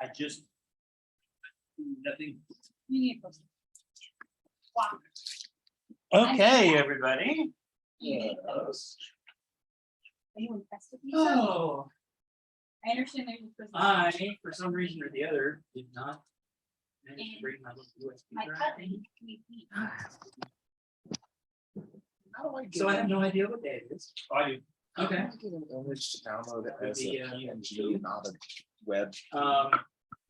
I just nothing. Wow. Okay, everybody. Yes. Are you impressed with yourself? Oh, I understand there's a person. I, for some reason or the other, did not manage to bring my little USB My drive. cousin. How do I get So I have no idea what day it is. I do. Okay. How do I get an image to download it as a The, PNG, not a web?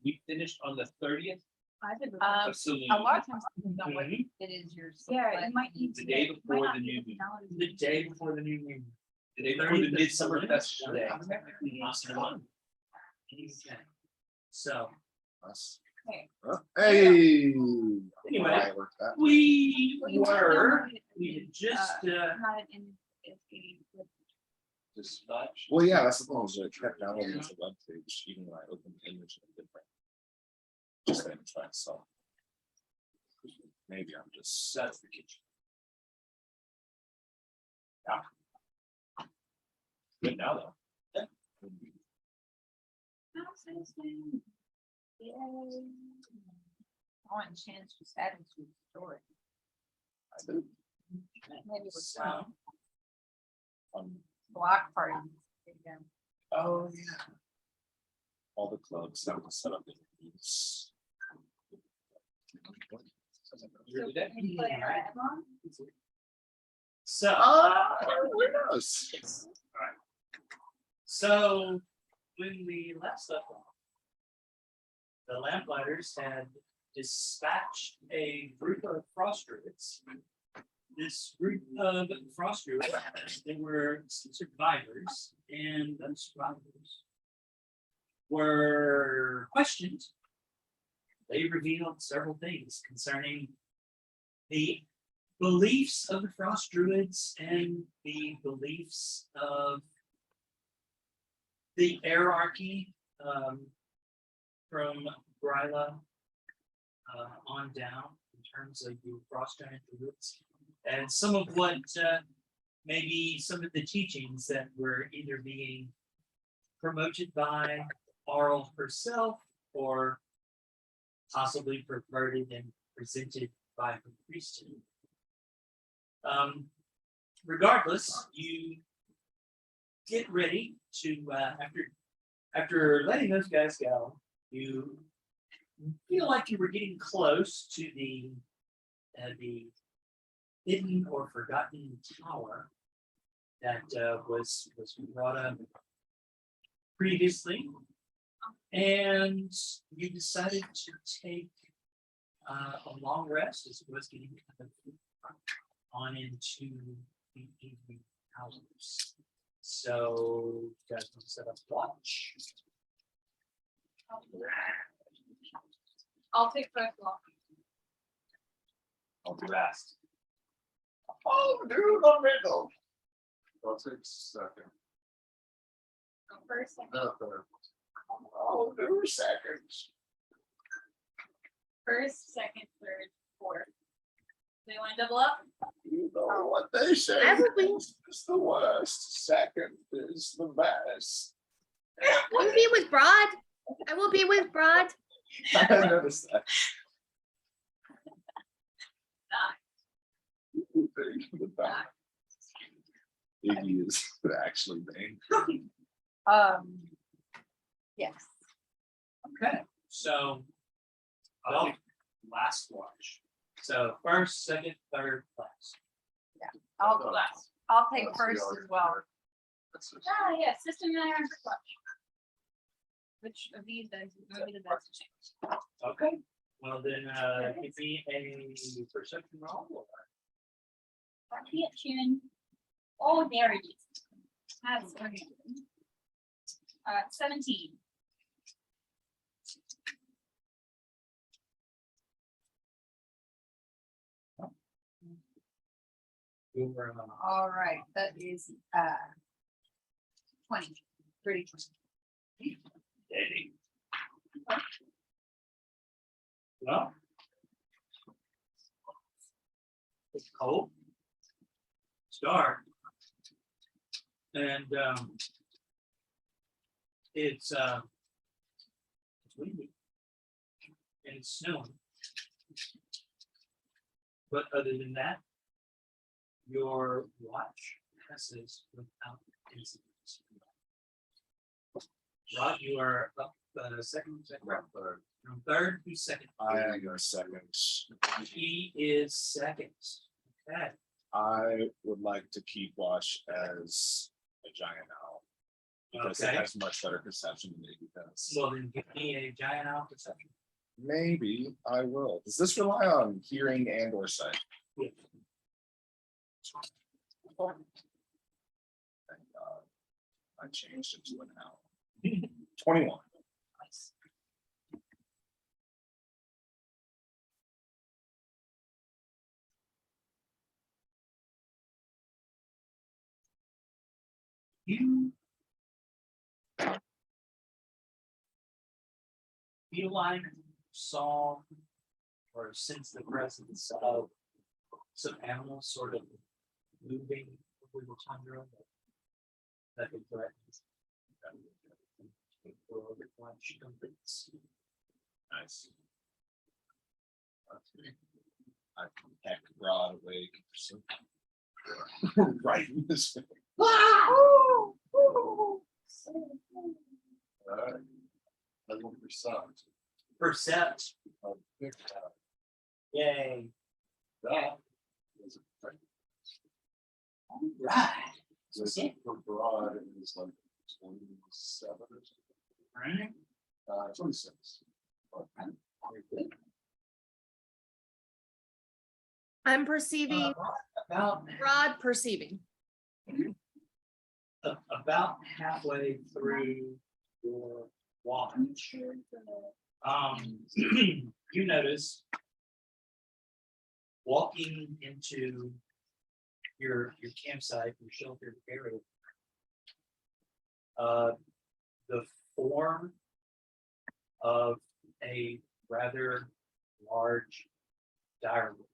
We finished on the 30th. A lot of times people don't know what it is yours. Yeah, you might need The to. day might before not the be new able to moon. download it. The day before the new moon. The day before the 30th of Midsummer September. Festival Day. Awesome. Okay. So Okay. Hey. Anyway, Alright, worked that. we Well, you might were, download it we had just, Not in, it's a. Just Well, yeah, that's the thing, is it kept downloading as a web page, even when I opened the image in a different. Just then try to solve. Maybe I'm just. That's the kitchen. Good now though. Oh, and Chance just added to the story. Maybe it was block party. Oh, yeah. All the clubs have to set up interviews. Here today. so, Who knows? so when we last left off, the Lamplighters had dispatched a group of frost druids. This group of frost druids, they were some survivors, and those survivors were questioned. They revealed several things concerning the beliefs of the frost druids and the beliefs of the hierarchy from Gryla on down in terms of the frost giant druids, and some of what maybe some of the teachings that were either being promoted by Arl herself or possibly perverted and presented by her priesthood. Regardless, you get ready to after letting those guys go, you feel like you were getting close to the hidden or forgotten tower that was brought up previously, and you decided to take a long rest as it was getting kind of on into the evening hours. So you guys want to set up watch? I'll take first walk. I'll do last. Oh, dude, the middle. I'll take second. Go first, second. No, third. Oh, do seconds. First, second, third, fourth. Do you want to double up? You know what they say. I will be. First is the worst. Second is the best. Will be with Broad. I will be with Broad. I noticed that. Iggy is actually named. Yes. Okay, so well, last watch. So first, second, third, last. I'll go last. I'll take Let's first see as well. That's just- Ah, yeah, System and I are first watch. Which of these guys is going to be the best chance? Okay, well then, give me a perception roll. I can't tune. Oh, there it is. That's funny. 17. Over, All right, that is 20. Pretty 20. Eddie. Well, it's cold. It's dark. And it's windy and it's snowing. But other than that, your watch passes without incident. Rod, you are up second, from third to second. I go second. He is second. Okay. I would like to keep watch as a giant owl. Because it Okay. has much better perception than Iggy does. Well, then give me a giant owl perception. Maybe I will. Does this rely on hearing and or sight? Yeah. Thank God. I changed it to an owl. 21. Nice. You feel like saw or sense the presence of some animals sort of moving over the tundra that could threaten. Nice. I heck Rod awake. Right in this. Percept. Yay. Yeah. All right. Broad is like 27 or something. Right. 26. Very good. I'm perceiving, About Rod perceiving. about halfway through your watch, you notice walking into your campsite, your sheltered area, the form of a rather large direwolf.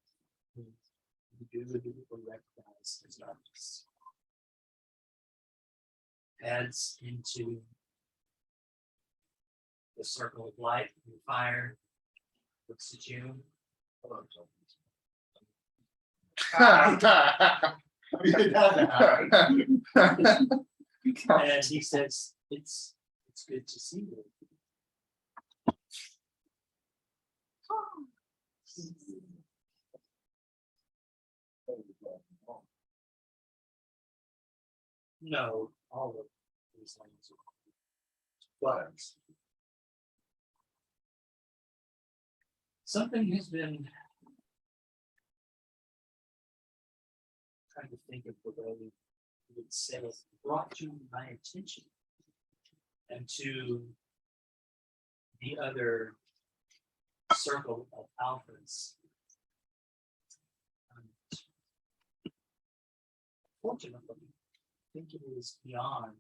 You do recognize as darkness. Heads into the circle of light and fire. Looks at you. And he says, it's good to see you. No, all of these lands are. But something has been trying to think of the way we would say it, brought to my attention and to the other circle of alphas. Fortunately, I think it is beyond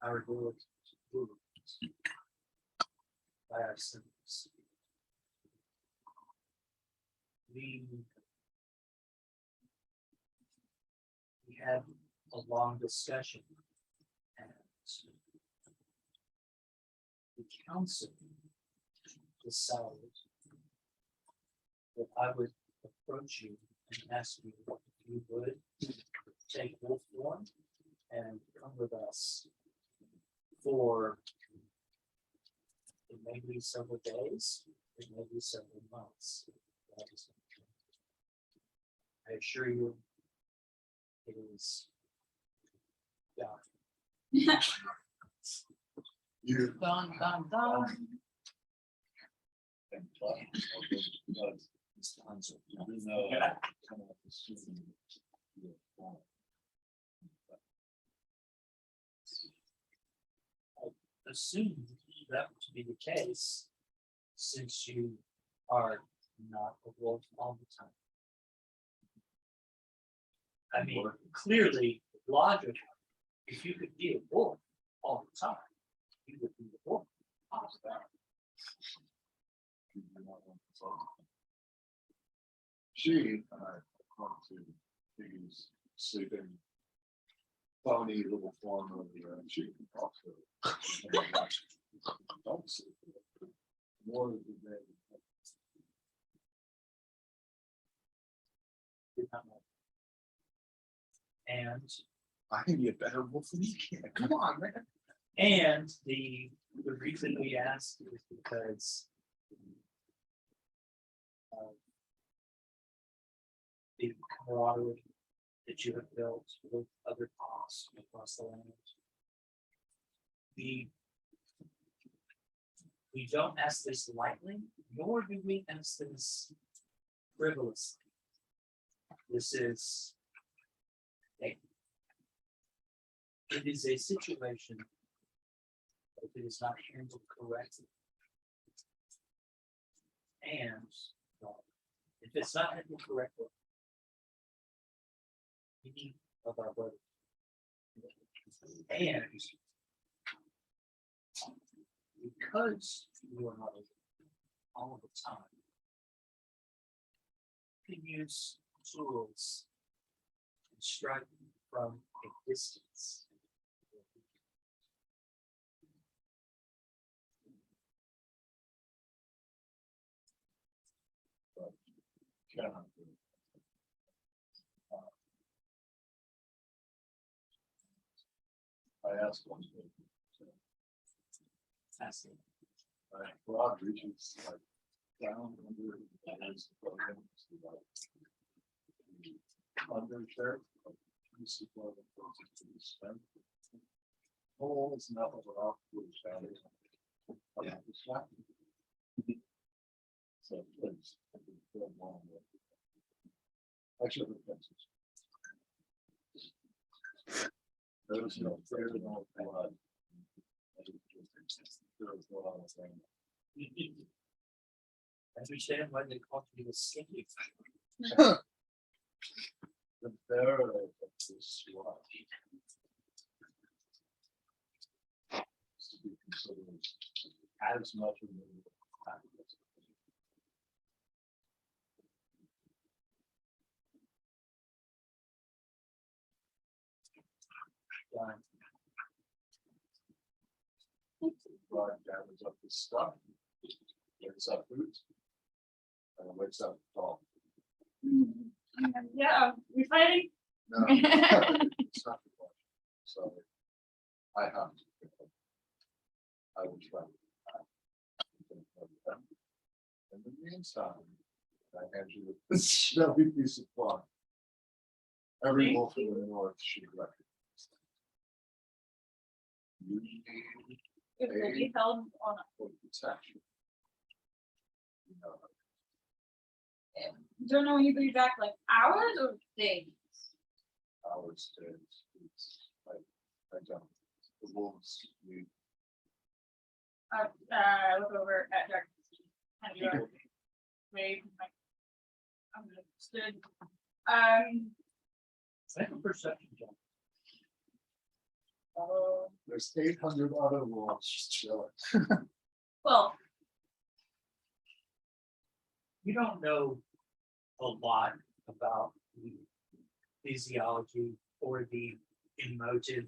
our ability to do it by ourselves. We had a long discussion and the council decided that I would approach you and ask you if you would take wolf form and come with us for it may be several days, it may be several months. I assure you, it is done. You. Done, done, done. Assume that to be the case, since you are not a wolf all the time. I mean, clearly, logically, if you could be a wolf all the time, you would be a wolf all the time. She and I want to use sleeping phony little form of the she can also Don't see it. More than that. And I can be a better wolf than you can. Come on, man. And the reason we ask is because of the camaraderie that you have built with other paws across the land. We don't ask this lightly, nor do we ask this frivolously. This is it is a situation. If it is not handled correctly, and if it's not handled correctly, we need of our brothers. And because you are not all the time, you can use tools and strike from a distance. Cannot do it. I asked one thing. That's it. Broad reaches like down under the hands of programs, like undershare, like PC for the process to be spent. Holes, nothing but off to the shadows. Yeah. So it's long. Actually, there was no fair no blood. There was no other thing. Understand why they call you a skinny. The bear of this swat is to be considered as much of a Rod gathers up his stuff, wakes up boots, and wakes up tall. Yeah, we fighting? No, it's not the question. So I have to. I will try. In the meantime, I hand you this shelly piece of cloth. Every wolf in the north should recognize. You need It will be held on for protection. You know, don't know when you bring back like hours or days. hours, days, weeks, I don't. The wolves need Look over at Jack. And you wave like understood. Make a perception check. there's 800 other wolves just chilling. Well, You don't know a lot about the physiology or the emotive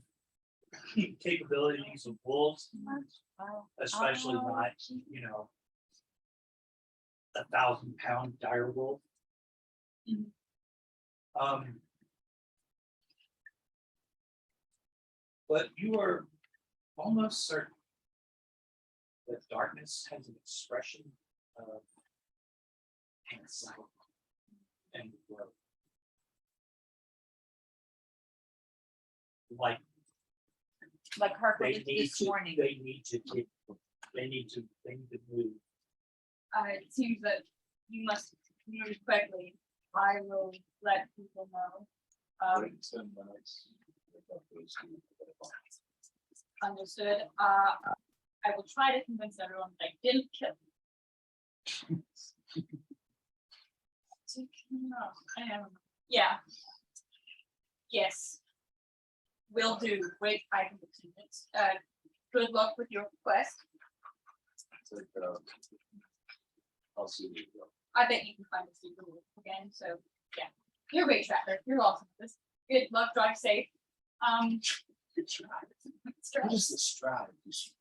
capabilities of wolves, especially not, 1,000-pound dire wolf. But you are almost certain that darkness has an expression of anxiety and growth. Like Harper they did need this to, morning. they need to move. it seems that you must move quickly. I will let people know. Wait 10 minutes. Wake up those two. Understood. I will try to convince everyone that I didn't kill him. Yeah. Yes. Will do. Wait 5 minutes. Good luck with your quest. Take, I'll see you. I bet you can find the secret again. So yeah, you're a great tracker. You're awesome at this. Good luck. Drive safe. Good try. What is the strategy?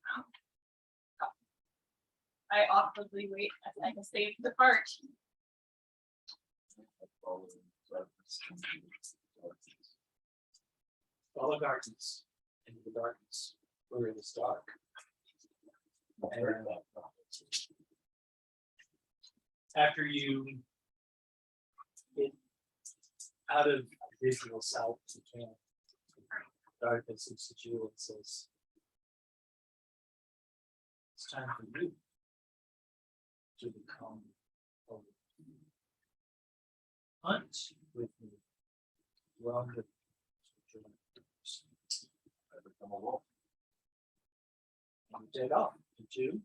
I awkwardly wait as I can stay to depart. Follow darkness into the darkness where it is dark. And after you get out of visual sight, you can darkness looks at you and says, "It's time for you to become a hunt with me. Run with I become a wolf. and take off into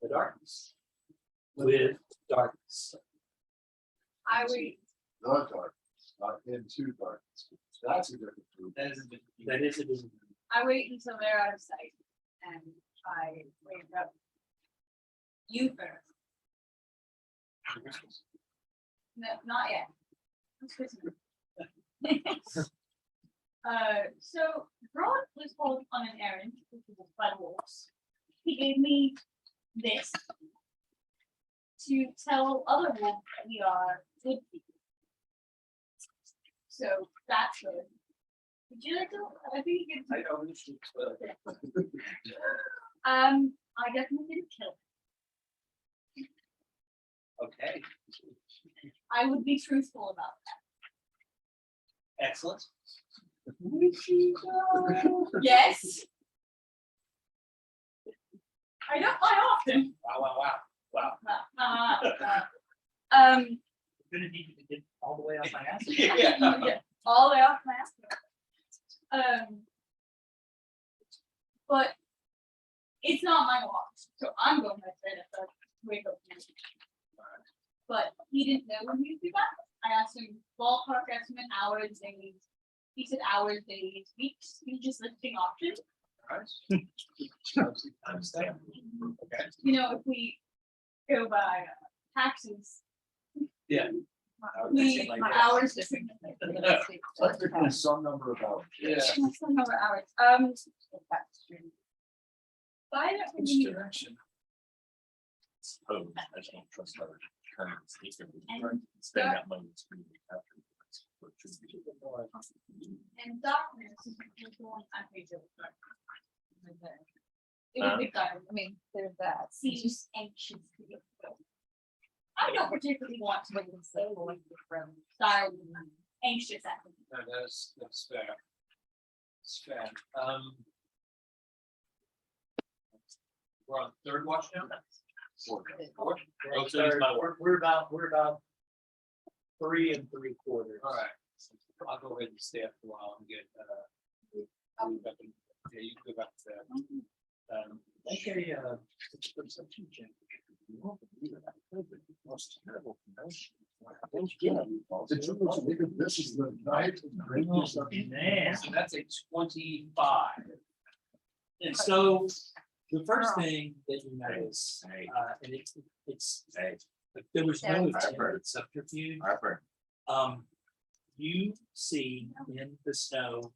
the darkness with darkness." I wait. The darkness, not into darkness. That's a different group. That is a different. I wait until they're out of sight and I wake up. You first. No, not yet. It's Christmas. So Broad was called on an errand by the wolves. He gave me this to tell other wolves that we are good people. So that's good. Would you like to? I think you can. I know this is, I definitely didn't kill him. Okay, I would be truthful about excellent. that. Yes. I don't lie often. Wow. Um, You're gonna need to get all the way off my ass. yeah, all the way off my ass. But it's not my watch, so I'm going to bed at the wake up. But he didn't know when he'd be back. I asked him ballpark estimate, hours, days. He said hours, days, weeks. He's just listing options. I understand. Okay. You know, if we go by taxes. Yeah. We hours different. Technically, some number of hours. Yeah. Some number of hours. By that we Which need direction? Oh, I just don't trust her. And Spend that money. It's pretty after. and darkness is the one I hate to start. It was big time. I mean, there's that. Seems anxious to get killed. I don't particularly want to What you say, like, from style anxious at me. No, that's fair. It's fair. We're on third watch now? Fourth. Oh, so it's my work. We're about 3 3/4. All right. I'll go ahead and stay up for a while and get, move up and, yeah, you can go back to that. Okay, Some teaching. You won't believe it. I heard the most terrible promotion. This is the night. man. So that's a 25. And so the first thing that you notice, and it's there was no intended subterfuge. You see in the snow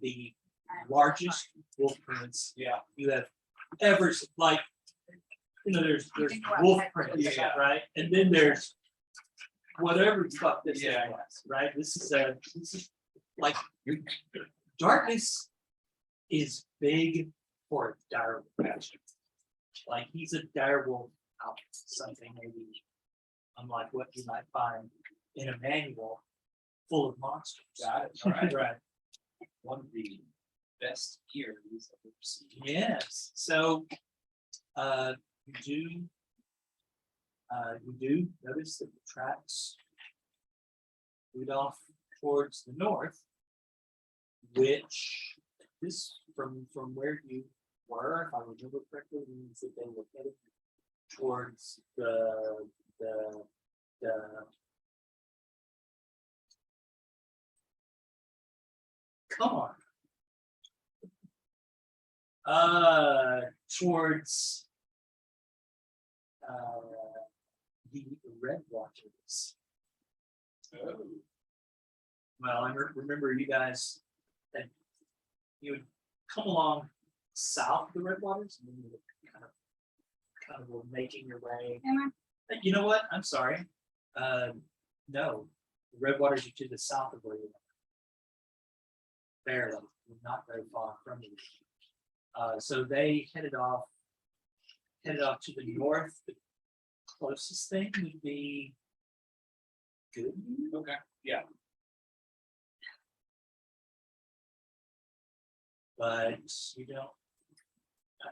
the largest wolf prints you have ever like. You know, there's wolf prints, Yeah. right? And then there's whatever the fuck this Yeah. thing was, right? This is like darkness is big for a dire wolf. Like he's a dire wolf out something maybe unlike what you might find in a manual full of monsters. Got it. All right. Right. One of the best gears I've ever seen. Yes, so you do notice that the tracks lead off towards the north, which this from where you were, if I remember correctly, means that they were headed towards the come on. Towards the Red Waters. Oh. Well, I remember you guys that you would come along south of the Red Waters and then you would kind of kind of were making your way. Am You know what? I'm sorry. No, the Redwaters are to the south of where you are. Barely, not very far from you. So they headed off to the north. The closest thing would be good. Okay, yeah. But you don't.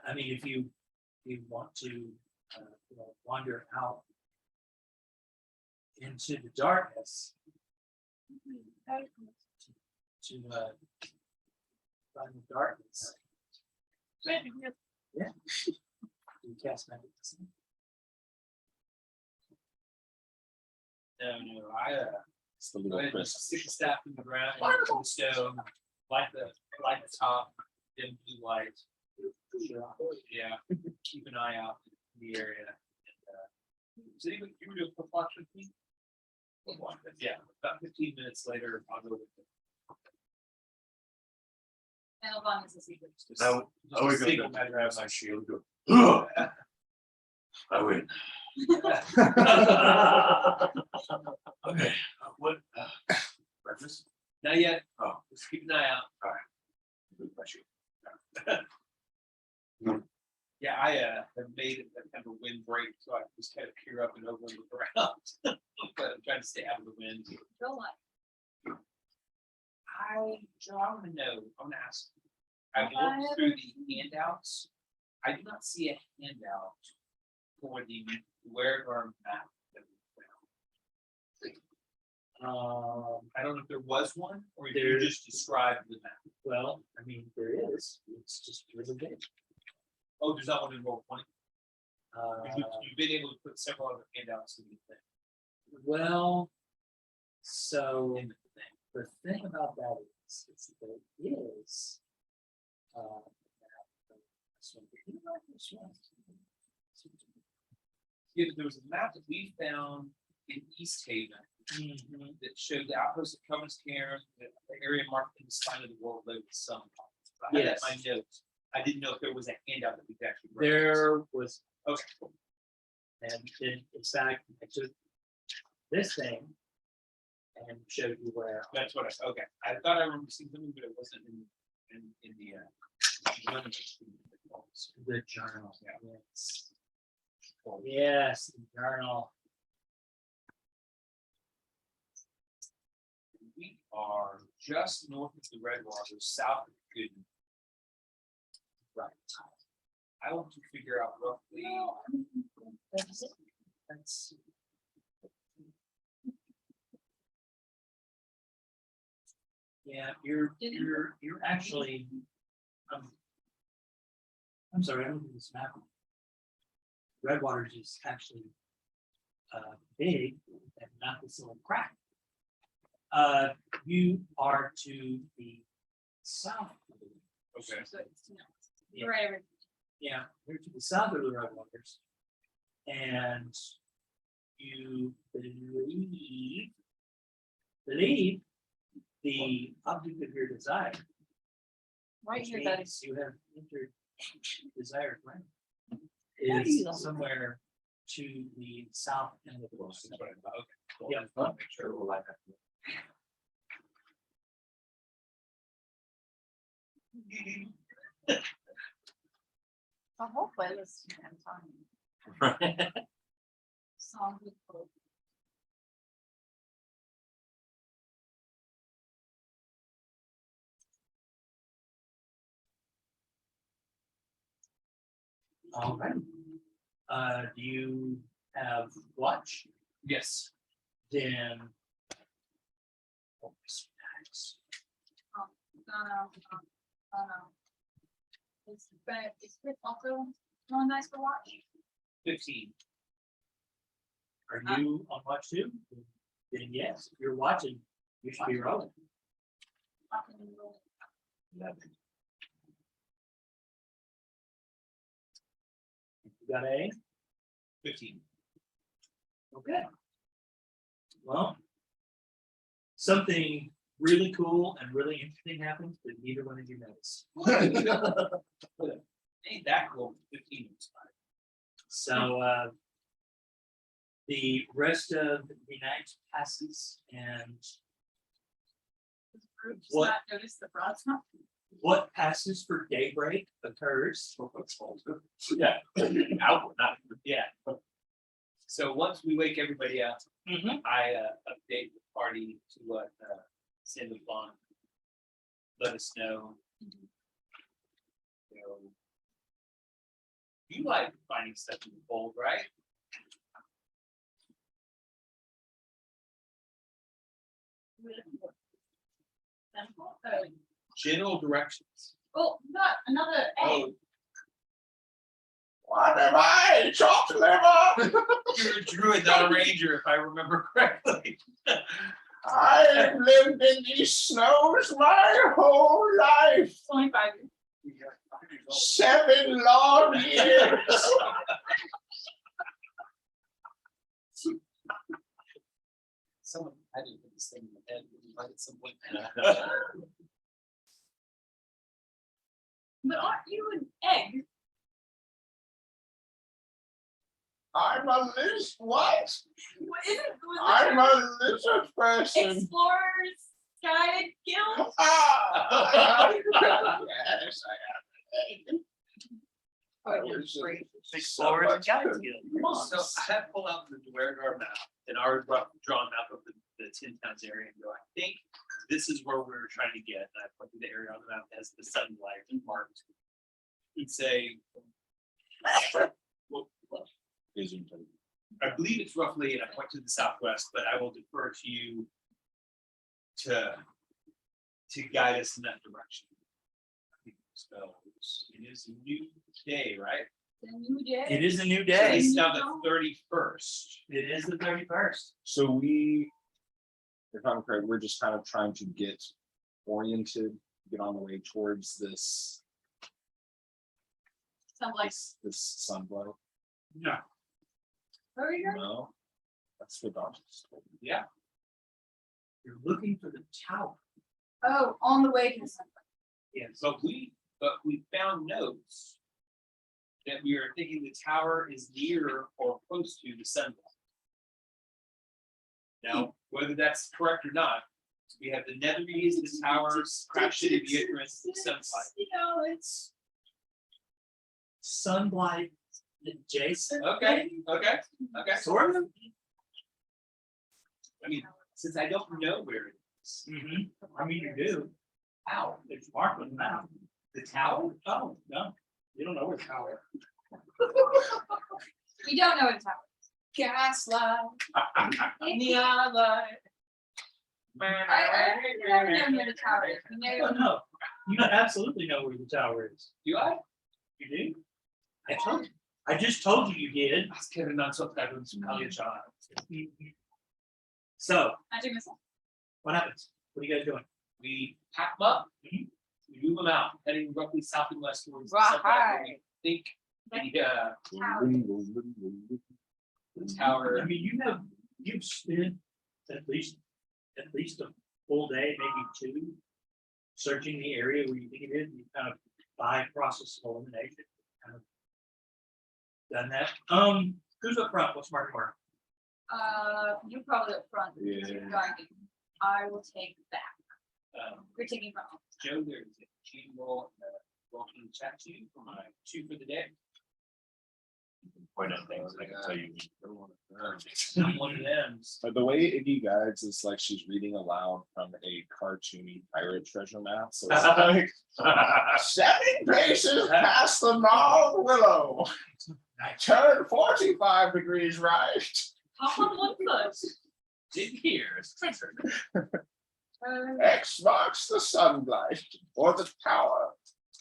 I mean, if you want to wander out into the darkness to find the darkness. Yeah. You cast magic. No, I It's the go little ahead and Chris. stick the staff in the ground and into the stone, light the top, dim blue light. Yeah, keep an eye out in the area. Does anybody, you were doing a watch with me? Yeah, about 15 minutes later, I'll go with it. And Alban is a secret. Just- Now, just I a would single go matter grab of my like- shield, go. "Ugh." I win. Okay, what, breakfast? Not yet. Oh. Just keep an eye out. Move my shield. Yeah, I have made it a kind of a windbreak, so I just kind of peer up and over and look around. But I'm trying to stay out of the wind. Real life. Joe, I want to know, I want to ask. I looked through the handouts. I do not see a handout for the wherever map that we found. I don't know if there was one, or if you There- just described the map. Well, I mean, there is. It's just really big. Oh, there's not one in roll 20. Uh, You've been able to put several other handouts in the thing. well, so the thing about that is that it is. Yeah, but there was a map that we found in East Haven that showed the outpost of Covens Cairn, the area marked in the spine of the world low with some. I had that in my notes. I didn't know if there was a handout that we could actually. reference. There was, Okay, cool. and in fact, I took this thing and showed you where. That's what okay. I thought I remember seeing something, but it wasn't in the. The journal. Yeah. Yes. Yes, the journal. We are just north of the Redwaters, south of Gooden. Right. I want to figure out roughly. That's. Yeah, you're actually. I'm sorry, I don't think this map. Redwaters is actually big and not this little crack. You are to the south. Okay. Yeah. Right. Yeah, you're to the south of the Redwaters. And you believe the object of your desire. Right which here, that means you have entered desired land. What do you Is like? somewhere to the south end of the world. That's what I thought. Okay. Cool. Yeah. Just wanna make sure. We'll like that. The whole playlist. I'm telling you. song with both. All right. Do you have watch? Yes. Then. Is Fifth also one nice to watch? 15. Are you on watch too? Then yes, if you're watching, you should be rolling. I can roll. You got a? 15. Okay. Well, something really cool and really interesting happens, but neither one of you notice. Ain't that cool? 15 is So, the rest of the night passes and Group does What? not notice the broad's not. what passes for daybreak occurs. Yeah. Out, not, yeah. So once we wake everybody up, Mhm. I update the party to what Sam and Bond let us know. You know, you like finding stuff in the cold, right? General directions. Oh, not another egg. Oh, What am I, chopped liver? you're a druid, not a ranger, if I remember correctly. I have lived in these snows my whole life, 25 years. 7 long years. Someone had to put this thing in the head, like at some point. But aren't you an egg? I'm a lizard, what? What is it? I'm a lizard person. Explorers Guide Guild? Ah, yes, I am. Explorers Guides Guild. So I have pulled out the Dwergar map, an already drawn map of the Tin Towns area, and go, I think this is where we're trying to get, and I pointed the area on the map that has the sunlight marked. He'd say, well, I believe it's roughly, and I point to the southwest, but I will defer to you to guide us in that direction. So it is a new day, right? The new day. It is a new day. It's now the 31st. It is the 31st. So we, if I'm correct, we're just kind of trying to get oriented, get on the way towards this, Sounds like, this sunlight. No. where are you going? No, that's what Dodge is. Yeah. You're looking for the tower. Oh, on the way to something. Yes. But we found notes that we are thinking the tower is near or close to the sunlight. Now, whether that's correct or not, we have the Netherese, the towers, crashed into the ignorance of the sunlight. You know, it's sunlight adjacent. Okay, okay. Sort of. I mean, since I don't know where it is. I mean, you do. Ow, it's marked on the map. The tower? Oh, no, you don't know where the tower. We don't know what it's happening. Gaslight. Neon light. I never know where the tower is. We I know- don't know. You absolutely know where the tower is. Do I? You do? I just told you you did. That's Kevin, not so that was probably a child. So I took myself. what happens? What are you guys doing? We pack them up, we move them out, heading roughly south and west towards the Right. sunlight, where we think the tower. I mean, you've spent at least a full day, maybe two, searching the area where you think it is. You kind of by process of elimination, kind of done that. Who's up front? What's Mark Mark? You probably up front. Yeah. You're guiding. I will take back. You're taking front. Joe, there's a cheating roll, walking chat to you for my 2 for the day. Point out things, I can tell you. I'm one of them. But the way Iggy guides is like she's reading aloud from a cartoony pirate treasure map. So it's like 7 paces past the gnarled willow. I turn 45 degrees right. Hop on one foot. Dig here, it's treasure. X marks the sunlight or the tower.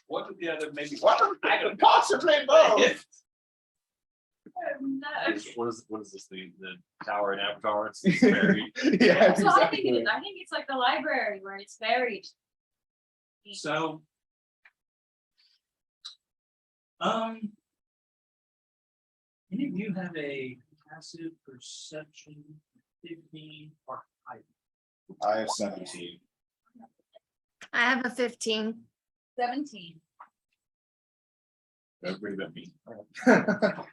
One of the other, maybe. What I could possibly both. what is this the tower in Avatar? It's buried. Yeah, So I think it exactly. is. I think it's like the library where it's buried. So, any of you have a passive perception 15 or higher? I have 17. I have a 15. 17. Everybody but me.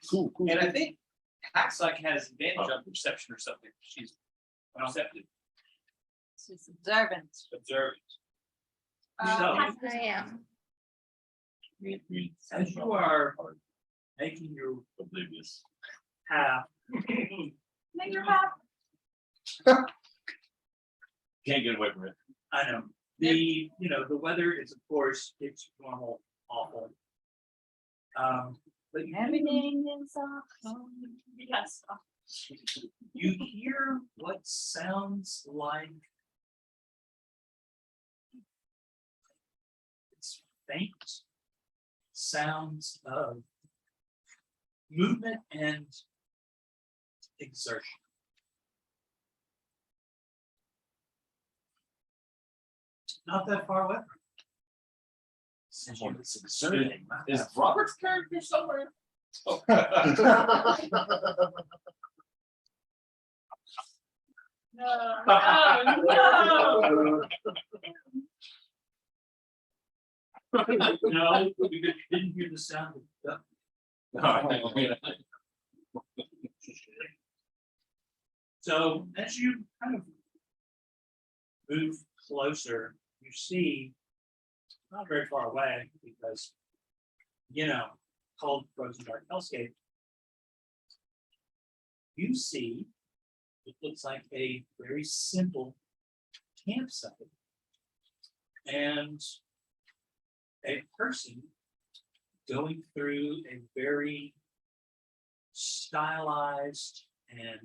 Cool, cool. And I think Hacksack has advantage on perception or something. She's perceptive, She's observant. observant. So- Pass I am. As you are making your Oblivious. path, Make your path. Can't get away from it. I know, the, you know, the weather is, of course, it's normal, awful. But Everything is awesome. Yes. you hear what sounds like it's faint sounds of movement and exertion. Not that far away. Since you- It's exerting. Is Robert's character somewhere? Oh. No, no. No, because you didn't hear the sound of the So as you kind of move closer, you see, not very far away, because, you know, cold, frozen, dark hellscape. You see, it looks like a very simple campsite. And a person going through a very stylized and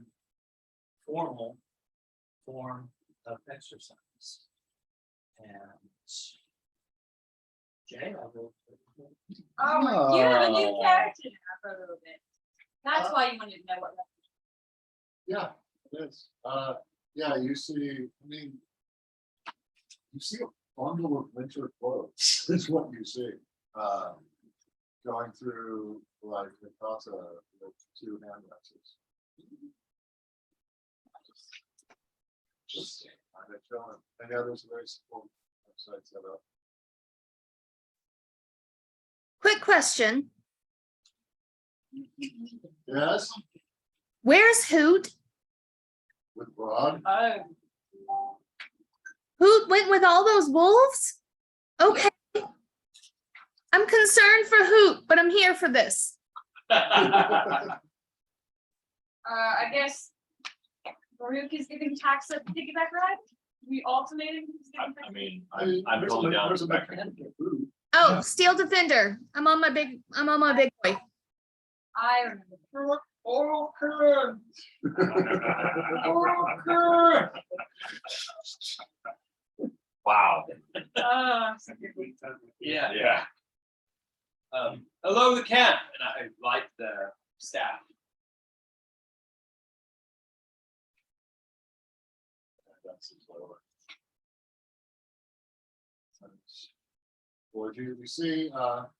formal form of exercise. And Jay, I will. Oh, you have a new character now for a little bit. That's why you wanted to know what. Yeah, it is. Yeah, you see, I mean, you see a bundle of winter clothes, is what you see. Going through like the casa with two hand dresses. Just, I'm chilling. And yeah, there's a very simple website set up. Quick question. Yes, Where's Hoot? with Rod. Oh. Hoot went with all those wolves? Okay. I'm concerned for Hoot, but I'm here for this. I guess Baruch is giving Tax a piggyback ride. We alternating. I mean, I'm totally down. There's a mechanic food. Oh, Steel Defender. I'm on my big boy. I remember. Oral current. Oral current. Wow. Yeah. Yeah. Hello, the camp, and I like the staff. That's slower. Would you see, about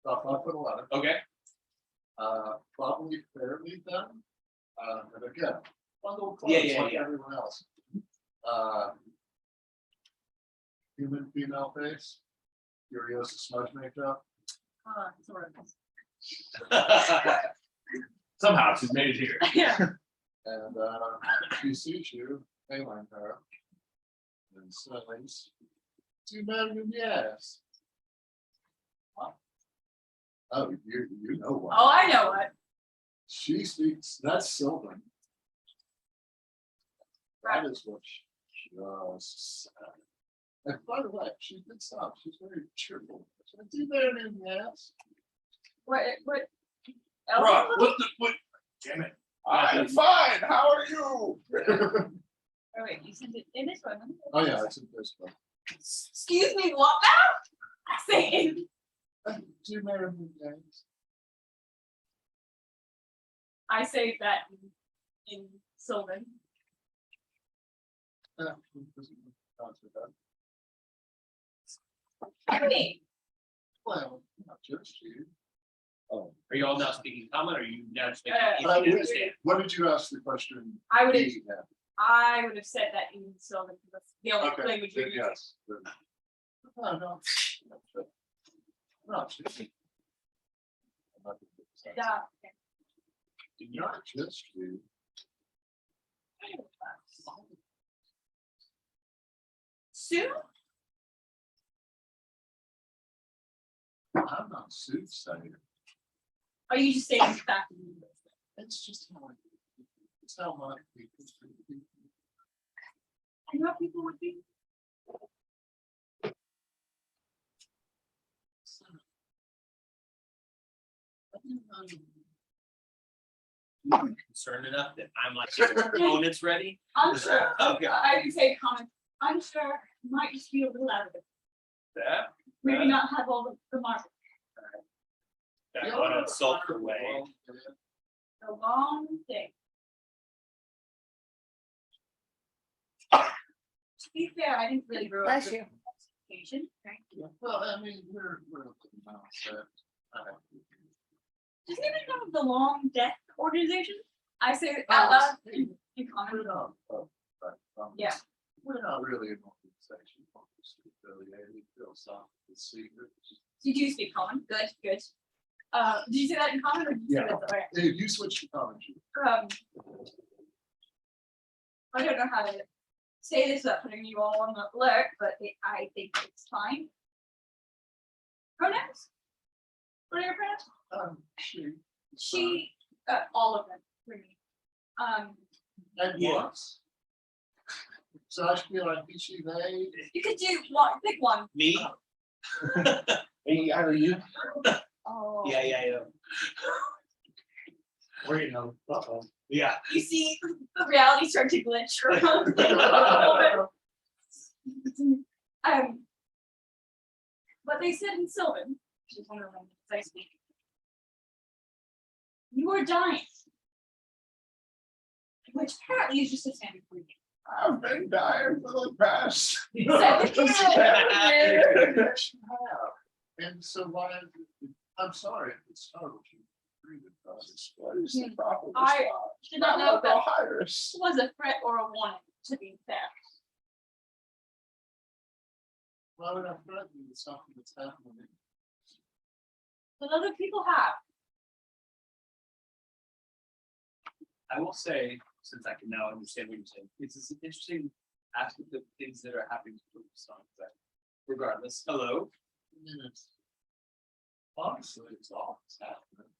5'11", Okay. probably fairly done. And again, bundle of Yeah, clothes yeah, like yeah. everyone else. Human female face, curious smudge makeup. Somehow she's made it here. Yeah. And she sees you, hailing her, and says, "Too mad in the ass." Oh, you know what? Oh, I know what. She speaks, that's Sylvan. That is what she does. And by the way, she did stop. She's very cheerful. So too bad in the ass. What? Rob, what? Damn it. I'm fine. How are you? Oh, wait, you sent it in this one. Oh, yeah, it's in this one. Excuse me, what now? I say it. Too bad in the ass. I say that in Sylvan. Hey, Well, not just you. Oh, Are you all now speaking common, or are you now just making Uh, it easy to understand? What did you ask the question? I would have, He had? I would have said that in Sylvan, because that's the only Okay, language we then use. yes. then- No, no. No, she- All right, you sent it in this one. Oh, yeah, it's in this one. I would have, I would have said that in Sylvan, because that's the only language we use. No, no. Yeah. Not just you. Sue? I'm not soothsayer. Are you just saying that? It's just how it's how my people. I know people would be. I'm concerned enough that I might get the components ready. I'm sure. Okay. I would say comment. I'm sure it might just be a little out of it. That, Maybe not have all the market. that on insult the way. A long day. To be fair, I didn't really grow up. Bless with you. education, right? Well, I mean, we're mindset. Doesn't even know the long death organization. I say it out loud in We're comment. not, Yeah. we're not really an organization. Affiliated, philosophical secret. Did you speak common? Good, good. Did you say that in common or did you say that somewhere? Hey, you switch to comments. I don't know how to say this without putting you all on the alert, but I think it's fine. Pronouns? What are your pronouns? She, all of them, for me. And Yeah. once. So I should be like, be she, they. You could do one, pick one. Me? Hey, are you? Oh. Yeah. Or, you know, Yeah. You see the reality start to glitch around. But they said in Sylvan, which is one of the languages I speak. You are dying. Which apparently is just a standard greeting. I've been dying for the past. And so why, I'm sorry, if it's startled you. What is the proper I response? did not know if that Lamplighters. was a threat or a warning, to be fair. Why would I threaten you with something that's happening? But other people have. I will say, since I can now understand what you're saying, it's an interesting aspect of things that are happening to focus on that. Regardless, hello. I mean, it's honestly, it's all that's happening.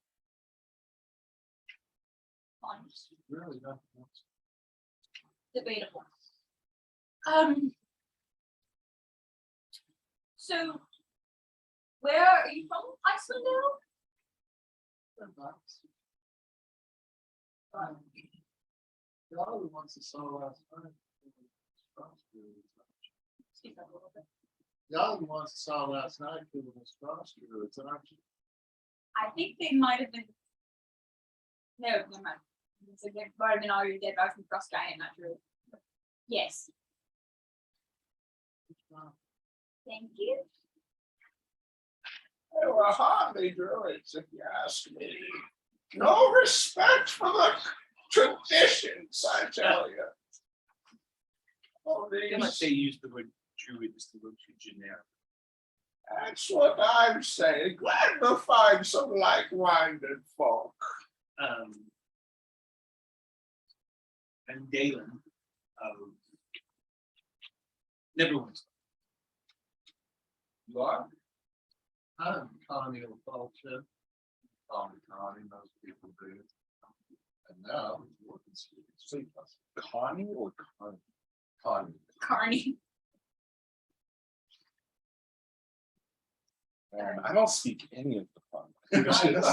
Honest. Really nothing else. Debatable. So, where are you from? Iceland now? The other ones I saw last night. Speak up a little bit. The other ones I saw last night, people was cross druids, aren't you? I think they might have been. No, never mind. So they might have been already dead by from Frost Giant, not true. Yes. Thank you. They were hardly druids, if you ask me. No respect for the traditions, I tell you. Oh, I might say use the word druid is the word too generic. that's what I'm saying. Glad to find some like-minded folk. And Dalen. Never once. You are? I'm Connie of Culture. Call me Connie, most people do. And now, we're considering Connie or Connie? Connie. Carney. Man, I don't speak any of the languages.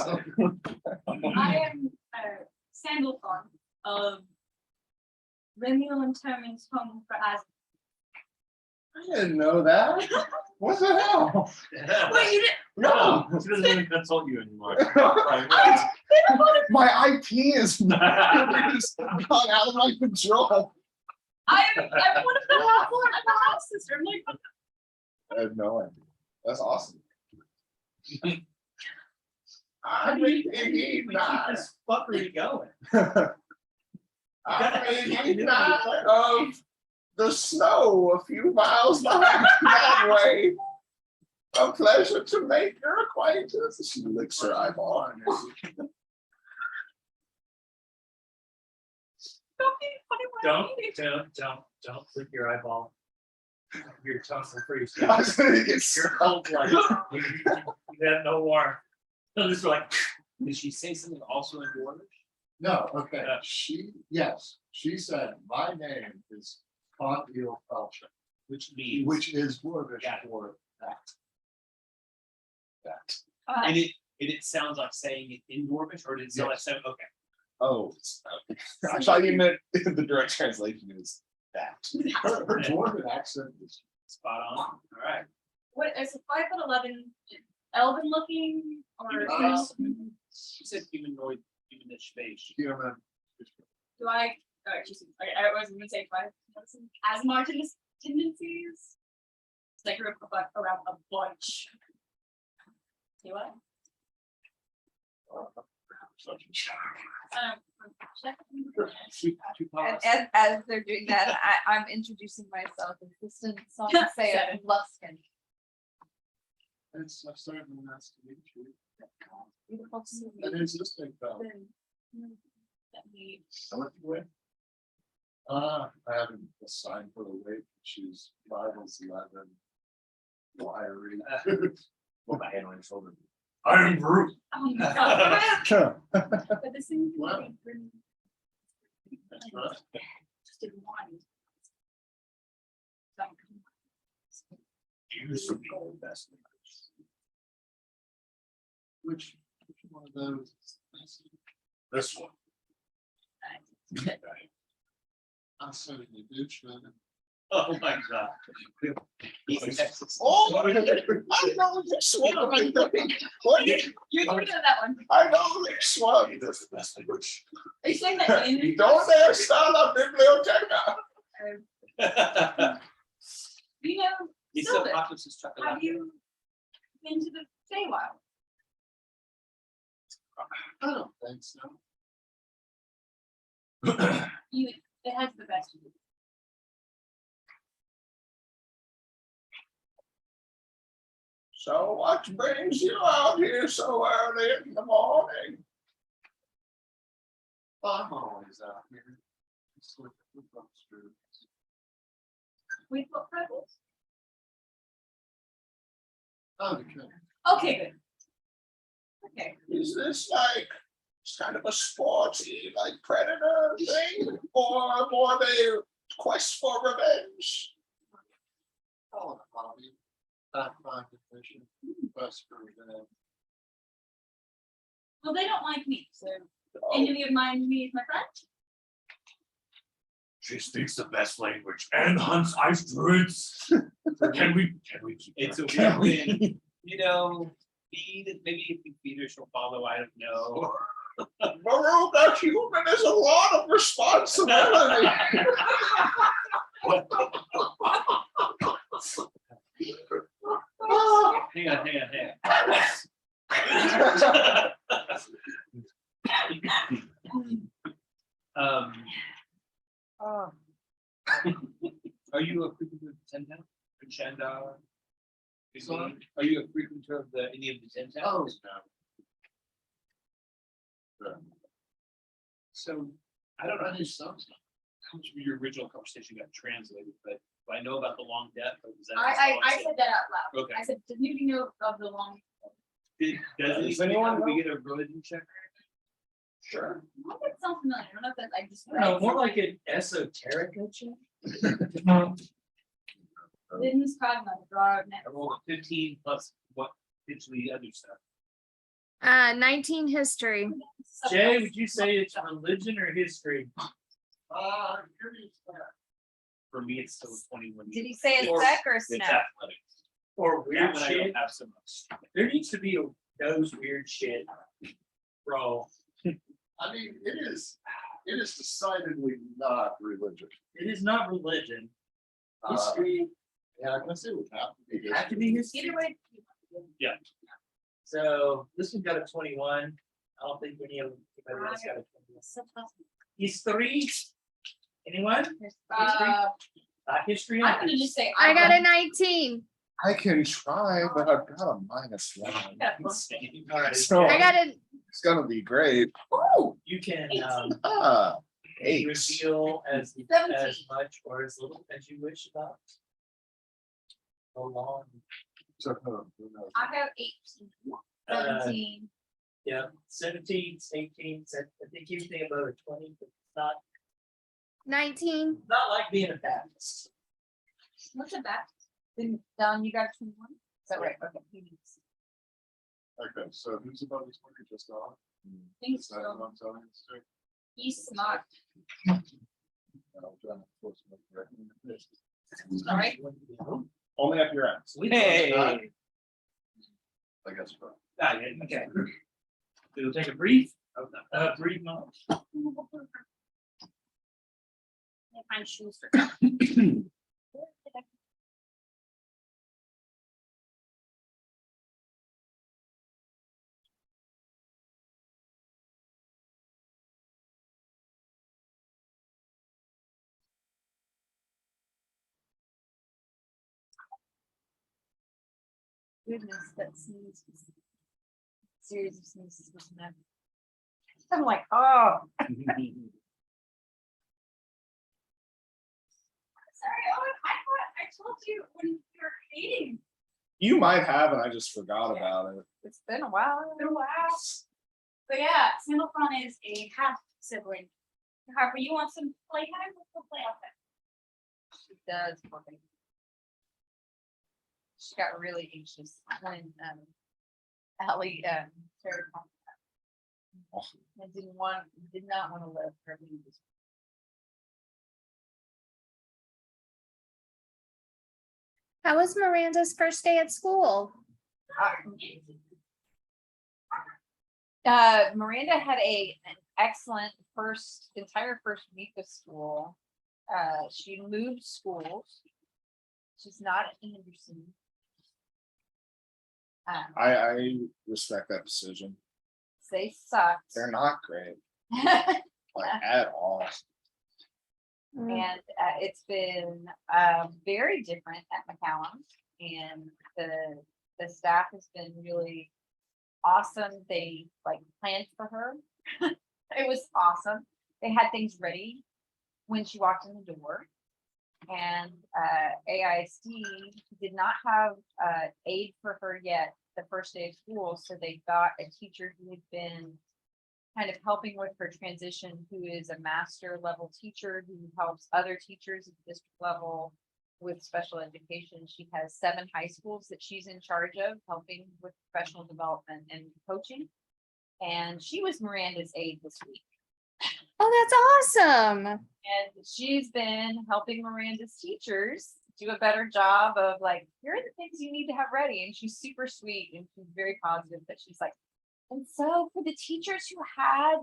I am Sandalphon of Lemuel and Termin's home for Aslan. I didn't know that. What the hell? Wait, you didn't? No. He doesn't even consult you anymore. My IP is gone out of my control. I'm one of the I'm the house sister. I'm like, I had no idea. That's awesome. I'm thinking not. This fuckery going. I'm thinking not of the snow a few miles behind that way. A pleasure to make your acquaintance. She licks her eyeball. Don't flick your eyeball. Your tongue will freeze. I was gonna get You're cold blooded. You have no warmth. So this is like, Did she say something also in Dwarvish? No, okay, yes, she said, my name is Contil Felcher, Which means. which is Dwarvish Got it. for that. That. And it sounds like saying it in Dwarvish, or did it sound like saying, okay. Oh, I thought you meant the direct translation is that. Her Dwarven accent is. Spot on. All right. What is 5'11", elven looking or? She said humanoid, humanish face. Human. Do I? Oh, just, I was gonna say, do I have some asthmatic tendencies? I grew up around a bunch. Do I? Check. And as they're doing that, I'm introducing myself. Assistant Saya Luskin. It's certainly nice to meet you. Beautiful to meet That you. is this big fellow. That we- I went to win. I haven't assigned for the weight. She's 5'11". Wiry. Put my hand on your shoulder. I'm Groot. Oh my God. But this thing. Wow. Right. Just didn't want it. You should be the best. Which one of those? This one. I'm sending you douche, man. Oh my God. Oh, I know this one. You're gonna get that one. I know this one. That's the best language. Are you saying that in? You don't dare start a biblioteca. You know, He's Silver, so cautious, he's trying to have laugh. you been to the Feywild? I don't think so. It has the best. So what brings you out here so early in the morning? I'm always out here. Just looking for books through. With what purpose? Okay. Okay, good. Okay. Is this like kind of a sporty, like predator thing, or more the quest for revenge? Call it a hobby. Background fishing. Quest for revenge. Well, they don't like me, so any of mine me as my friend? She speaks the best language and hunts ice druids. Can we keep It's a her? weird thing, you know, maybe if you feed her, she'll follow, I don't know. Maruga human is a lot of responsibility. Hang on. Oh, Are you a frequenter of the 10 town? Shanda? Sorry? Are you a frequenter of any of the 10 towns? Oh, no. So, I don't know I do some stuff. how much of your original conversation got translated, but do I know about the long death? Or was that just I all it said that out loud. Okay. I said, does anybody know of the long? Does Does anyone anyone know? We know? get a religion check? Sure. Why that sounds familiar? I don't know if that's, I just. no, more like an esoteric check. Lynn's Cogma, draw out next. I rolled a 15 plus what potentially other stuff. 19 history. Jay, would you say it's religion or history? Curious that. For me, it's still a 21. did he say Or- a sec or a It's snap? athletics. Or That weird one I shit? don't have so much. There needs to be those weird shit. Bro, I mean, it is decidedly not religion. it is not religion. Uh, History, Yeah, I can see what happened. it had to be history. Either way. So this one got a 21. I don't think anybody else got a 21. He's 3. Anyone? Uh, History? I'm gonna just say. I got a 19. I can try, but I've got a -1. All right. So I gotta, it's gonna be great. Oh, You can, Ah, 8. reveal as 17. much or as little as you wish about. A long, So, who knows? I have 18, 17. yeah, 17, 18, I think you think about a 20, but it's not, 19. not like being a Baptist. What's a bat? Then Don, you got 21? Is that right? Okay. Okay, so who's above the 20 just off? Think Is that so. what I'm telling you to? He's smart. No, I'm trying to force my recommendation. Sorry. Only up your ass. Hey. I guess so. Okay. We'll take a brief moment. Find shoes for. Goodness, that sneeze. Series of sneezes was never. I'm like, oh. Sorry, Owen, I thought I told you when you were hating. You might have, and I just forgot about it. It's been a while. It's been a while. But yeah, Sandalphon is a half sibling. However, you want some playtime? We'll play outside. She does. Poor thing. She got really anxious when Ellie started talking about it. And did not want to let her leave this. How was Miranda's first day at school? Miranda had an excellent entire first week of school. She moved schools. She's not at Anderson. I respect that decision. They sucked. They're not great, like at all. And it's been very different at McCallum, and the staff has been really awesome. They like planned for her. It was awesome. They had things ready when she walked in the door. And AISD did not have aid for her yet the first day of school, so they got a teacher who had been kind of helping with her transition, who is a master level teacher who helps other teachers at the district level with special education. She has 7 high schools that she's in charge of, helping with professional development and coaching. And she was Miranda's aide this week. Oh, that's awesome. And she's been helping Miranda's teachers do a better job of like, here are the things you need to have ready. And she's super sweet and she's very positive, but she's like, and so for the teachers who had,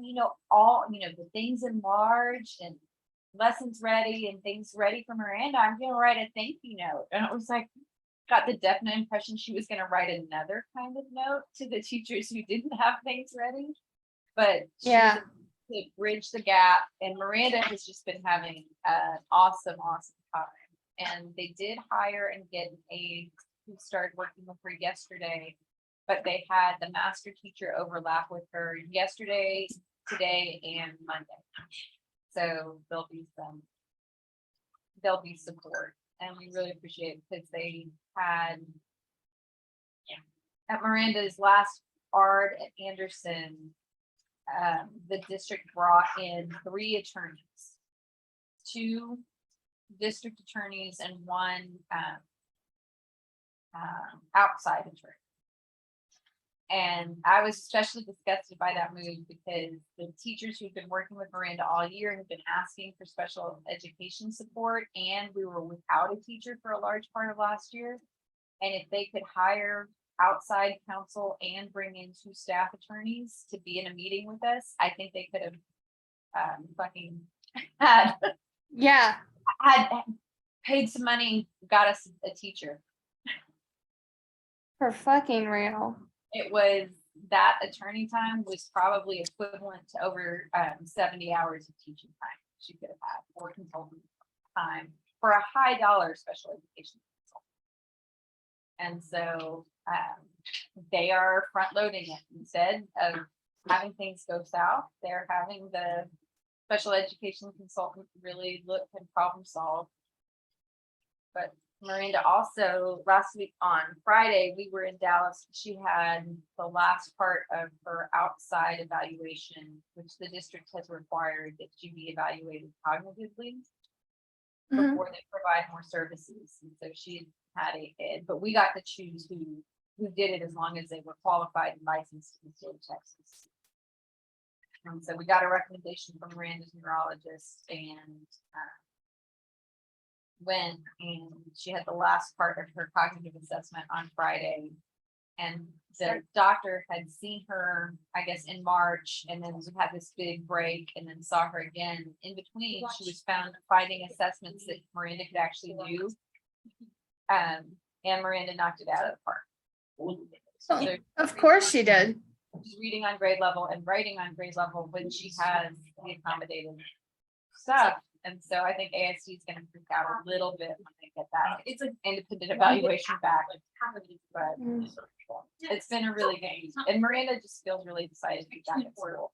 all, the things enlarged and lessons ready and things ready for Miranda, I'm going to write a thank you note. And it was like, got the definite impression she was going to write another kind of note to the teachers who didn't have things ready. But Yeah. to bridge the gap, and Miranda has just been having an awesome time. And they did hire and get an aide who started working with her yesterday, but they had the master teacher overlap with her yesterday, today, and Monday. So there'll be support, and we really appreciate it because they had at Miranda's last ARD at Anderson. The district brought in 3 attorneys, 2 district attorneys and 1 outside attorney. And I was especially disgusted by that move because the teachers who've been working with Miranda all year have been asking for special education support, and we were without a teacher for a large part of last year. And if they could hire outside counsel and bring in 2 staff attorneys to be in a meeting with us, I think they could have fucking had paid some money, got us a teacher. For fucking real. It was that attorney time was probably equivalent to over 70 hours of teaching time she could have had, or consultant time for a high dollar special education. And so, they are front loading it instead of having things go south. They're having the special education consultant really look and problem solve. But Miranda also, last week on Friday, we were in Dallas. She had the last part of her outside evaluation, which the district has required that she be evaluated cognitively Mhm. before they provide more services. And so she had but we got to choose who did it as long as they were qualified and licensed in the state of Texas. And so we got a recommendation from Miranda's neurologist and went, and she had the last part of her cognitive assessment on Friday. And the doctor had seen her, I guess, in March, and then we had this big break, and then saw her again. In between, she was found finding assessments that Miranda could actually do. And Miranda knocked it out of the park. Oh, So of course she did. she's reading on grade level and writing on grade level when she has the accommodated stuff. And so I think ASD is gonna freak out a little bit when they get that. It's an independent evaluation back. But Mm. it's been a really good, and Miranda just feels really excited to be back at school.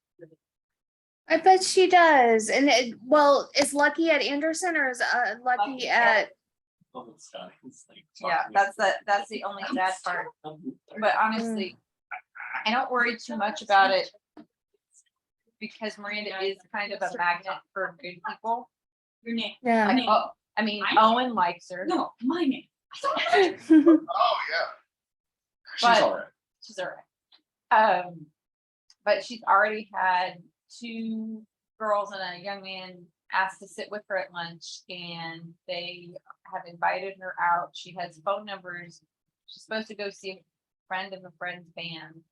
I bet she does. And well, is Lucky at Anderson or is Lucky Lucky at? Yeah, that's the only sad part. But honestly, I don't worry too much about it. Because Miranda is kind of a magnet for good people. Your name. Yeah. Like, oh, I mean, Owen likes her. No, my name. Oh, yeah. She's But- all right. She's all right. But she's already had 2 girls and a young man asked to sit with her at lunch, and they have invited her out. She has phone numbers. She's supposed to go see a friend of a friend's band.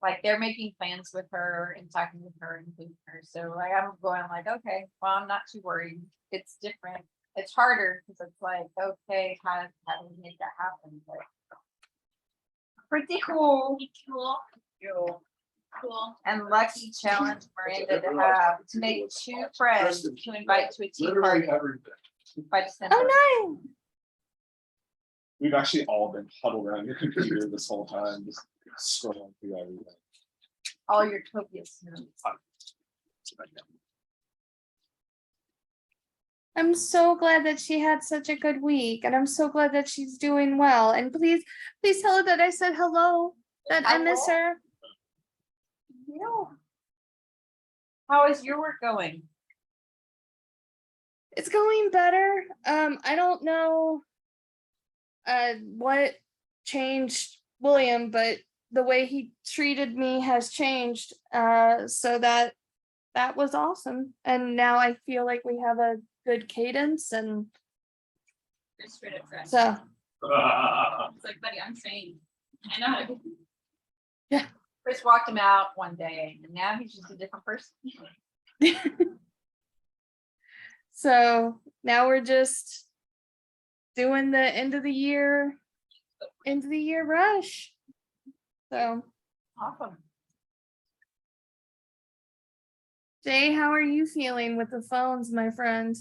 Like they're making plans with her and talking with her and including her. So like I'm going like, okay, well, I'm not too worried. It's different. It's harder because it's like, okay, how do we make that happen? But pretty cool. Cool. And Lucky challenged Miranda to make 2 friends to invite to a tea Literally party everything. by December. Oh, nice. We've actually all been huddled around your computer this whole time, just scrolling through everything. All your copious notes. I'm so glad that she had such a good week, and I'm so glad that she's doing well. And please tell her that I said hello, that I miss her. Yeah. How is your work going? It's going better. I don't know what changed William, but the way he treated me has changed. So that was awesome. And now I feel like we have a good cadence, and You're straight up trash. so It's like, buddy, I'm trained. I know how to. Chris walked him out one day and now he's just a different person. so now we're just doing the end of the year rush. So Awesome. Jay, how are you feeling with the phones, my friend?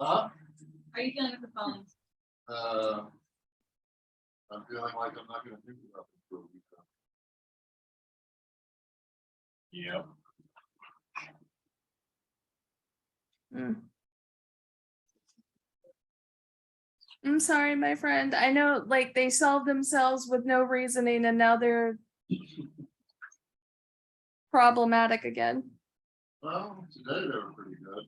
Huh? How are you feeling with the phones? I'm feeling like I'm not gonna think about it for a week. Yep. I'm sorry, my friend. I know, like, they solved themselves with no reasoning, and now they're problematic again. Well, today they were pretty good.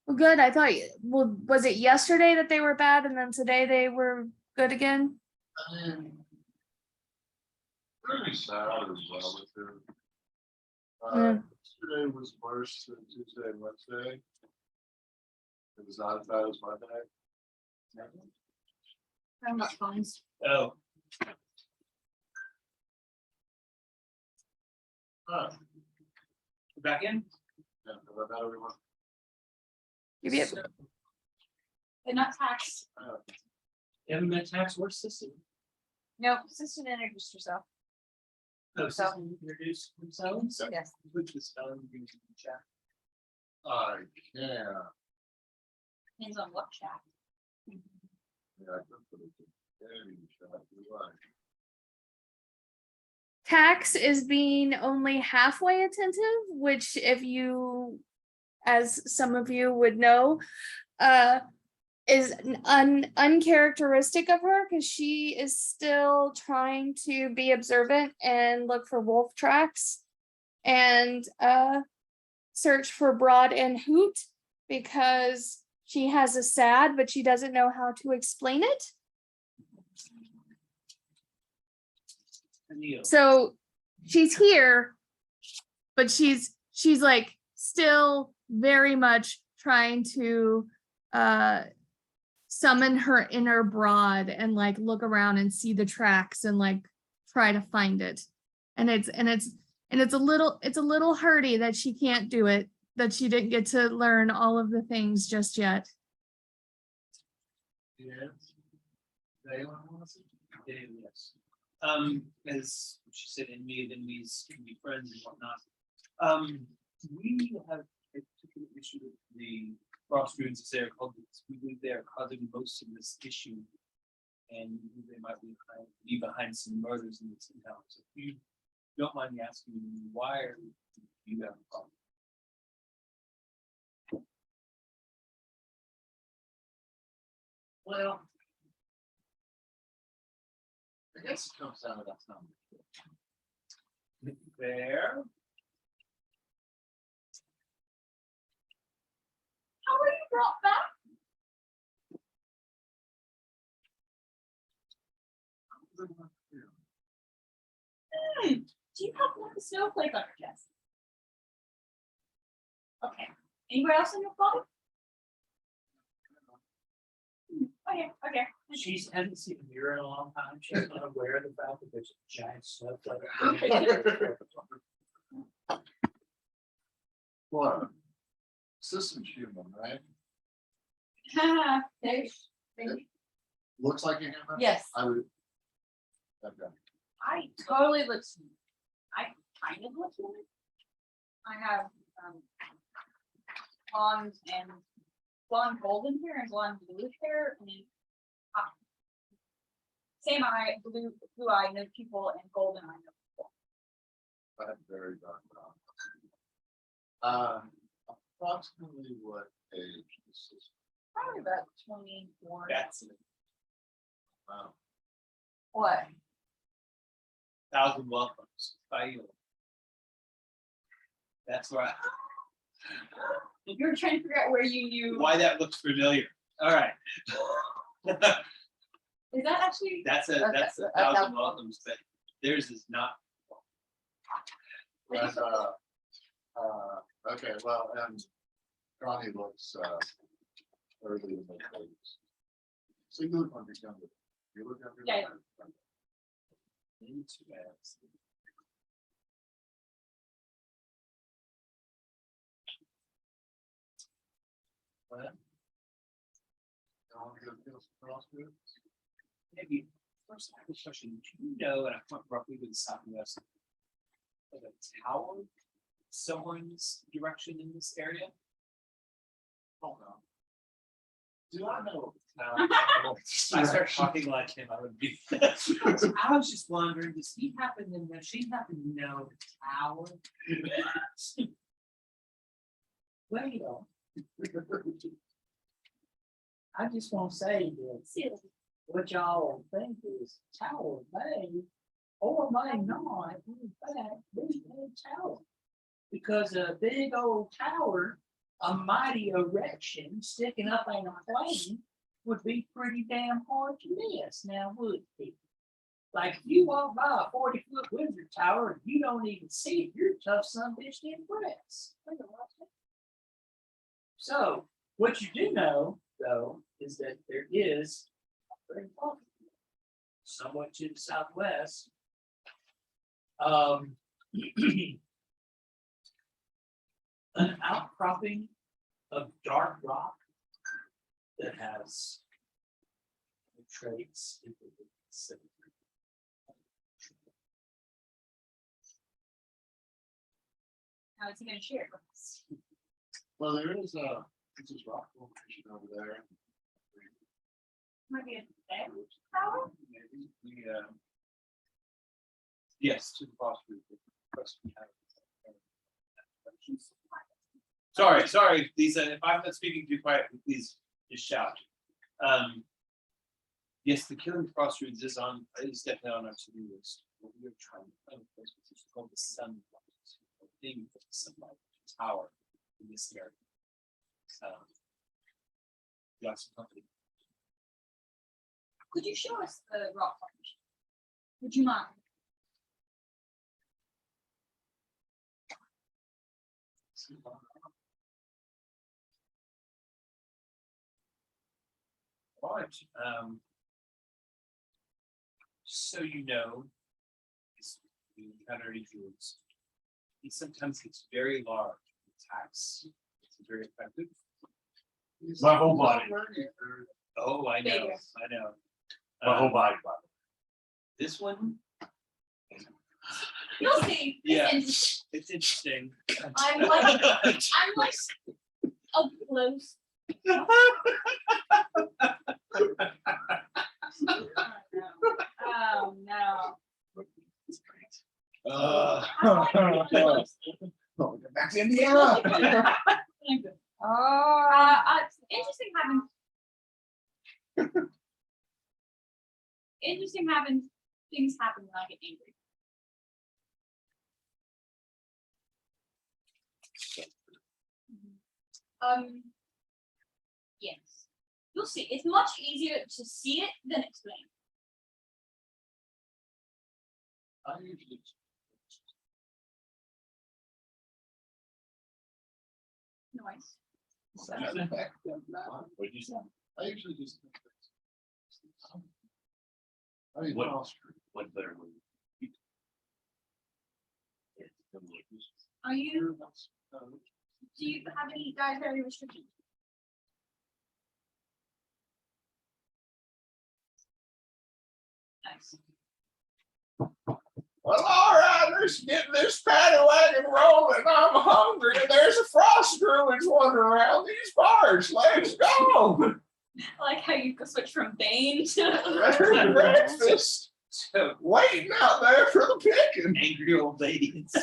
Well, good. I thought, well, was it yesterday that they were bad, and then today they were good again? I mean, pretty sad as well with her. Yeah. Yesterday was worse than Tuesday and Wednesday. It was not as bad as Monday. I'm not phones. Oh, Huh. back in? Yeah, how about that, everyone? Yep. They're not taxed. You haven't met tax work system? No, Assistant introduced herself. Oh, system introduce themselves? Yes. Put the spelling in the chat. I can't. Depends on what chat. Yeah, I couldn't put it in any shot, you're right. Tax is being only halfway attentive, which if you, as some of you would know, is uncharacteristic of her because she is still trying to be observant and look for wolf tracks and search for broad and hoot because she has a sad, but she doesn't know how to explain it. So she's here, but she's like still very much trying to summon her inner broad and like look around and see the tracks and like try to find it. And it's a little hurty that she can't do it, that she didn't get to learn all of the things just yet. Yes. Yes. As she said, in me, then we can be friends and whatnot. We have a particular issue with the cross ruins as they're called. We believe they are causing most of this issue. And they might be behind some murders in this town. So if you don't mind me asking, why are you have a problem? Well, I guess it comes down to that number. There. How are you brought back? Do you have like a snowflake on your chest? Okay. Anywhere else in your body? Okay, okay. She hasn't seen a mirror in a long time. She's not aware of the fact that there's a giant snowflake. Well, system's human, right? There's, Looks like a human? yes, I would. Okay. I totally look. I kind of look human. I have blonde and blonde golden hair and blonde blue hair. I mean, same eye, blue eye, no people, and golden eye, no people. I have very dark brown. Approximately what age is this? Probably about 24. That's it. Wow. What? 1,000 welcomes by you. That's right. You're trying to figure out where you knew. Why that looks familiar. All right. Is that actually? That's a 1,000 welcomes, but theirs is not. But, okay, well, and Connie looks, early in the days. So you look like you're younger. You look younger. Yeah. Into that. Well, you want to go get some crossroads? Maybe first I have a question. Do you know, and I went roughly to the southwest, of a tower, someone's direction in this area? Oh, no. Do I know? I start talking like him, I would be. I was just wondering, does he happen to know, she happen to know the tower? Well, I just want to say that what y'all think is tower may or may not, in fact, be a tower. Because a big old tower, a mighty erection sticking up on a plane would be pretty damn hard to miss now, would it? Like if you walk by a 40-foot Windsor Tower and you don't even see it, you're a tough son of a bitch to impress. So what you do know, though, is that there is somewhat to the southwest. An outcropping of dark rock that has traits. How is he going to share it with us? Well, there is this is rock formation over there. Maybe a bed tower? Maybe we, yes, to the foster. Sorry, Lisa, if I'm not speaking too quietly, please just shout. Yes, the killing crossroads is definitely on our to-do list. What we are trying to find a place which is called the sunlight. A thing with the sunlight tower in this area. You got some company. Could you show us the rock formation? Would you mind? Right, so you know, you encounter any druids. He sometimes gets very large. Attacks. It's very effective. My whole body. Oh, I know, Bigger. I know. My whole body. This one, You'll see. Yeah. It's interesting. it's interesting. I'm like up close. Oh no. Back to Indiana. Oh, It's interesting having things happen when I get angry. Yes. You'll see. It's much easier to see it than explain. I usually. Noise. What'd you say? I usually just. I mean, What? well, What better way? Are you? Do you have any dietary restrictions? Nice. Well, all right, let's get this paddy wagon rolling. I'm hungry, and there's a frost druid's wandering around these bars. Let's go. I like how you switch from Bane to. There's breakfast So waiting out there for the picking. angry old ladies.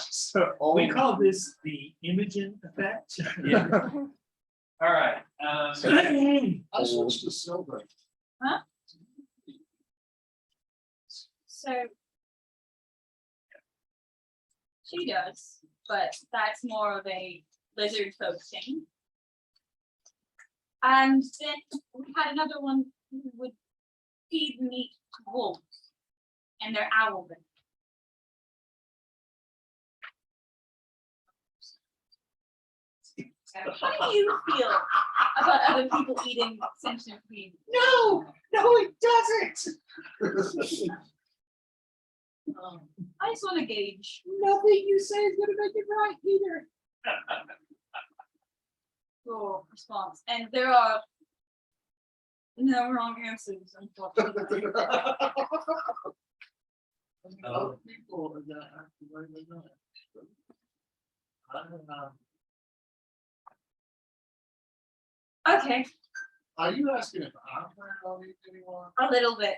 So, We call this the Imogen effect. Yeah. All right, I switched to silver. So. She does, but that's more of a lizard folk thing. And then we had another one who would feed meat to wolves and their owl bin. How do you feel about other people eating sentient beings? No, it doesn't. I just want to gauge Nothing you say is gonna make it right either. your response, and there are no wrong answers, unfortunately. Other people are gonna act the way they know. I don't know. Okay, Are you asking if I'm planning on eating anyone? a little bit.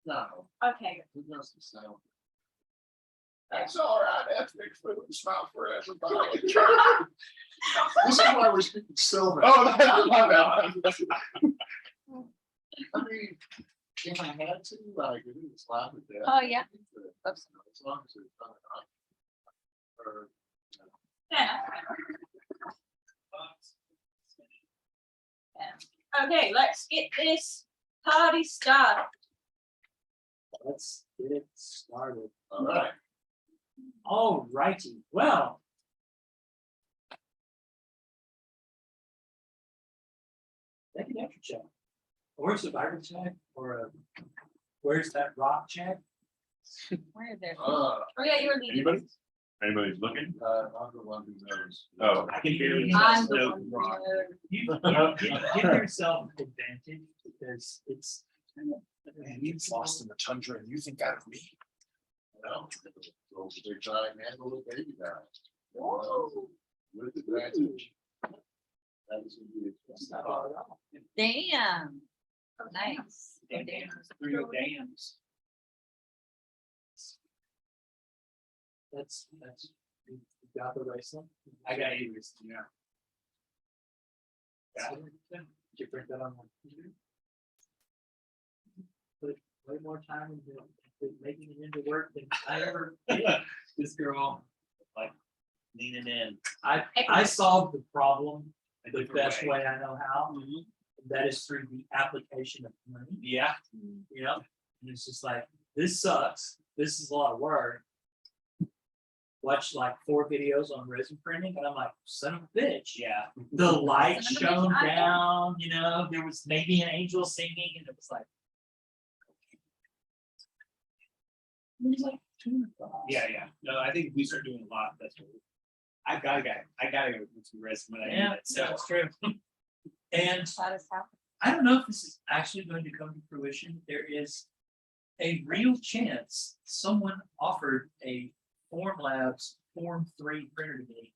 No, Okay, it doesn't sound. That's all right. That's big food. Smile for everybody. This is why we're speaking silver. Oh, my bad. I mean, if I had to, like, if it was slap it down. Oh, yeah. As long as it's not. Or, fair enough. Yeah. Okay, let's get this party started. Let's get it started. all right. All righty, well. Make an extra check. Or a survivor check, or a, where's that rock check? where are they? Oh yeah, you're leading. Anybody? Anybody's looking? I'm the one who knows. Oh. I can hear you. I'm the No one who rock. knows. Give yourself advantage because it's. Man, you've lost in the tundra and you think that of me? No, those big giant handle of baby now. With advantage. That is indeed. Damn. Nice. Three dams. That's, you got the bracelet. I got you, yeah. So, Did you print that on? Put way more time into making it into work than I ever did. This girl, like, leaning in. I solved the problem a the different best way I know how. and That is through the application of money, Yeah, you know, and it's just like, this sucks, this is a lot of work. Watch like 4 videos on resin printing, and I'm like, son of a bitch. yeah. The light Son of a bitch, shone I know. down, you know, there was maybe an angel singing, and it was like. It was like $200. Yeah, yeah. No, I think we start doing a lot. That's what I gotta go with some risk when I do Yeah, that. So that's true. And That is happening. I don't know if this is actually going to come to fruition. There is a real chance someone offered a Form Labs Form 3 printer to me,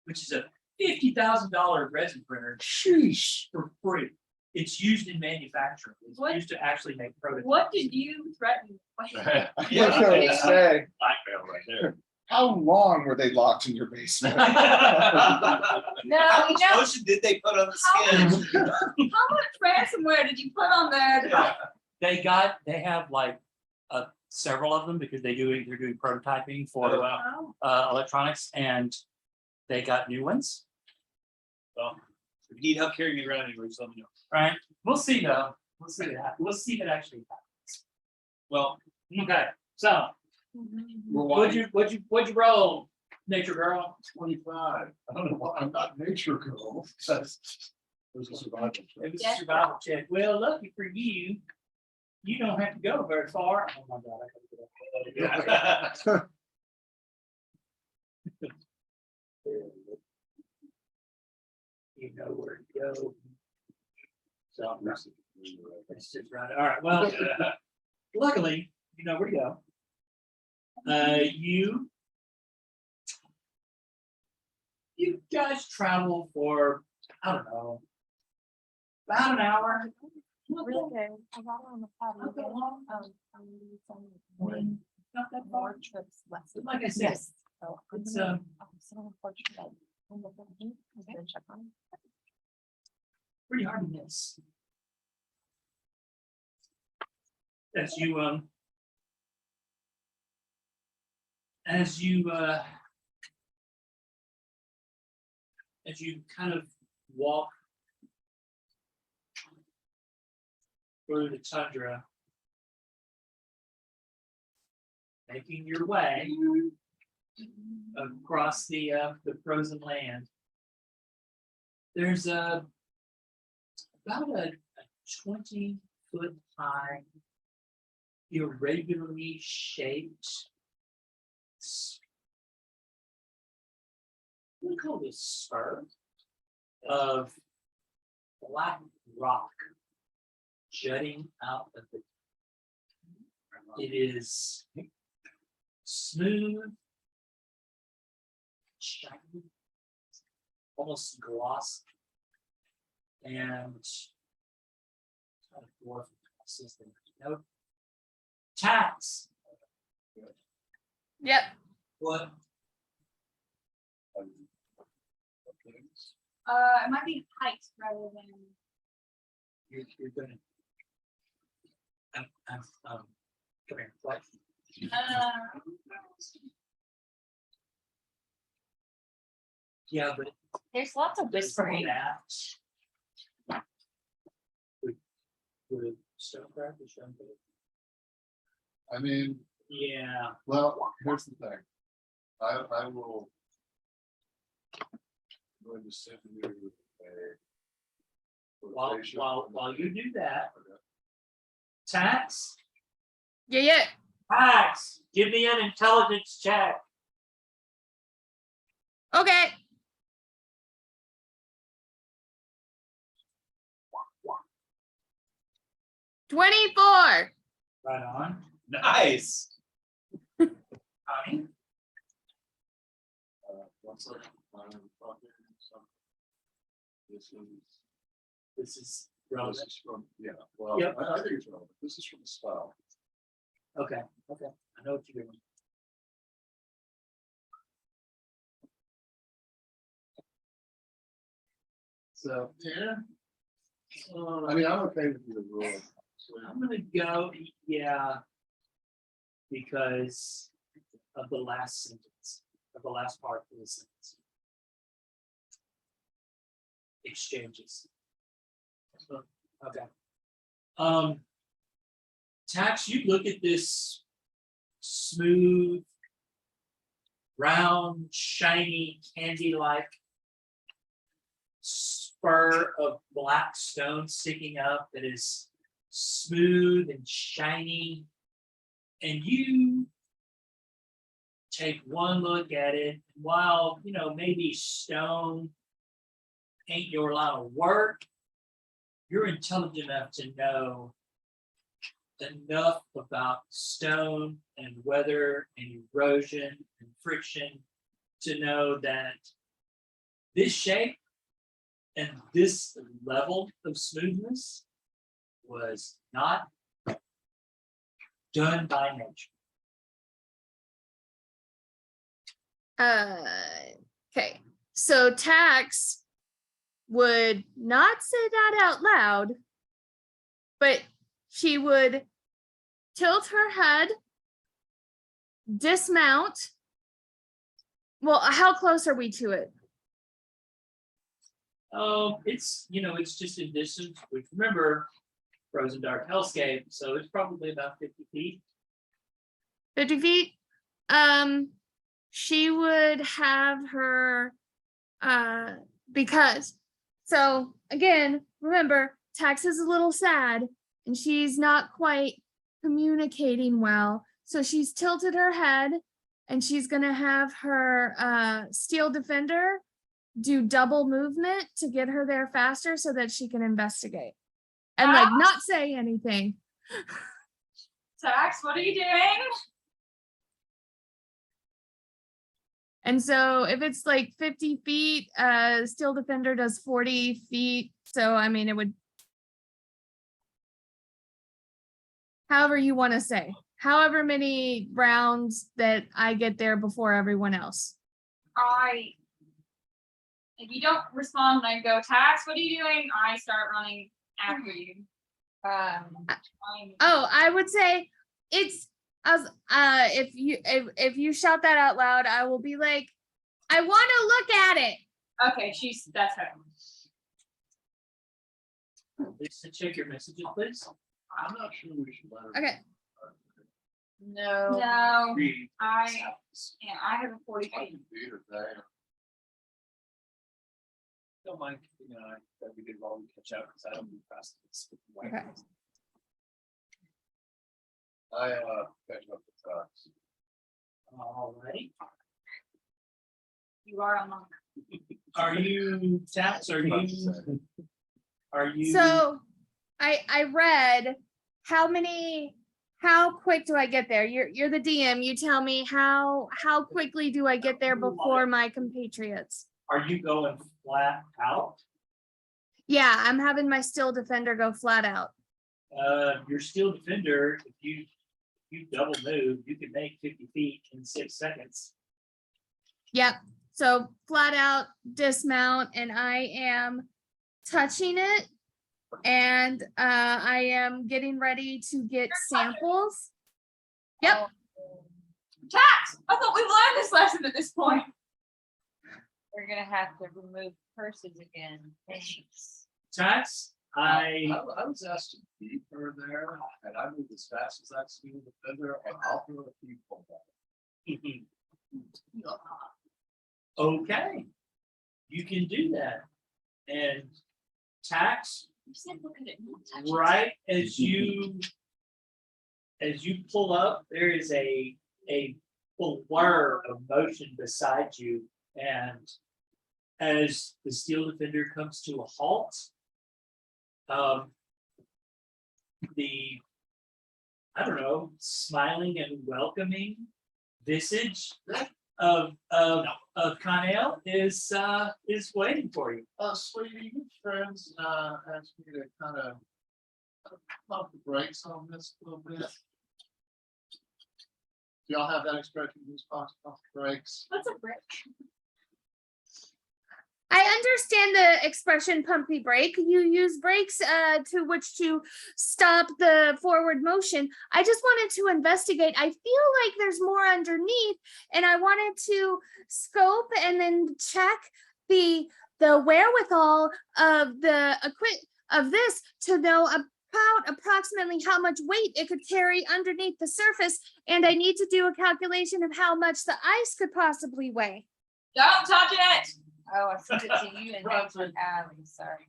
which is a $50,000 resin printer. Sheesh, for free. It's used in manufacturing. It's What? used to actually make prototypes. What did you threaten? I was gonna say, blackmail right there. how long were they locked in your basement? No, How you much know, lotion did they put on the How skin? How much ransomware did you put on there? They have like several of them because they're doing prototyping Oh, for Oh, electronics, and they got new ones. Well, if you need help carrying it around anywhere, just let me know. Right, we'll see though. We'll see what happens. We'll see if it actually happens. Well, Okay, so we're what'd you roll, nature girl? 25. I don't know why, I'm not nature girl. There's a survival. check. It was Yeah. a survival check. Well, lucky for you, you don't have to go very far. Oh my god, I gotta get up. You know where to go. So it's just right. All right. Well, luckily, you know where to go. You guys travel for, I don't know, about an hour. really good. I got on the patio. Not that far. More trips left. Like I said, Yes. So I'm it's, gonna- I'm so unfortunate. I'm gonna check on it. pretty hard to miss. As you kind of walk through the tundra, making your way across the frozen land, there's about a 20-foot high, irregularly shaped. We call this spur of black rock jutting out of the. It is smooth, shiny, almost glossy, and kind of dwarf system. No tax. Yep. What? it might be height rather than. You're gonna. Come here. What? Yeah, but There's lots of whispering. that. Would Stonecraft or Stonecraft? I mean, Yeah, well, here's the thing. I will. I'm going to send you a. quotation. while you do that, tax, Yeah. tax, give me an intelligence check. Okay. $24. Right on. Nice. Connie? What's that? This is. This is relevant. This is from, yeah, well, Yep. I think it's relevant. This is from the style. Okay, I know what you're doing. So, yeah. I mean, I'm okay with the rule. I'm gonna go, yeah. Because of the last sentence, of the last part of the sentence. Exchanges. So, okay. Tax, you look at this smooth, round, shiny, candy-like spur of black stone sticking up that is smooth and shiny. And you take one look at it, and while, you know, maybe stone ain't your line of work, you're intelligent enough to know enough about stone and weather and erosion and friction to know that this shape and this level of smoothness was not done by nature. Okay, so Tax would not say that out loud, but she would tilt her head, dismount. Well, how close are we to it? It's, you know, it's just in distance, which remember, frozen dark hellscape, so it's probably about 50 feet. 50 feet? She would have her, because, so again, remember, Tax is a little sad and she's not quite communicating well. So she's tilted her head and she's gonna have her steel defender do double movement to get her there faster so that she can investigate and like not say anything. Tax, what are you doing? And so if it's like 50 feet, steel defender does 40 feet. So I mean, it would, however you want to say, however many rounds that I get there before everyone else. If you don't respond when I go, Tax, what are you doing? I start running after you. Oh, I would say it's as if you shout that out loud, I will be like, I want to look at it. Okay, that's her. Lisa, check your messages, please. I'm not sure we should let her. Okay. No. No, Read. I have a 40 feet. Feet or that. Don't mind, you know, that we did while we catch up, because I don't move fast. Okay. I catch up with trucks. Alrighty. You are on. Are you Tax? Are you? So I read how quick do I get there? You're the DM. You tell me how quickly do I get there before my compatriots? Are you going flat out? Yeah, I'm having my steel defender go flat out. Your steel defender, if you double move, you can make 50 feet in 6 seconds. Yep. So flat out dismount, and I am touching it, and I am getting ready to get samples. Yep. Tax! I thought we learned this lesson at this point. We're gonna have to remove curses again. Thanks. Tax, I was asked to beat her there, and I moved as fast as I can with the fender, and I'll throw a few pull back. okay, you can do that. And Tax, You said look at it, not touch it. right as you pull up, there is a blur of motion beside you, and as the steel defender comes to a halt, the, I don't know, smiling and welcoming visage of Con is waiting for you. Sweetie, your friends, asked me to kind of pump the brakes on this a little bit. Do y'all have that expression, use pump the brakes? What's a brick? I understand the expression pump the brake. You use brakes to which to stop the forward motion. I just wanted to investigate. I feel like there's more underneath, and I wanted to scope and then check the wherewithal of the of this to know about approximately how much weight it could carry underneath the surface, and I need to do a calculation of how much the ice could possibly weigh. Don't touch it. Oh, I sent it to you and Right. then to Ally, sorry.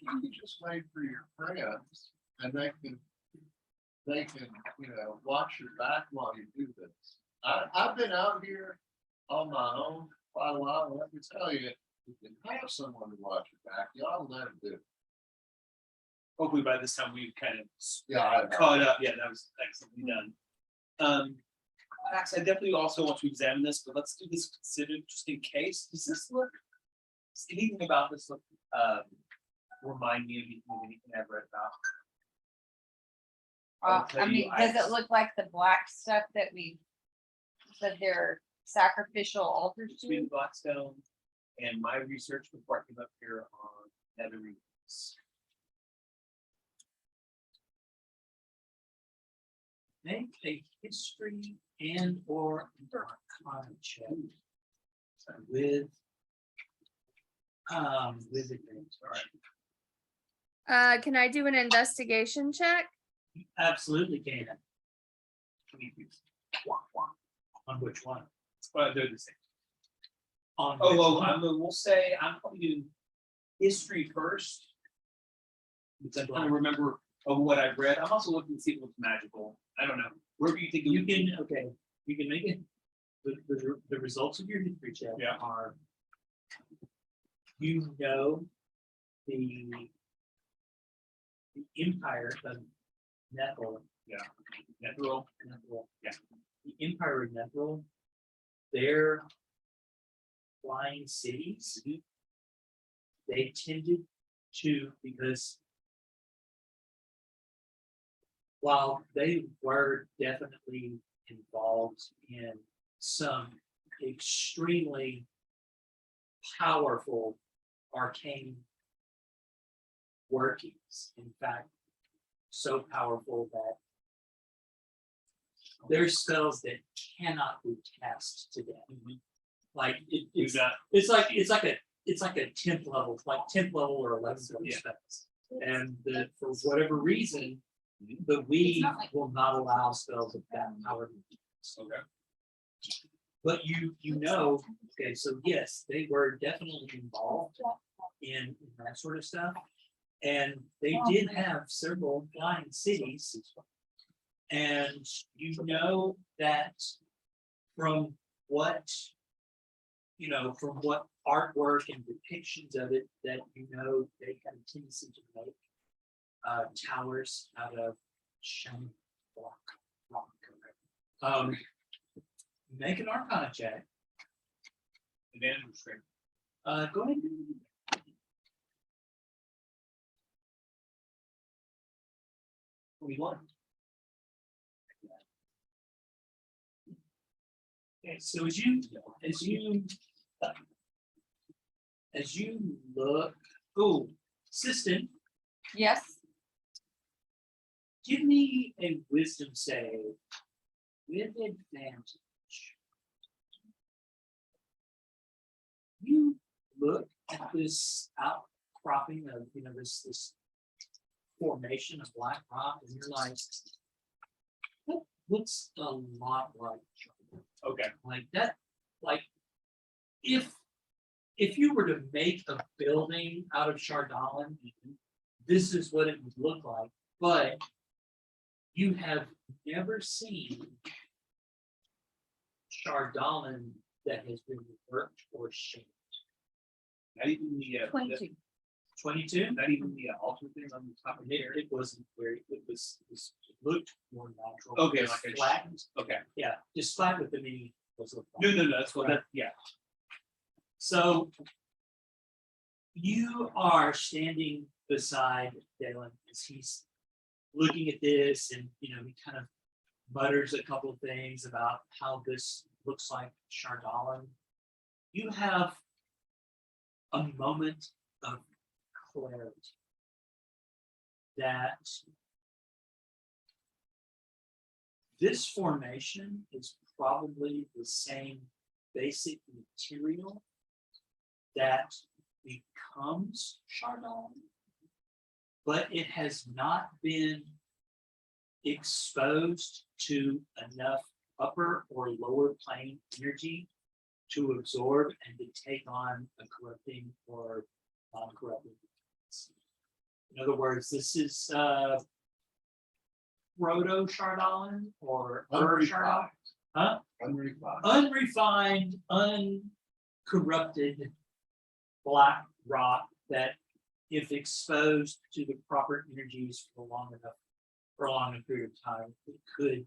You just wait for your friends and they can, watch your back while you do this. I've been out here on my own quite a while, and let me tell you, you can have someone to watch your back, you ought to let them do it. Hopefully by this time we've kind of Yeah, I know. caught up. Yeah, that was excellently done. Max, I definitely also want to examine this, but let's do this considered just in case. Does anything about this look, remind me of anything I've read about? I'll tell I you, mean, does it look like the black stuff that they're sacrificial altars Between to? Blackstone and my research before I came up here on Netherese. Make a history and or arcana check with advantage. All right. Can I do an investigation check? You absolutely can. On which one? Well, they're the same. On which one? We'll say I'm probably doing history first. Because I kind of remember of what I've read. I'm also looking to see if it looks magical. I don't know. Wherever you think You can, okay, you can make it, the results of your history check Yeah. are, you know, the empire of Netheril. Netheril. Yeah. The empire of Netheril, their flying cities, they tended to, because while they were definitely involved in some extremely powerful arcane workings, in fact, so powerful that there's spells that cannot be cast today. Like it's like a 10th level, like 10th level or 11th level spells. And for whatever reason, the we will not allow spells of that power. Okay. But you know, okay, so yes, they were definitely involved in that sort of stuff. And they did have several flying cities. And you know that from what, from what artwork and depictions of it, that they had a tendency to make towers out of shiny rock. Make an arcana check. Advantage or strength? Go ahead. 21. Okay, so as you look, assistant, Yes, give me a wisdom save with advantage. You look at this outcropping of this formation of black rock, and you're like, that looks a lot like Chardonnay. Okay. Like that, like if you were to make a building out of Chardonnay, this is what it would look like. But you have never seen Chardonnay that has been worked or shaped. Not even the 22. 22? not even the alternate thing on the top of here. It wasn't very, it looked more natural. Okay, Just like a flattened. Okay. Yeah, just flat with the mini No, that's what, yeah. So you are standing beside Dalen as he's looking at this, and he kind of mutters a couple things about how this looks like Chardalin. You have a moment of clarity that this formation is probably the same basic material that becomes Chardalin, but it has not been exposed to enough upper or lower plane energy to absorb and to take on a corrupting or non-corrupting. In other words, this is proto Chardalin or Chardalin, Unrefined. unrefined, uncorrupted black rock that, if exposed to the proper energies for long a period of time, it could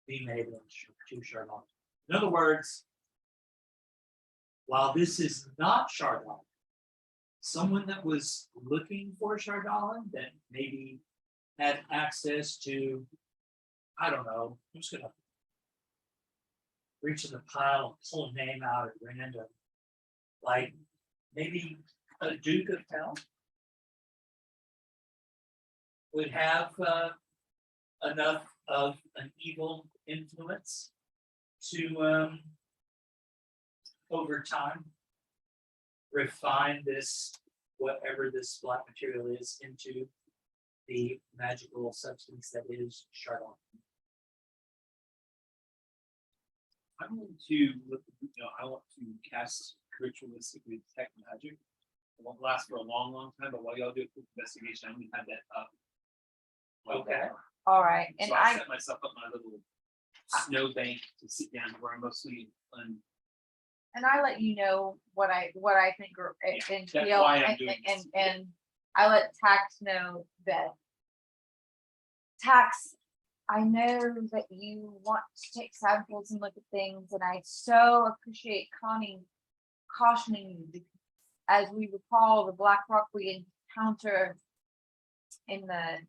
be made into Chardalin. In other words, while this is not Chardalin, someone that was looking for Chardalin that maybe had access to, I don't know, I'm just gonna reach in the pile and pull a name out at random, like maybe a Duke of Hell would have enough of an evil influence to over time refine this, whatever this black material is, into the magical substance that is Chardalin. I'm going to look, I want to cast ritualistically detect magic. It won't last for a long time, but while y'all do a quick investigation, I'm gonna have that up. Okay. All right, and So I I, set myself up my little snowbank to sit down where I'm mostly and I let you know what I think or and that's feel, why I'm doing and I let Tax know that Tax, I know that you want to take samples and look at things, and I so appreciate Connie cautioning you, because as we recall, the black rock we encounter in the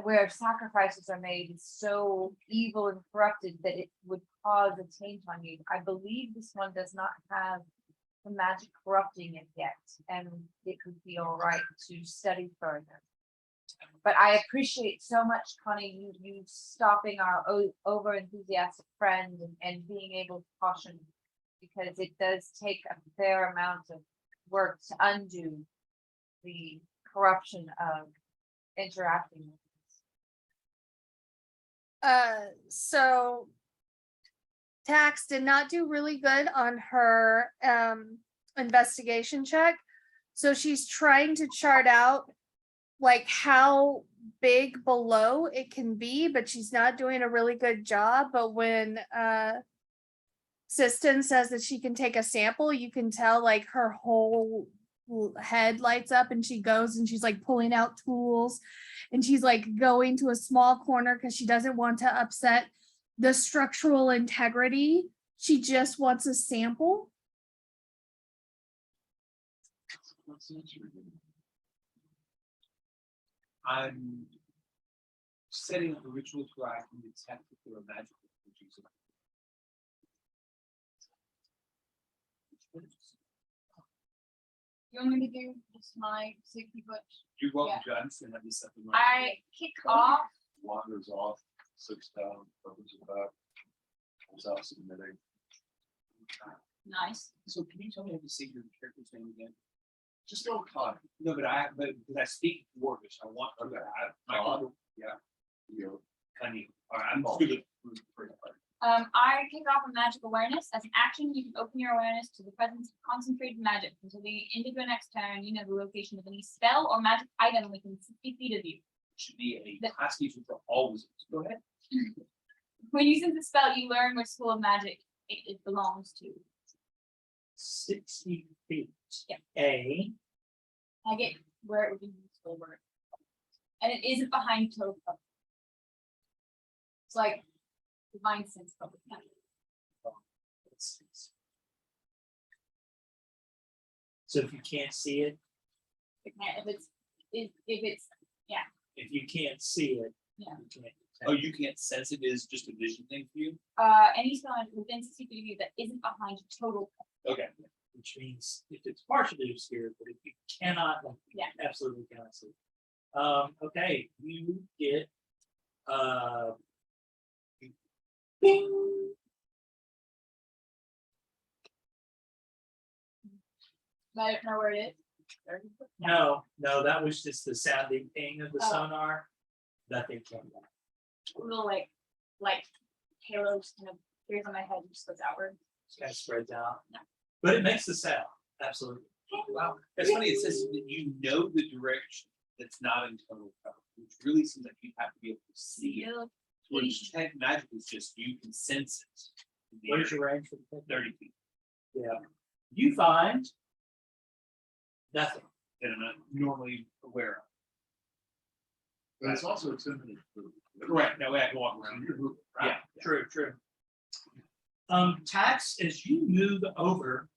where sacrifices are made is so evil and corrupted that it would cause a taint on you. I believe this one does not have the magic corrupting it yet, and it could be all right to study further. But I appreciate so much, Connie, you stopping our over enthusiastic friend and being able to caution, because it does take a fair amount of work to undo the corruption of interacting with So Tax did not do really good on her investigation check. So she's trying to chart out like how big below it can be, but she's not doing a really good job. But when Siston says that she can take a sample, you can tell like her whole head lights up, and she goes and she's like pulling out tools, and she's like going to a small corner because she doesn't want to upset the structural integrity. She just wants a sample. I'm setting up a ritual where I can detect if there are magical energies. You want me to do just my 60-foot? You're welcome to understand that this stuff. I kick off. Wanders off, sits down, opens it back, comes out submitting. Nice. So can you tell me how to say your character's name again? Just go Connie. No, but because I speak Dwarvish, I want to. Yeah, You know, Cunning. All right, I'm good. I kick off a magic awareness. As an action, you can open your awareness to the presence of concentrated magic until the end of your next turn. You know the location of any spell or magic item within 60 feet of you. Should be a class teacher for all wizards. Go ahead. When you sense the spell, you learn which school of magic it belongs to. 60 feet. Yeah. I get where it would be useful word. And it isn't behind toe cover. It's like Divine sense public county. So if you can't see it, If it's, if you can't see it. Yeah. you can't Oh, you can't sense it is just a vision thing for you? any stone within 60 feet of you that isn't behind total. Okay. Which means if it's partially obscured, but if you cannot, like, Yeah. absolutely cannot see. Okay, you get, I don't know where it is. no, that was just the sounding ping of the Oh. sonar. Nothing came back. Little like halo just kind of appears on my head and just goes outward. It kind of spreads out, but it makes the sound, absolutely. Wow, that's funny. It says that you know the direction that's not in total cover, which really seems like you have to be able to see it. Which tech magic is just you can sense it. in the What is area. your range for the thing? 30 feet Yeah, you find nothing. that I'm not normally aware of. But it's also intimidating. Correct. No way I can walk So around. you're moving. Yeah. True. Tax, as you move over,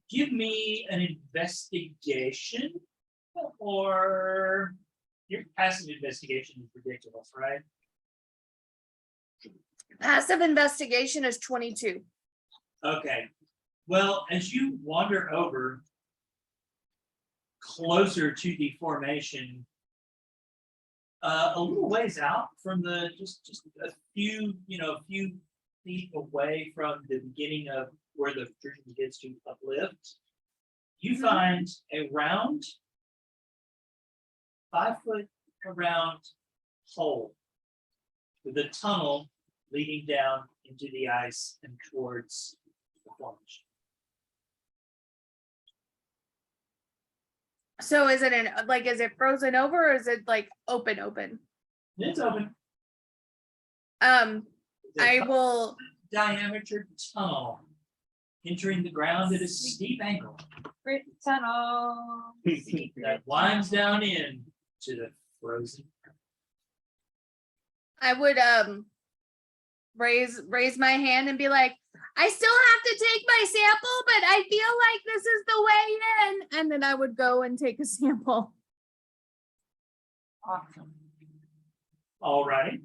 give me an investigation, or your passive investigation is ridiculous, right? Passive investigation is 22. Okay, well, as you wander over closer to the formation, a little ways out from the, just a few, a few feet away from the beginning of where the tree begins to uplift, you find a round, 5-foot around hole with a tunnel leading down into the ice and towards the formation. So is it is it frozen over or is it like open? It's open. I will, Diameter tunnel entering the ground at a steep angle Great tunnel. that winds down in to the frozen. I would raise my hand and be like, I still have to take my sample, but I feel like this is the way in. And then I would go and take a sample. Awesome. All right.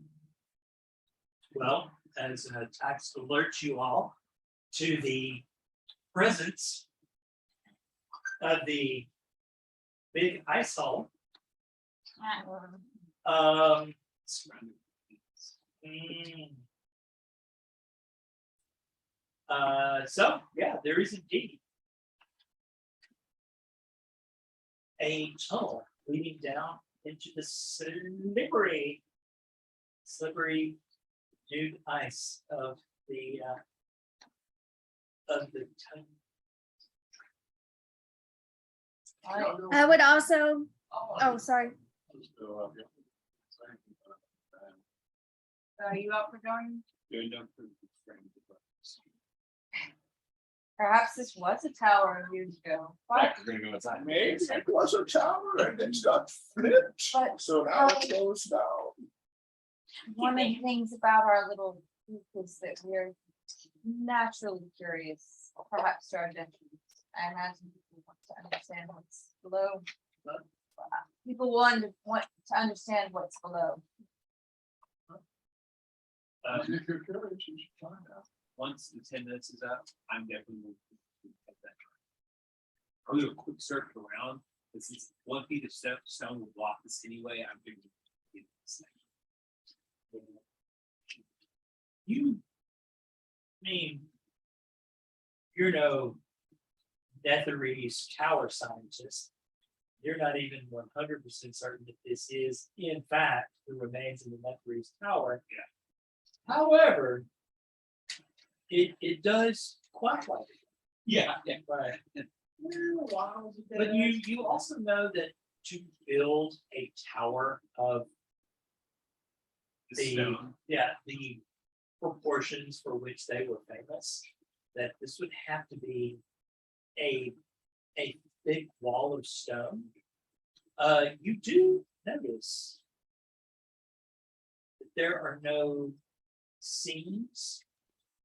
Well, as an attack alerts you all to the presence of the big ice hole. So yeah, there is indeed a tunnel leading down into the slippery nude ice of the tunnel. I would also, oh, sorry. Are you up for going? Perhaps this was a tower years ago. But We're gonna go inside. Maybe it was a tower and it's got flipped, But- so now it goes down. one of the things about our little group is that we're naturally curious, or perhaps to our detriment. I imagine people want to understand what's below. People want to understand what's below. If you're curious, you should find out. Once the 10 minutes is up, I'm definitely moving to that. I'll do a quick circle around. This is 1 feet of stone will block this anyway. I'm figuring. You mean you're no Netherese tower scientist? You're not even 100% certain that this is, in fact, the remains of the Netherese tower. Yeah. However, it does quite like it. Yeah. Right. But you also know that to build a tower of the proportions for which they were famous, that this would have to be a big wall of stone. You do notice that there are no seams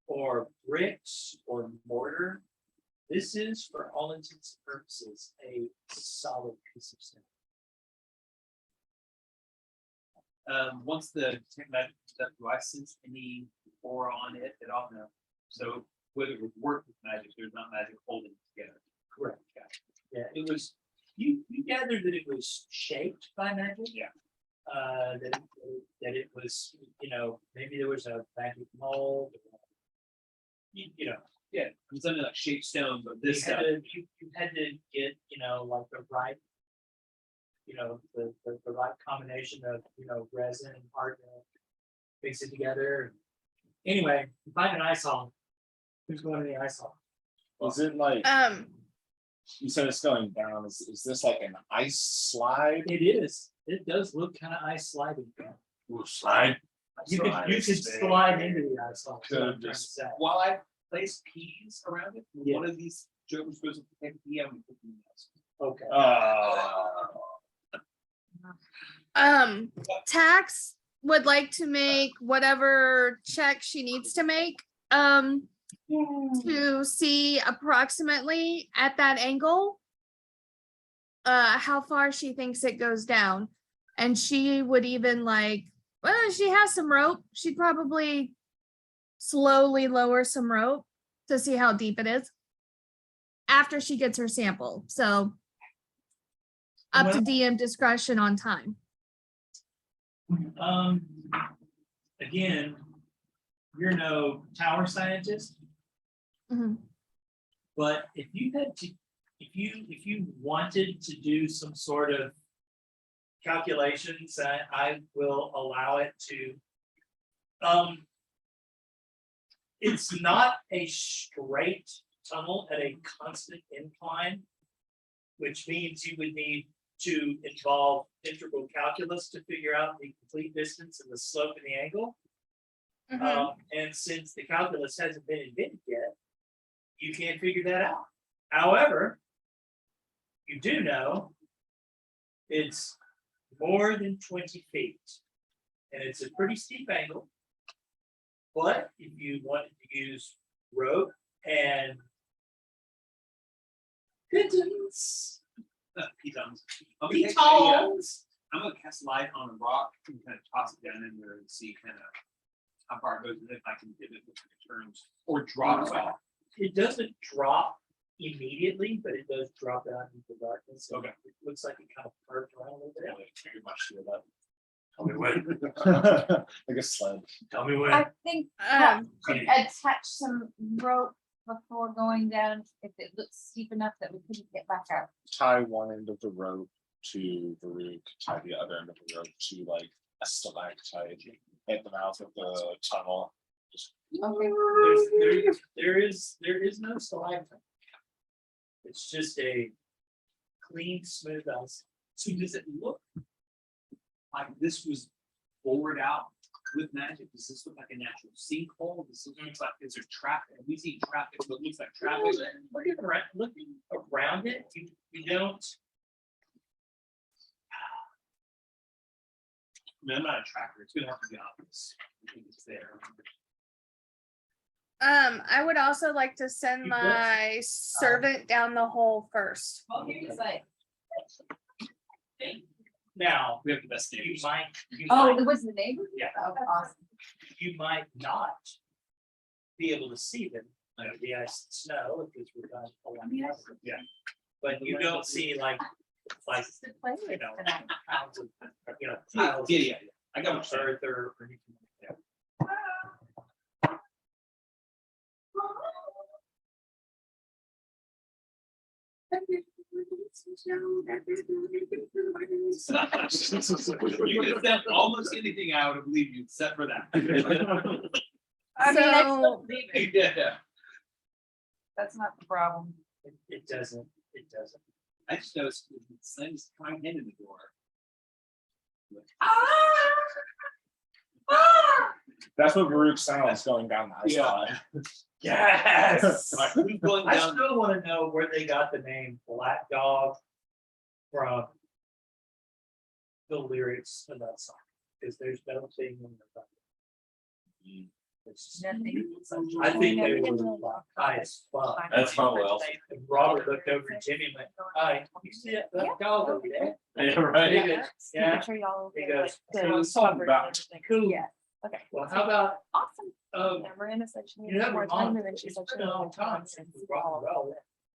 or bricks or mortar, this is, for all intents and purposes, a solid piece of stone. Once the magic stuff, do I sense any aura on it at all? No. So whether it would work with magic, there's not magic holding it together. Correct. Yeah, it was, you gathered that it was shaped by magic. Yeah. That it was, maybe there was a magic mold. Yeah, it's something like shaped stone, but You this had stuff. to, you had to get, like the right, the right combination of, resin and hardener, mix it together. Anyway, find an ice hall. Who's going to the ice hall? Is it like, you said it's going down, is this like an ice slide? It is. It does look kind of ice sliding. We'll slide. You could slide into the ice hall. is what I'm trying to Just- say. While I place peas around it, Yeah. one of these jokers goes to take a pea, I'm gonna put them in this. Okay. Tax would like to make whatever check she needs to make. To see approximately at that angle. How far she thinks it goes down. And she would even she has some rope. She'd probably slowly lower some rope to see how deep it is. After she gets her sample, so. Up to Well- DM discretion on time. Again, you're no tower scientist, Mhm. but if you had to, if you wanted to do some sort of calculations, I will allow it to. It's not a straight tunnel at a constant incline, which means you would need to involve integral calculus to figure out the complete distance and the slope and the angle. And since the calculus hasn't been invented yet, you can't figure that out. However, you do know it's more than 20 feet. And it's a pretty steep angle. But if you wanted to use rope and pitons, Pitons. I'm I'm gonna cast light on a rock and kind of toss it down in there and see kind of how far it goes and if I can get it if it turns or drops off. It doesn't drop immediately, but it does drop out into the darkness. Okay. It looks like it kind of curved around a little bit. Pretty much do that. Tell me when. Like a sled. Tell me when. I think could attach some rope before going down if it looks steep enough that we couldn't get back up. Tie one end of the rope to Varuk, tie the other end of the rope to like a stalactite at the mouth of the tunnel. Just Okay. There is no stalactite. It's just a clean, smooth ice. So does it look like this was forward out with magic? Does this look like a natural sinkhole? Does this look like, is there traffic? We see traffic, but it looks like traffic. Looking around it, you don't. I mean, I'm not a tracker. It's gonna have to be obvious. I think it's there. I would also like to send You my servant down the hole first. Well, he was like, Now, We have the best you neighbors. might, Oh, it was the neighbor? Yeah. Oh, awesome. you might not be able to see them under the ice and snow because we're not allowed. Yes. Yeah. But you don't see like It's the place you know, tonight. pounds of, Yeah, piles yeah, of yeah. I got what you're saying. earth or anything like that. You could have almost anything I would have believed you except for that. I mean, that's, So, Yeah. that's not the problem. It doesn't. I just noticed the slam's trying hand in the door. That's what Varuk sounds going down the ice Yeah. slide. Yes. Like, who's going I down? still want to know where they got the name Black Dog from the lyrics of that song, because there's no thing in the. I think they were high as fuck. That's probably else. And Robert looked over at Jimmy and went, hi, you see that dog over there? Yeah, He right. goes, yeah, Make sure y'all. he goes, good let's talk coverage about and everything. cool. Yeah, okay. Well, how about, Awesome. um, Miranda said she you needed have more a time, mom, and then she she's said she been a needed long more time time. since we brought her up.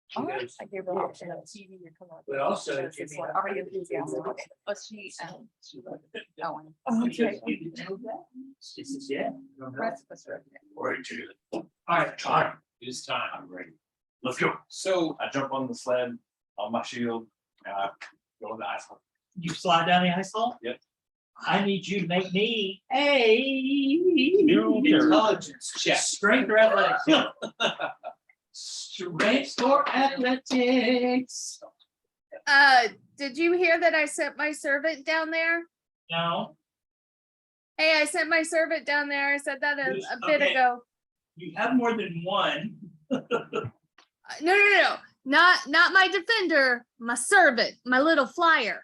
She All right, goes, I gave her the "Yeah, option of TV or come on. But also, Because it's Jimmy, like already enthusiastic. Oh, she, oh, She okay. goes, "You know that?" She says, yeah. I don't know." Rest of us are okay. Wait, dude. All right, Time. It is time. I'm ready. Let's go. So I jump on the sled, on my shield, and I go in the ice hole. you slide down the ice hole? Yep. I need you to make me a You- intelligence check. Check. Strength or athletics. Strength or athletics. Did you hear that I sent my servant down there? No, Hey, I sent my servant down there. I said that a bit Okay. ago. you have more than one. No. Not my defender, my servant, my little flyer.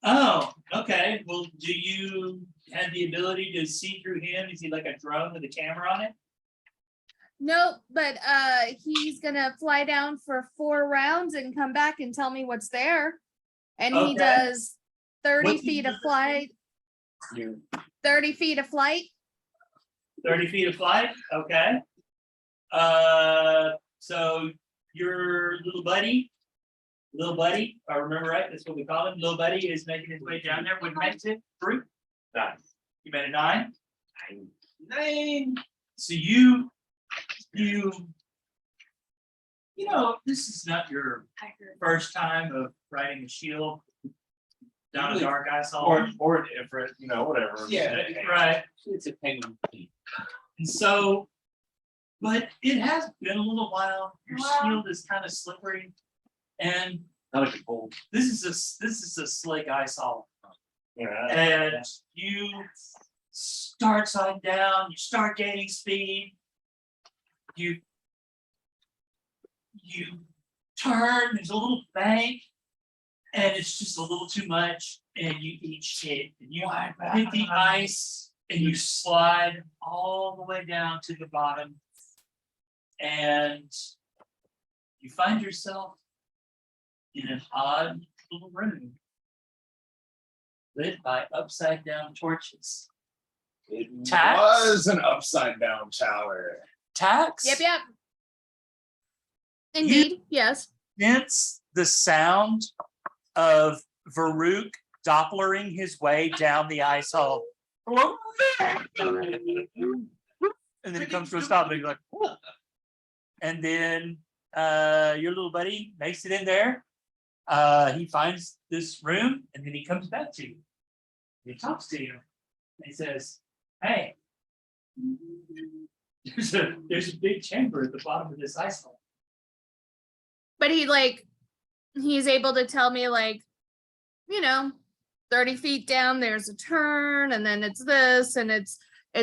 Oh, okay. Well, do you have the ability to see through him? Is he like a drone with a camera on it? Nope, but he's gonna fly down for 4 rounds and come back and tell me what's there. And he Okay. does 30 What's he feet of doing? flight, 30 feet of flight. 30 feet of flight, okay. So your little buddy, if I remember right, that's what we call him, little buddy is making his way down there. What makes it? Fruit? 9. You made a 9? 9. So you know, this is not your first time of riding a shield down a dark ice hole. Or different, whatever. Yeah. Right. it's a pain in the feet. And so, but it has been a little while. Your shield is kind of slippery. And Not like a bold. this is a slick ice hole. Yeah. And you start sliding down, you start gaining speed. You turn, there's a little bank, and it's just a little too much, and you each hit, and you hit the ice, and you slide all the way down to the bottom. And you find yourself in an odd little room lit by upside down torches. It Tax? was an upside down tower. Tax? Yep. Indeed, yes. Sense the sound of Varuk Dopplering his way down the ice hole. And then it comes to a stop, and you're like, "Whoa." And then your little buddy makes it in there. He finds this room, and then he comes back to you. He talks to you. And he says, hey, there's a big chamber at the bottom of this ice hole. But he's able to tell me 30 feet down, there's a turn, and then it's this, and it's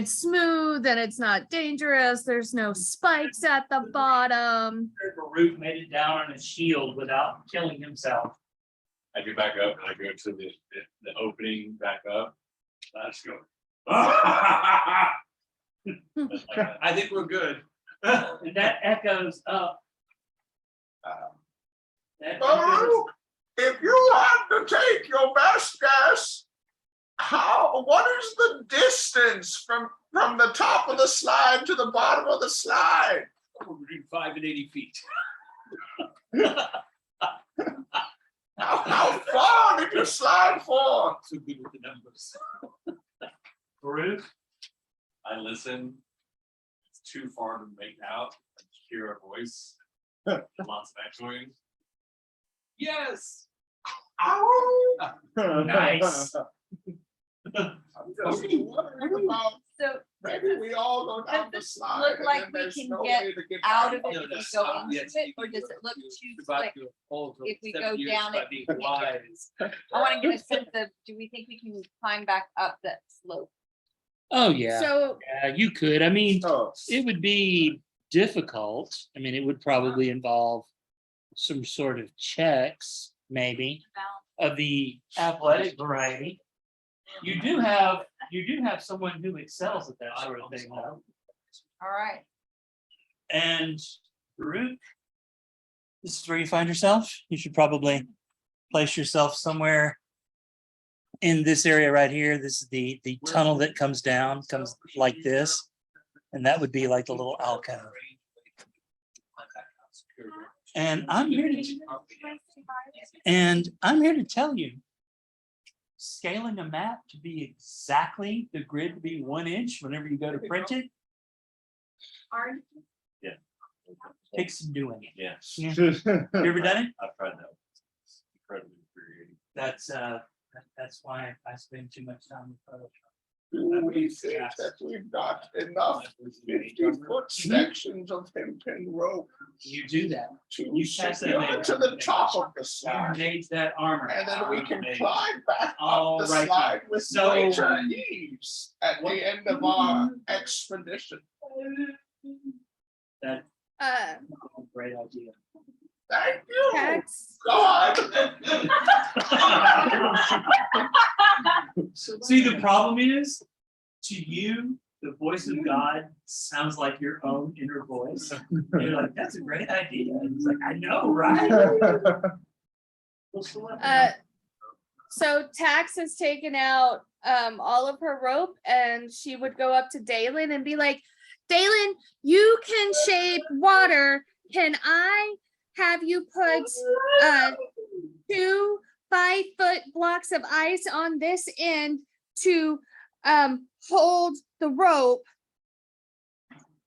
smooth, and it's not dangerous. There's no spikes at the bottom. Varuk made it down on his shield without killing himself. I get back up and I go to the opening back up. Let's go. I think we're good. And that echoes up. That echoes- Oh, if you want to take your best guess, what is the distance from the top of the slide to the bottom of the slide? We're between 5 and 80 feet. How far did you slide for? So good with the numbers. Varuk, I listen. It's too far to make out. I just hear a voice. Lots of echoing. Yes. Oh, Nice. I'm just wondering about, So maybe we all go down the Does this slide. look and like then we there's can no get way to get out back of it up. if we stop. go into Yes, it, you or can does go it look to too the back slick? of the hole, if we 7 go years, down it, but being we can't get wise. I want to get a sense of, do we think we can climb back up that slope? oh yeah, So you could. I mean, Oh, it would be difficult. I mean, it would probably involve some sort of checks, maybe, of the athletic variety. You do have someone who excels at that sort of thing, though. All right. And Farouk, this is where you find yourself. You should probably place yourself somewhere in this area right here. This is the tunnel that comes down, comes like this. And that would be like the little alcove. And I'm here to tell you, scaling a map to be exactly the grid to be 1 inch whenever you go to print it. Yeah. Takes some doing it. Yes. Yeah. You ever done it? I've tried that. It's incredibly infuriating. That's why I spend too much time with Photoshop. Do we think that we've got enough 50-foot sections of hempen rope You do that. to You pass that secure later. to the top of the You slide? engage that armor. And then we can Engage. climb back All up the right. slide with So- greater ease at the end of our expedition. That's Uh, a great idea. Thank you. Tex, Go on. See, the problem is, to you, the voice of God sounds like your own inner voice. And you're like, that's a great idea. And it's like, I know, right? so Tax has taken out all of her rope, and she would go up to Dalen and be like, Dalen, you can shape water. Can I have you put 2 5-foot blocks of ice on this end to hold the rope?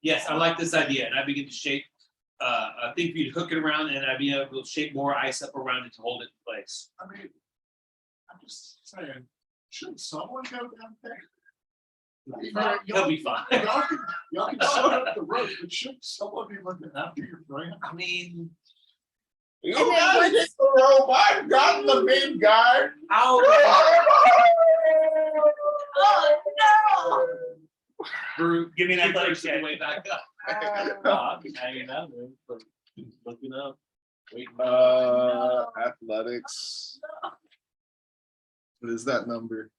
Yes, I like this idea, and I begin to shape a thing for you to hook it around, and I'd be able to shape more ice up around it to hold it in place. I mean, I'm just saying, should someone go down there? It'll be fun. Y'all can set up the rope, but should someone be looking after your friend? I mean, You And then guys once- get the rope. I've got the big guy. how? Oh, Farouk, Give me an athletics check. Way back up. no. I'm just hanging out there, but looking up. Waiting. Athletics. What is that number?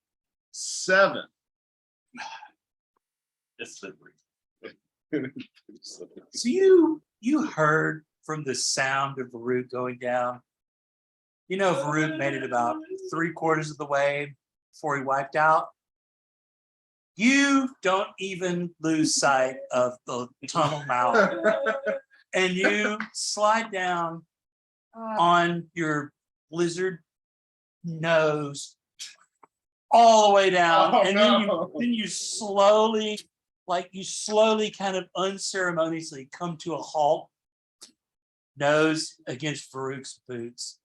7. It's slippery. So you heard from the sound of Farouk going down. You know, Farouk made it about 3/4 of the way before he wiped out. You don't even lose sight of the tunnel mouth, and you slide down on your blizzard nose all the way down, Oh, and no. then you slowly kind of unceremoniously come to a halt, nose against Farouk's boots.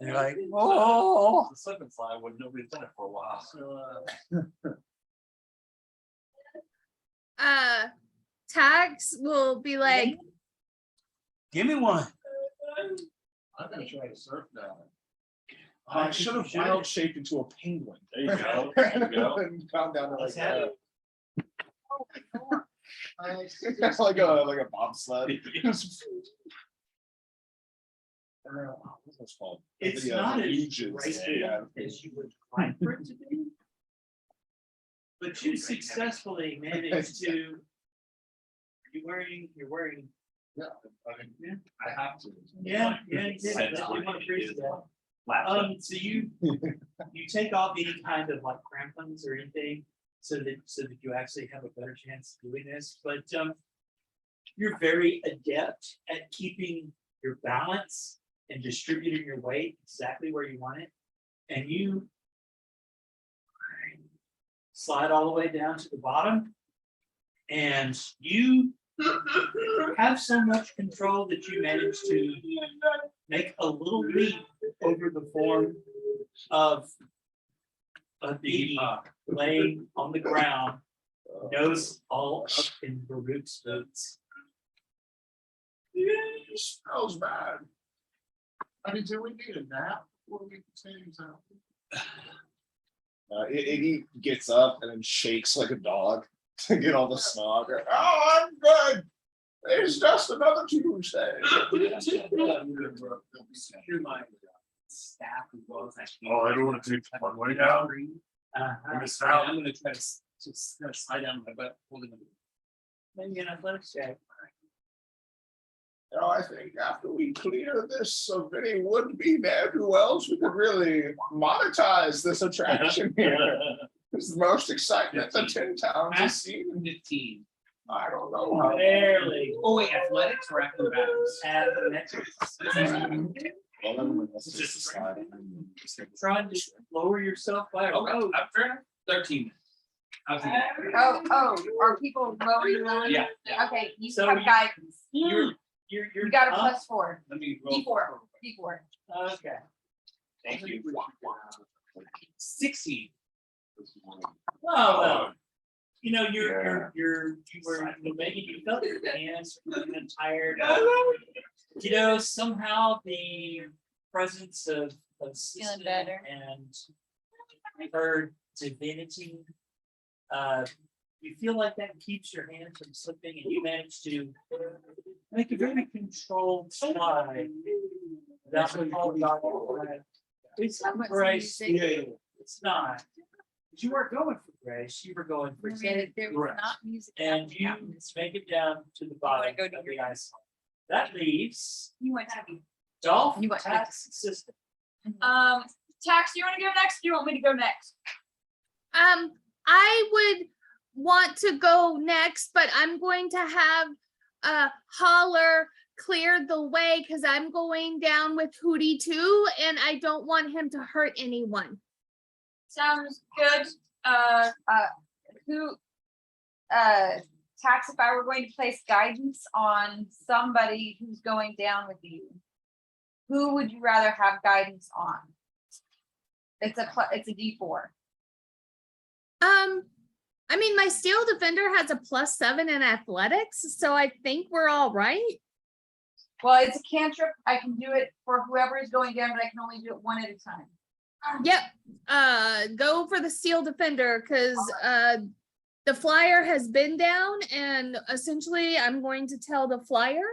And you're like, oh. The slip and slide when nobody's done it for a while. Tax will be like, Give me one. I'm gonna try to surf down it. I should have wild shaped into a penguin. There you go. There you go. And gone down to Let's like have that. Like a bobsled. What's this called? It's The, not as legions. graceful Yeah. as you would like for it to be. But you successfully managed to. You're wearing. Yeah, I mean, I have to. Yeah, you did. Sense I want to appreciate that. Laptop. So you take off any kind of like crampons or anything so that you actually have a better chance of doing this. But you're very adept at keeping your balance and distributing your weight exactly where you want it. And you slide all the way down to the bottom. And you have so much control that you manage to make a little leap over the form of a bee laying on the ground, nose all up in Farouk's boots. It smells bad. I mean, do we need a nap? What do we change out? Iggy gets up and then shakes like a dog to get all the smog. Oh, I'm good. It's just another Tuesday. You're my staff as well as Oh, I don't want to take one way down. I'm gonna try to just slide down my butt, holding them. Maybe an athletics check. You know, I think after we clear this of any would-be ne'er-do-wells, we could really monetize this attraction here. It's the most excitement the Tin Towns has seen. 15. I don't know. How Barely. Oh wait, athletics or acrobatics? Trying to lower yourself by a Okay, road. I'm fair. 13. How's he? Are people lowering line? Yeah. Okay, you So have you- guidance. You're You got a up. +4, Let me roll. D4, D4. Okay. Thank you. 16. Well, you know, you maybe you felt your hands feeling tired. You know, somehow the presence of Sister better. and her divinity, you feel like that keeps your hands from slipping, and you manage to make a very controlled slide. That's what called it's How much grace. music? It's not. You weren't going for grace, you were going for There was Correct. not music. and you make it down to the bottom go of to the your- ice. That leaves You went to be. Dolph, You went to- tax system. Tax, do you wanna go next? Do you want me to go next? I would want to go next, but I'm going to have Holler clear the way because I'm going down with Hootie too, and I don't want him to hurt anyone. Sounds good. Who, Tax, if I were going to place guidance on somebody who's going down with you, who would you rather have guidance on? It's a D4. I mean, my steel defender has a +7 in athletics, so I think we're all right. Well, it's a cantrip. I can do it for whoever is going down, but I can only do it one at a time. Yep, go for the steel defender because the flyer has been down, and essentially I'm going to tell the flyer,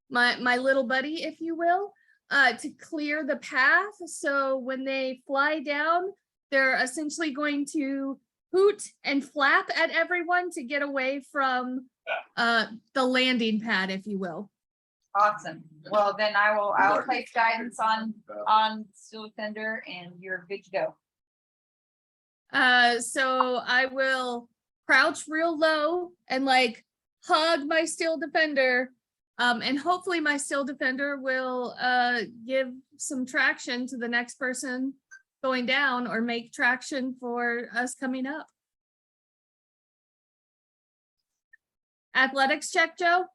my little buddy, if you will, to clear the path. So when they fly down, they're essentially going to hoot and flap at everyone to get away from the landing pad, if you will. Awesome. Well, then I'll place guidance on Steel Defender and you're good to go. So I will crouch real low and like hug my steel defender. And hopefully my steel defender will give some traction to the next person going down or make traction for us coming up. Athletics check, Joe?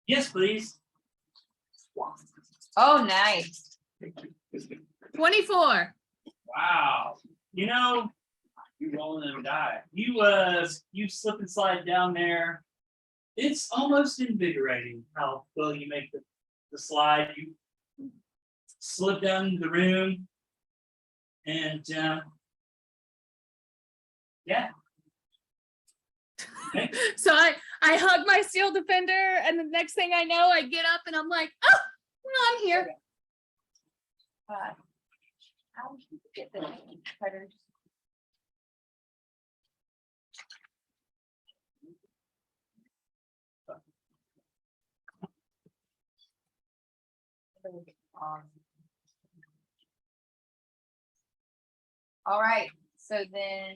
Yes, please. Oh, nice. 24. Wow. You know, You rolling them die. you slip and slide down there. It's almost invigorating how well you make the slide. You slip down the room and yeah. Okay. So I hug my steel defender, and the next thing I know, I get up and I'm like, oh, well, I'm here. How did you get the cutters? All right, so then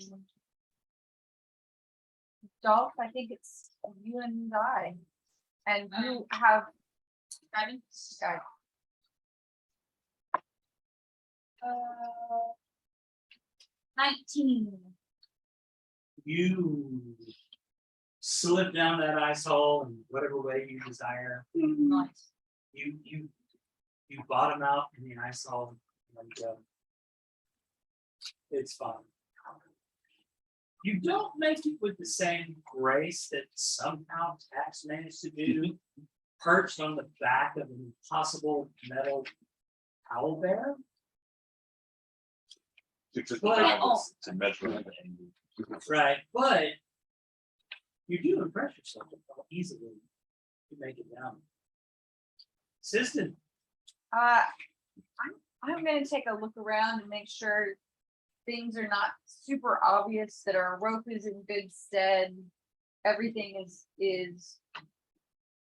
Dolph, I think it's you and I. And you have Guidance. guys. 19. You slip down that ice hole in whatever way you desire. Nice. You bottom out in the ice hole and it's fun. You don't make it with the same grace that somehow Tax managed to do, perched on the back of an impossible metal owl bear. To measure the angle. Right, but you do impress yourself with how easily you make it down. Assistant, I'm gonna take a look around and make sure things are not super obvious, that our rope is in good stead. Everything is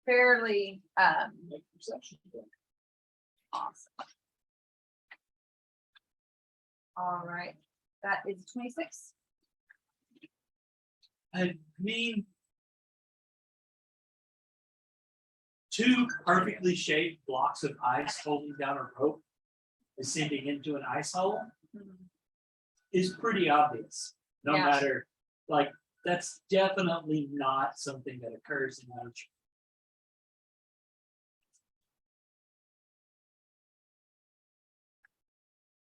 fairly, awesome. All right, that is 26. I mean, two perfectly shaped blocks of ice holding down a rope descending into an ice hole is pretty obvious. No Yeah. matter, like, that's definitely not something that occurs in nature.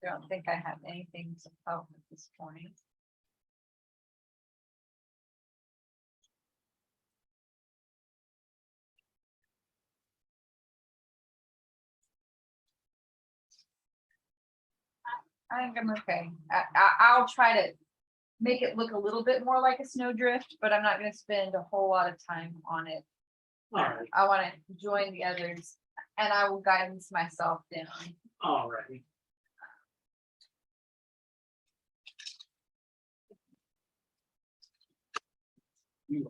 Don't think I have anything to help at this point. I think I'm okay. I'll try to make it look a little bit more like a snowdrift, but I'm not gonna spend a whole lot of time on it. All right, I wanna join the others and I will guidance myself down. all right. Good,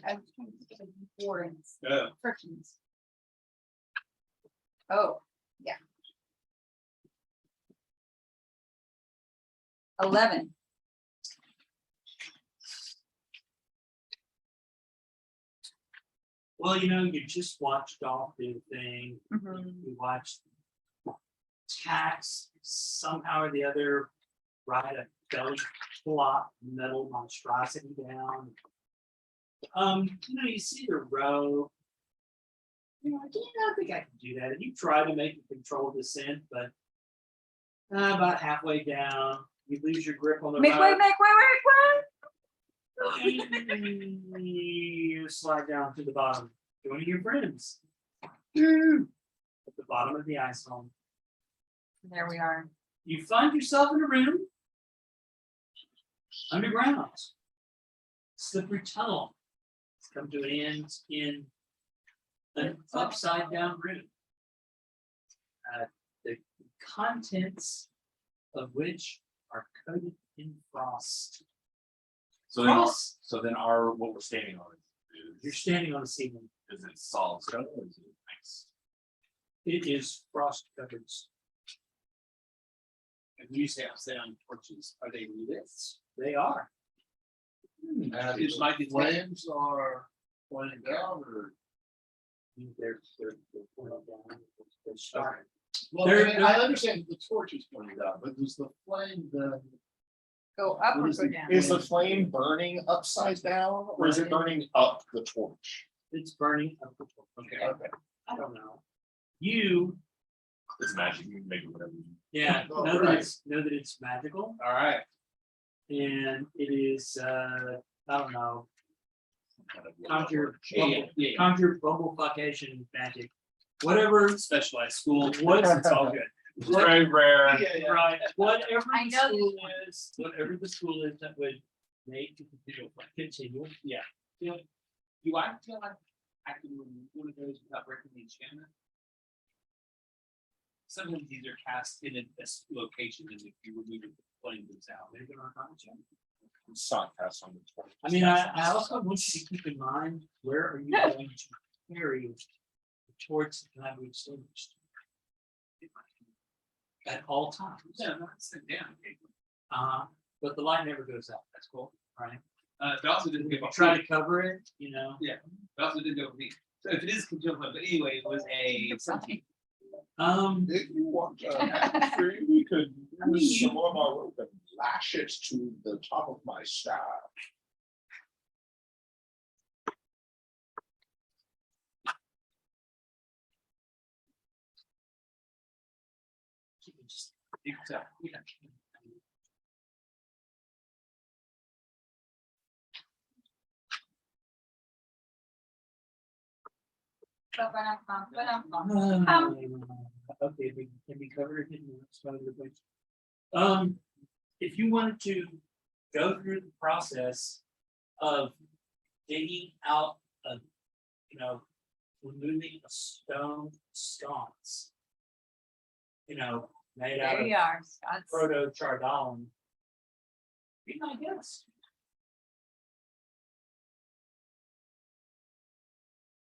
I was trying to think of importance, Yeah. frictions. Oh, yeah. 11. Well, you know, you just watched Dolph do the thing. Mhm. You watched Tax somehow or the other ride a belly flop metal monstrosity down. You know, you see the row. You know, I think I can do that. And you try to make a controlled descent, but about halfway down, you lose your grip on the Make way, rope. make way, You slide down to the bottom, joining your friends. At the bottom of the ice hole. There we are. You find yourself in a room underground. Slippery tunnel. It's come to an end in an upside down room. The contents of which are coated in frost. So then, Frost. what we're standing on You're is, standing on the ceiling. is it solid stone or is it ice? It is frost covered. And when you say upside down torches, are they lit? They are. And It's like the it's- flames are pointing down or? They're pointing down. They're starting. Well, They're- I mean, I understand the torch is pointing down, but does the flame then? Go up What or is go the- down? Is the flame burning upside down or is it burning up the torch? It's burning up the top. Okay. Okay, I don't know. You, It's magic, you can make it whatever you. yeah, Oh, know that right. it's magical, All right. and it is I don't know, kind of- conjure bumblefuckation magic. Whatever Specialized school. What's it's all good. It's very rare. Yeah. Right, whatever I the know school is, whatever the school is that would make the continue. Yeah. Do I feel like I can remove one of those without breaking the enchantment? Sometimes these are cast in a location, and if you remove it, the flame goes out. They're gonna harm you. it's not cast on the torch. I mean, I also want you to keep in mind, where are you going to carry the torch that can be extinguished? At all times. Yeah, no, it's down. But the light never goes out. That's cool, right? But also didn't If give you up. try to cover it, you know. But also didn't go with me. So if it is congealed, but anyway, it was a. If you want Uh, free, we could I mean, use you- some of our rope and lash it to the top of my staff. Yeah. Okay, we can be covered in some of the things. If you wanted to go through the process of digging out a, you know, removing a stone sconce, you know, made out There of you are, Scott's. proto chardon. Be my guest.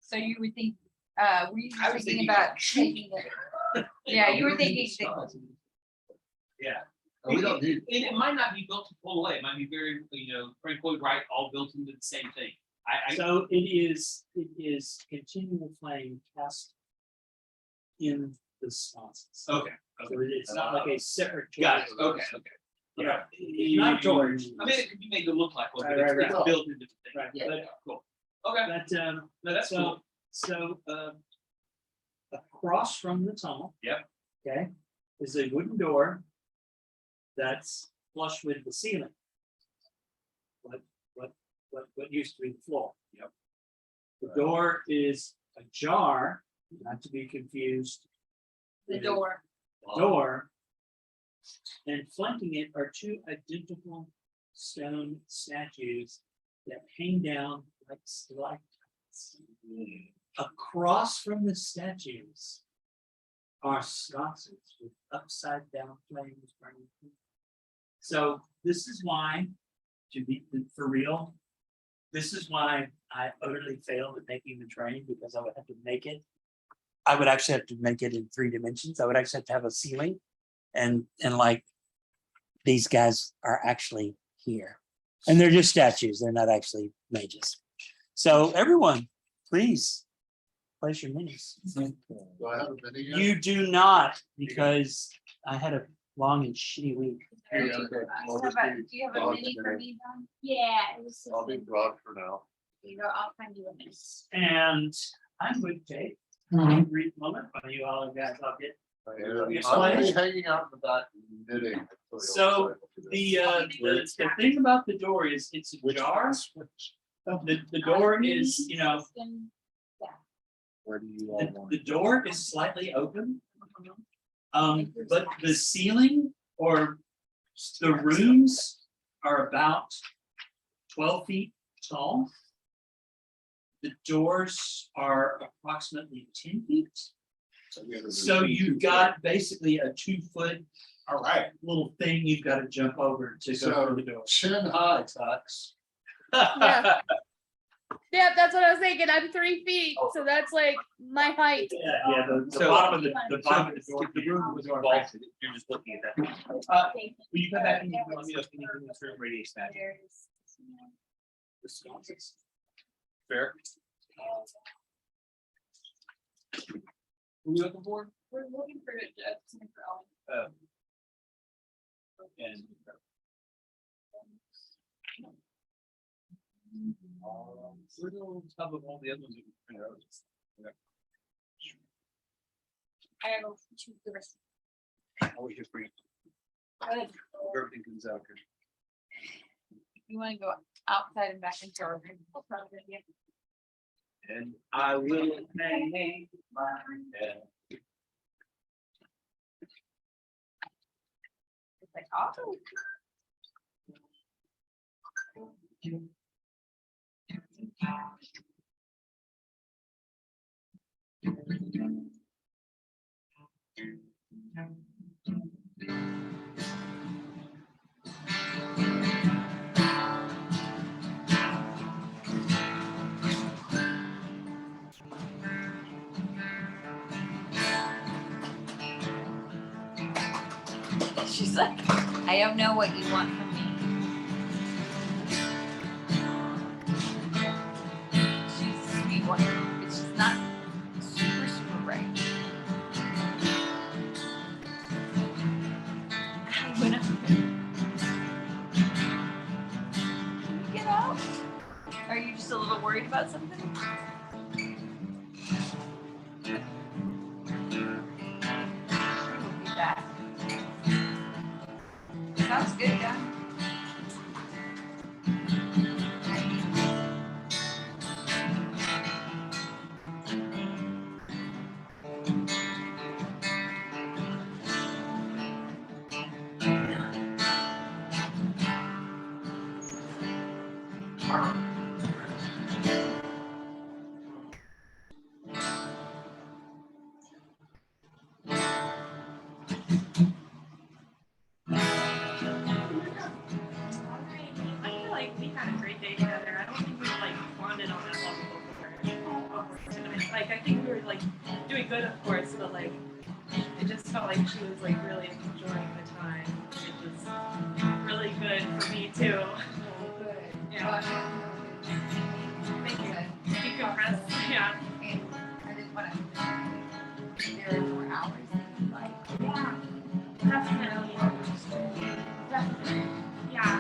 So you would think, were you I was thinking thinking about about taking the, yeah, you were thinking, Yeah. We don't need, It might not be built to pull away. It might be very, Frank Lloyd Wright, all built into the same thing. I So it is continual flame cast in the sconces. okay. So it's not like a separate. Got it. torch. Okay. Yeah, not torch. I mean, it could be made to look like one, but Right, it's right. built into the thing. Right, Yeah. but, Cool. Okay. but, No, that's so, cool. so, across from the tunnel. Yep. Okay, is a wooden door. That's flush with the ceiling. What used to be the floor. Yep. The door is ajar, not to be confused. The with door. a Door. And flanking it are two identical stone statues that hang down like stalactites. Across from the statues are sconces with upside down flames burning. So this is why, to be for real, this is why I utterly failed at making the train, because I would have to make it. I would actually have to make it in 3 dimensions. I would actually have to have a ceiling, and like these guys are actually here, and they're just statues. They're not actually mages. So everyone, please place your minis. do I have a mini yet? You do not, because I had a long and shitty week. Yeah, okay. I'll how just about, be do you have a broad mini for today. me, Don? Yeah, it was. I'll be broad for now. You go, I'll find you a miss. And I'm going to take a brief moment while you all guys all get. Yeah, I'll I'll be be hanging out in the back knitting. So, the thing about the door is it's Which ajar. The door is, Where do you all want? the door is slightly open. But the ceiling or the rooms are about 12 feet tall. The doors are approximately 10 feet. So you've got basically a 2-foot, All right. little thing you've got to jump over to go So through the door. chin high, Tux. Yeah. Yeah, that's what I was thinking. I'm 3 feet, so that's like my height. Yeah, the So- bottom of the bottom of the door. If the room was vaulted, you're just looking at that. Will you come back and let me know if anything in this room radiates magic? The sconces. Fair. Who are you looking for? We're looking for something for Ellen. And. We're on top of all the other ones. We can print out. I have to choose the rest. Always just bring, Go ahead. everything comes out good. You wanna go outside and back into our room? That's not a good idea. And I will hang my head. It's like, oh. She's like, I don't know what you want from me. She's a sweet one, but she's not super bright. I went up there. Can you get out? Are you just a little worried about something? We'll be back. Sounds good, guy. good, of course, but like, it just felt like she was like really enjoying the time. It was really good for me too. Yeah. Thank you. Decompress. Yeah. And I didn't wanna, there are more hours, like, Yeah. Definitely. Definitely. Yeah.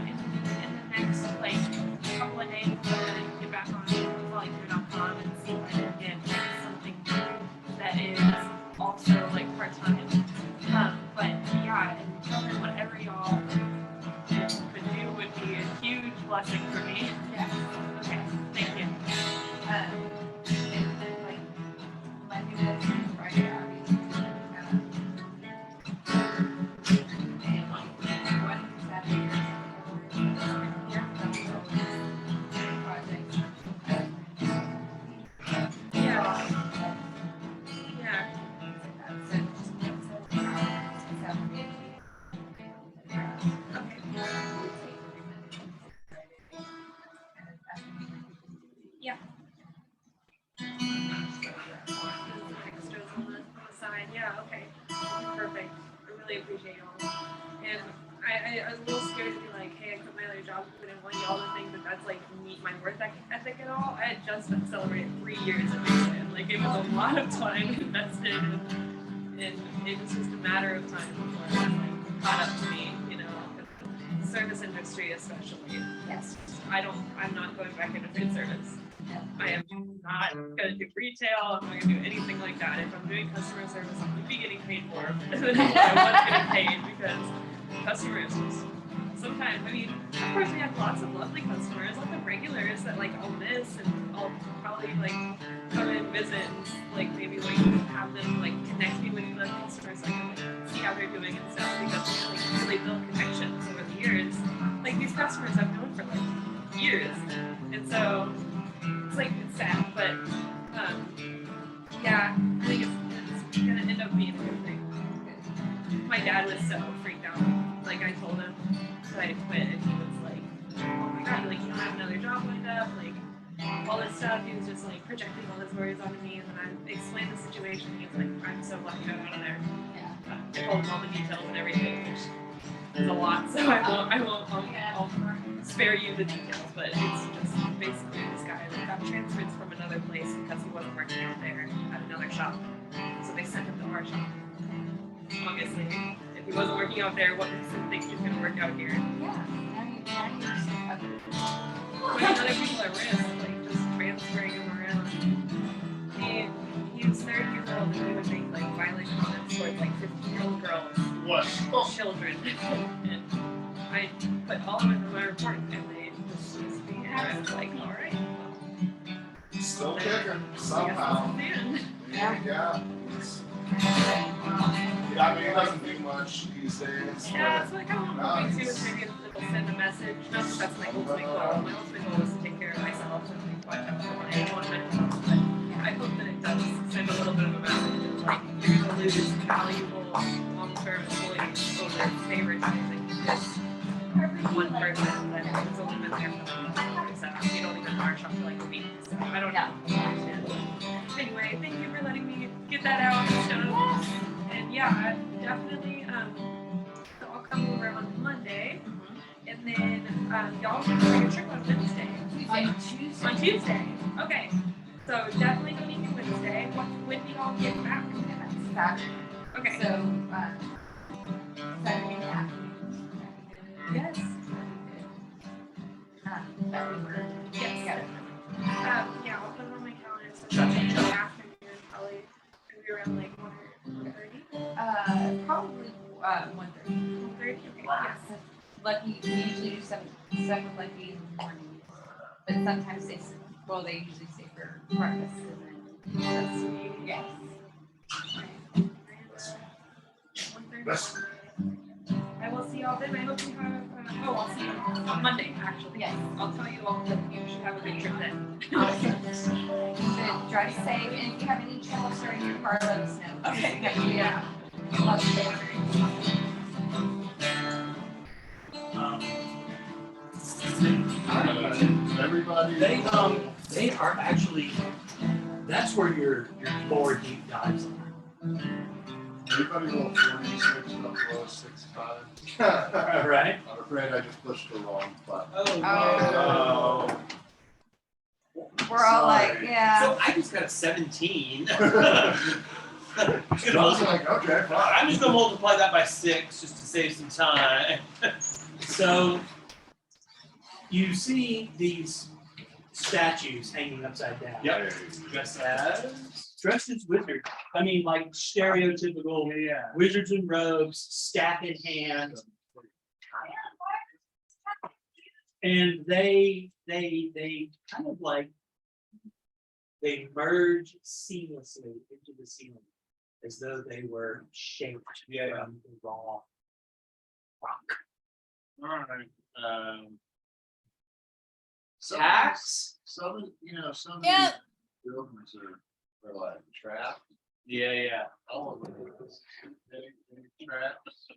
In the next like couple of days, I'm gonna get back on Lamplighters.com and see if I can get something that is also like part time. But yeah, and tell me whatever y'all could do would be a huge blessing for me. yeah. Okay. Thank you. And like, Monday, Wednesday, Friday, obviously, and one Saturday. Yeah. Projects. Yeah. Yeah. Okay. Yeah. Extras on the side. Yeah, okay. Perfect. I really appreciate y'all. And I was a little scared to be like, hey, I quit my other job because I didn't want y'all to think that that's like meet my work ethic at all. I had just been celebrating 3 years at Michigan. Like it was a lot of time invested and it was just a matter of time before it was like caught up to me, you know, the service industry especially. Yes. I'm not going back into food service. I am not gonna do retail, I'm not gonna do anything like that. If I'm doing customer service, I'm gonna be getting paid more than what I was getting paid because customers sometimes, I mean, of course we have lots of lovely customers, lots of regulars that like I'll miss and I'll probably like come and visit and like maybe like have them like connect me with the customers so I can like see how they're doing and stuff because we like really build connections over the years. Like these customers I've known for like years. And so it's like it's sad, but yeah, I think it's gonna end up being a good thing. My dad was so freaked out. Like I told him that I quit and he was like, oh my god, like you don't have another job lined up, like all this stuff. He was just like projecting all his worries onto me and then I explained the situation. He was like, I'm so glad you got out of there. I told him all the details and everything, which is a lot, so I'll spare you the details, but it's just basically this guy that got transferred from another place because he wasn't working out there at another shop. So they sent him to our shop. Obviously, if he wasn't working out there, what makes him think he's gonna work out here? Yeah. Putting other people at risk, like just transferring him around. He was 30 years old and he would make like violent comments towards like 15-year-old girls. What? Children. And I put all of it in my report and they dismissed me and I was like, alright. Still kicking somehow. Yeah. I mean, it doesn't do much these days. Yeah, that's what I kind of want to do is maybe it'll send a message. Not that that's my ultimate goal. My ultimate goal is to take care of myself and watch out for my own mental health. But I hope that it does send a little bit of a message of like you're gonna lose valuable long-term employees over favoritizing this one person that has only been there for like 4 years. So you don't even hire shop for like a week. So I don't know. Anyway, thank you for letting me get that out. And yeah, definitely. So I'll come over on Monday, and then y'all can bring a trip on Wednesday. On Tuesday. Okay. So definitely go meet me Wednesday. When do y'all get back? Saturday. Okay. So, Saturday afternoon. Yes. Yes. Yeah, I'll put it on my calendar. So Saturday afternoon, probably maybe around like 1:30. Probably 1:30. 1:30. Okay. Yes. Lucky, we usually do some stuff with Lucky in the morning, but sometimes they usually stay for breakfast. And then That's sweet. yes. That's I will see y'all then. I hope you have. I'll see you on Monday. Actually, Yes. I'll tell you all that you should have a good trip then. Awesome. Good. Drive safe, and if you have any trouble starting your car, let us know. Okay. Yeah. Love you. everybody. They are actually, That's where your more deep dives are. Anybody roll 26 up below 65? All right. I'm afraid I just pushed the wrong button. Oh. We're all like, yeah. So I just got a 17. I was like, okay, fine. I'm just gonna multiply that by 6 just to save some time. So you see these statues hanging upside down. Yep. Dressed as. Dressed as wizards. I mean, like stereotypical wizards in robes, staff in hand. And they kind of like, they merge seamlessly into the ceiling as though they were shaped from the raw rock. All right. Some Tax? Some, you know, some of Yeah. these buildings are like trapped. Yeah. All of them. Any traps.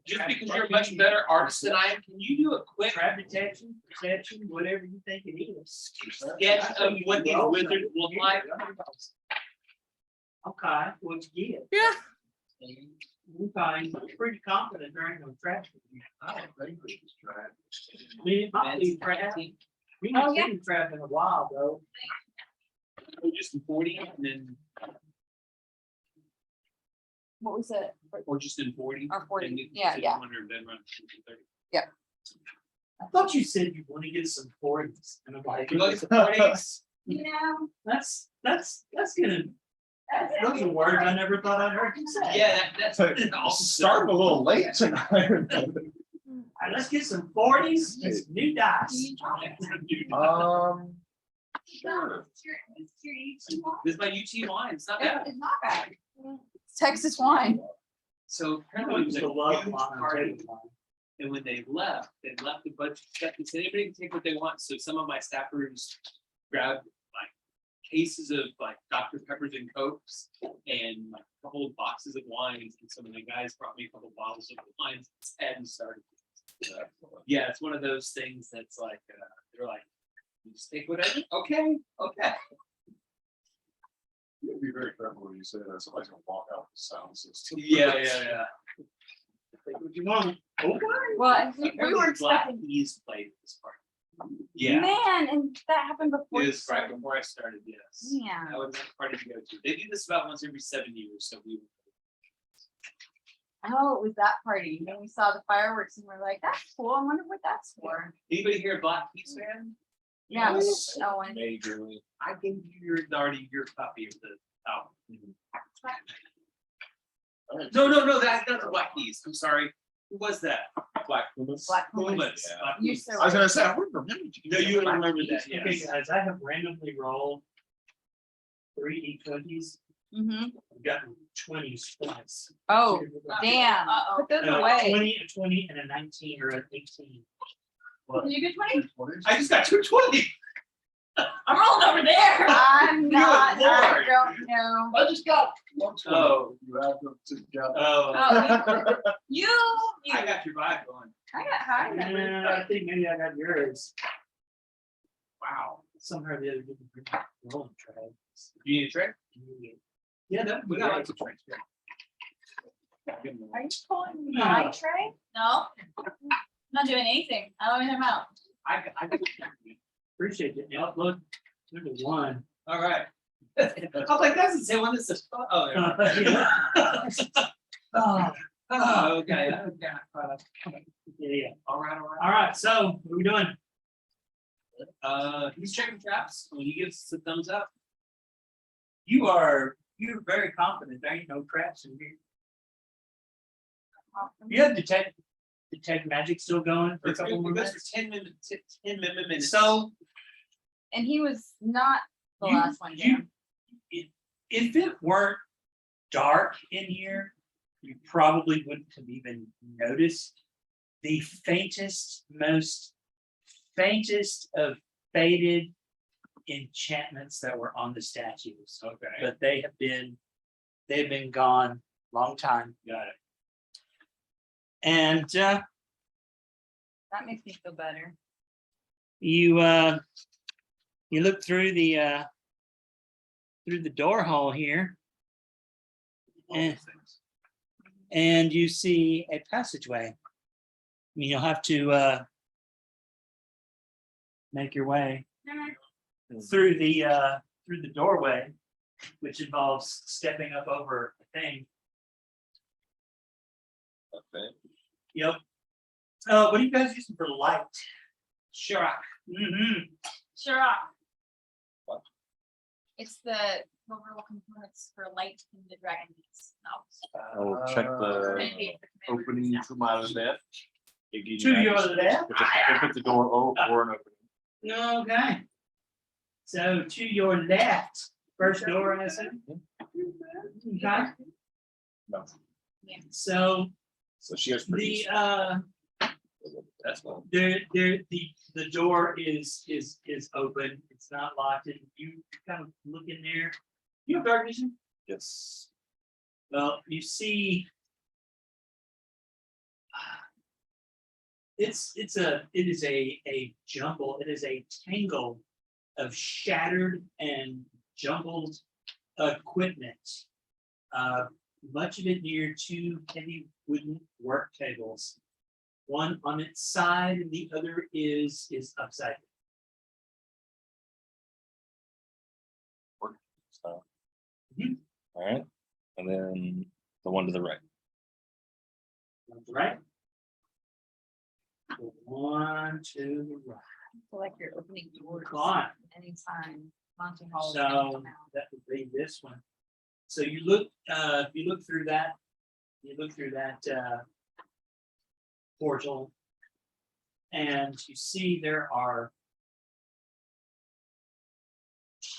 Just because you're a much better artist than I am, can you do a quick Trap detection, perception, whatever you think it is. sketch of what these wizards look like? Okay, what you get? Yeah. Okay, I'm pretty confident there ain't no trap. I don't think this is trapped. I mean, it might be trap. We haven't seen trap in a while though. Just in 40 and then, What was it? or just in 40? Or 40, and you yeah, said yeah. 100, then run to 30. I thought you said you want to get some 40s. And I'm like, You like the 40s? You know, that's gonna, those are words I never thought I'd heard you say. Yeah, that's awesome. Starting a little late tonight. All right, let's get some 40s and some new dice. Sure. This is my UT line. It's not bad. It's not bad. Texas wine. So apparently it was a The love huge line, party. table line. And when they left a bunch of stuff. They said anybody can take what they want. So some of my staffers grabbed like cases of like Dr. Peppers and Cokes and like a couple of boxes of wines. And some of the guys brought me a couple of bottles of wines and started. Yeah, it's one of those things that's like they're like, you just take whatever. Okay. You gotta be very careful when you say that. Somebody's gonna walk out with the sound system. Yeah. Take what you want. Okay. Well, I think we were Black expecting, Keys played at this party. Yeah. man, and that happened before. It you was right started. before I started, yes. Yeah. That was a party to go to. They do this about once every 7 years, so we. Oh, it was that party. And we saw the fireworks and we're like, that's cool. I wonder what that's for. Anybody here a Black Keys fan? Yeah. Yes. Owen. Majorly. I gave you already your copy of the album. No, that's not the Black Keys. I'm sorry. Who was that? Black Pumas. Black Pumas. Pumas. Black You Pumas. so I was gonna say, I wouldn't remember. No, you would remember that, Okay, yes. guys, I have randomly rolled 3 D20s. Mm-hmm. I've gotten 20s twice. Oh, damn. Uh-oh. Put those A away. 20, a 20, and a 19 or an 18. What? Did you get 20? I just got 220. I'm rolling over there. I'm not, I Lord. don't know. I just got 120. Oh. You have them together. Oh, Oh, you. I got your vibe going. I got high numbers. Yeah, I think maybe I got yours. Wow. Somehow or the other didn't bring my rolling tray. You need a trick? Yeah, that We got lots of tricks. Are you pulling my tray? No. I'm not doing anything. I don't even have out. I appreciate it. Yeah, look, look at one. All right. I was like, that's the same one that says, oh, there. Yeah. Oh, okay. Yeah. All right. All right, so what are we doing? He's checking traps. When he gives us a thumbs up. You're very confident there ain't no traps in here. You have detect magic still going for a It's couple more good for minutes. 10 minutes. 10 minutes. So And he was not the You- last one. you- down. if it weren't dark in here, you probably wouldn't have even noticed the faintest of faded enchantments that were on the statues. Okay. But they've been gone long time. Got it. And That makes me feel better. you look through the through the door hall here. And you see a passageway. I mean, you'll have to make your way through the doorway, which involves stepping up over a thing. Okay. Yep. What are you guys using for light? Sure. Sure. What? It's the overall components for light in the Dragon Beast novels. I'll check the Maybe it's the commander. opening to my left. To your left? If it's a door or an opening. Okay. So to your left, first door, I assume. Okay. No. So So she has the pretty. That's one. the door is open. It's not locked, and you kind of look in there. You have dark vision? Yes. Well, you see. It is a jumble. It is a tangle of shattered and jumbled equipment. Much of it near two heavy wooden work tables. One on its side and the other is upside So. Mhm. All right, and then the one to the right. down. Right? One to the right. I feel like you're opening doors Come on. anytime. Monty Hall. So that would be this one. So you look through that, portal, and you see there are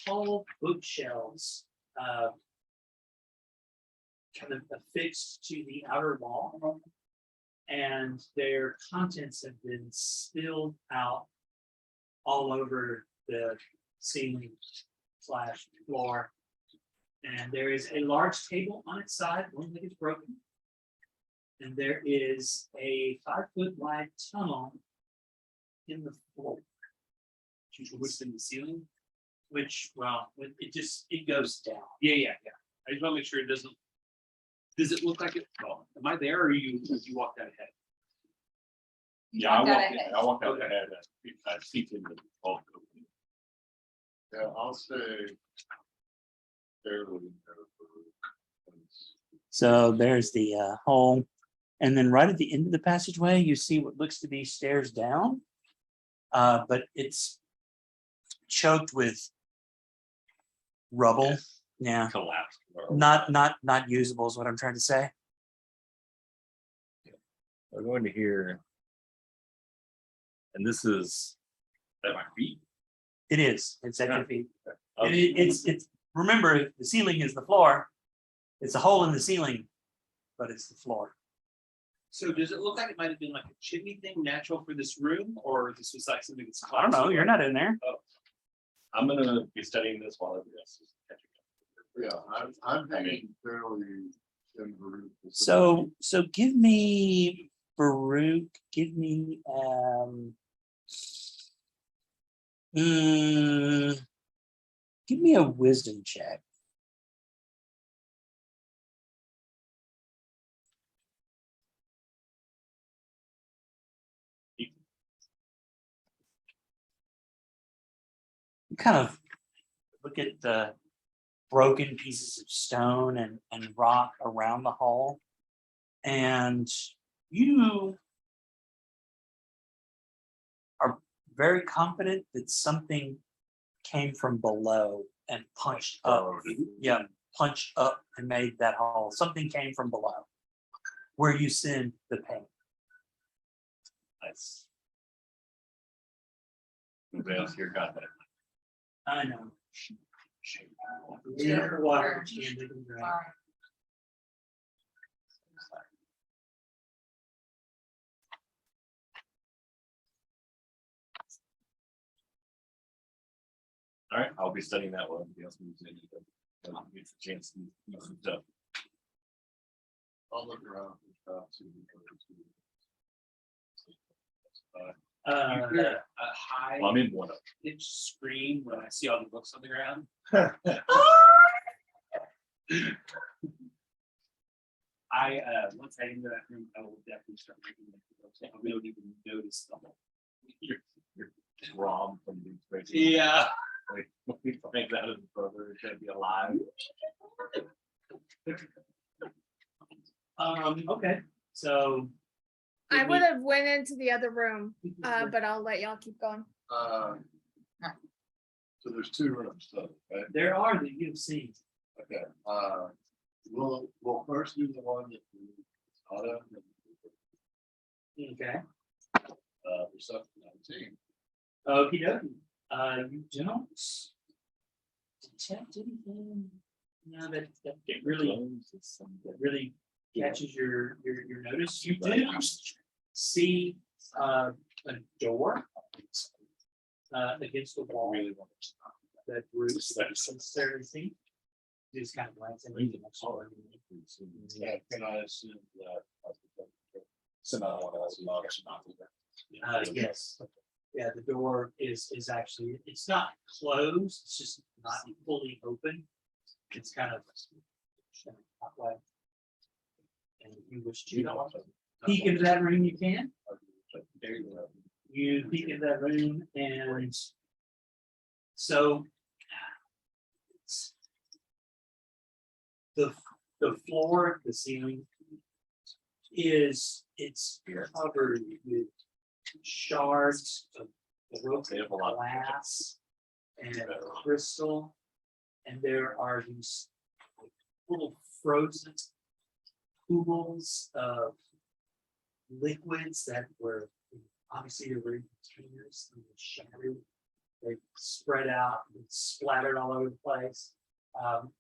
tall bookshelves kind of affixed to the outer wall, and their contents have been spilled out all over the ceiling / floor. And there is a large table on its side, one leg is broken. And there is a 5-foot wide tunnel in the floor. What's in the ceiling? Which, well, it goes down. Yeah. I just want to make sure it doesn't. Does it look like it? Well, am I there or you walked out ahead? Yeah, I walked out walked. ahead. I walked out ahead. I see in the opening. Yeah, I'll say. Fairly. So there's the hole. And then right at the end of the passageway, you see what looks to be stairs down. But it's choked with rubble. Yeah. Collapsed. Not usable is what I'm trying to say. We're going to hear. And this is at my feet. It is. It's at your Yeah. feet. Okay. It's remember, the ceiling is the floor. It's a hole in the ceiling, but it's the floor. So does it look like it might have been like a chimney thing natural for this room, or this was like something that's? I don't know. You're not in there. I'm gonna be studying this while everybody else is catching up. Yeah, I'm hanging fairly in the room. So give me Baruch. Give me give me a wisdom check. You kind of look at the broken pieces of stone and rock around the hall, and you are very confident that something came from below and punched up. Yeah, punched up and made that hall. Something came from below where you send the paint. Nice. Anybody else here got that? I know. Yeah, water. All right, I'll be studying that one. Everybody else moves in. Gets a chance to use some stuff. I'll look around. A high I'm in one of pitch scream when I see all the books on the ground. Once I enter that room, I will definitely start reading the books. I don't even notice them. your ROM from the crazy. Yeah. Like, when we find out his brother is gonna be alive. Okay, so. I would have went into the other room, but I'll let y'all keep going. So there's two rooms, though, right? There are that you've seen. Okay, we'll first do the one that we auto. Okay. Reception 19. Okey dokey. You don't detect anything. No, that really catches your notice. You do see a door against the wall that Bruce necessarily see. Just kind of glance in. Yeah, can I assume that? So now one of those logs, not Yes. Yeah, the door is actually, it's not closed, it's just not fully open. It's kind of that way. And if you wish to peek into that room, you can. You peek into that room and so it's the floor, the ceiling it's covered with shards of glass and crystal, and there are these little frozen pools of liquids that were obviously they were in containers and shattered. They spread out and splattered all over the place,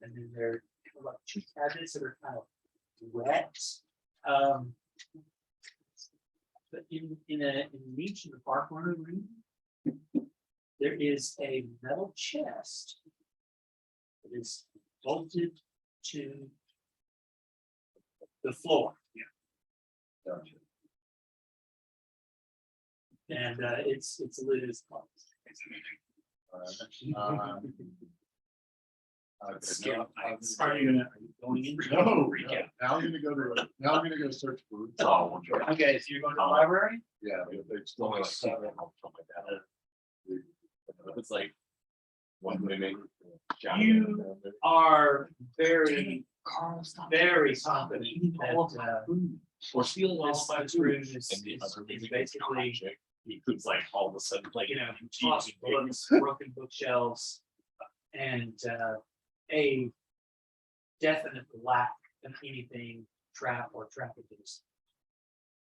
and then there are like two cabinets that are kind of wet. But in the niche in the far corner room, there is a metal chest that is bolted to the floor. Yeah. And its lid is closed. Are you going in? No, now I'm gonna go search for. Okay, so you're going to the library? Yeah, but they still. It's like one women. You are very confident that Or steal this room is basically, It's like all of a sudden, like, you know, tossed books, broken bookshelves, and a definite lack of anything trap or trapdoors.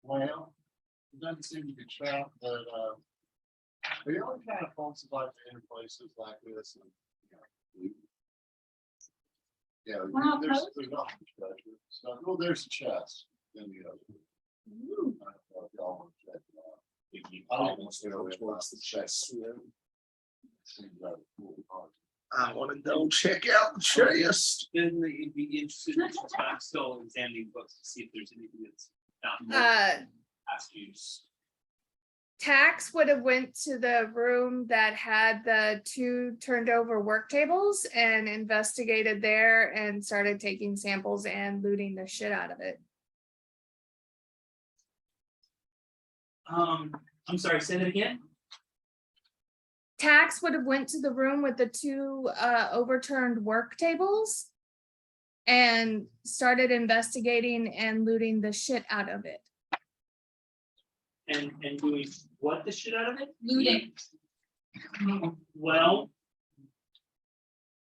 Well, it doesn't seem to be trapped, but we only kind of falsify in places like this. And, yeah, Wow, there's not much treasure. So, well, there's a chest in the other. I don't know if y'all want to check it out. If you almost go towards the chest. Seems rather cool. I wanna go check out the chest. Then you'd be interested in some time still examining books to see if there's anything that's not past use. Tax would have went to the room that had the 2 turned over work tables and investigated there and started taking samples and looting the shit out of it. I'm sorry, say that again. Tax would have went to the room with the 2 overturned work tables and started investigating and looting the shit out of it. And doing what the shit out of it? Looting. Well,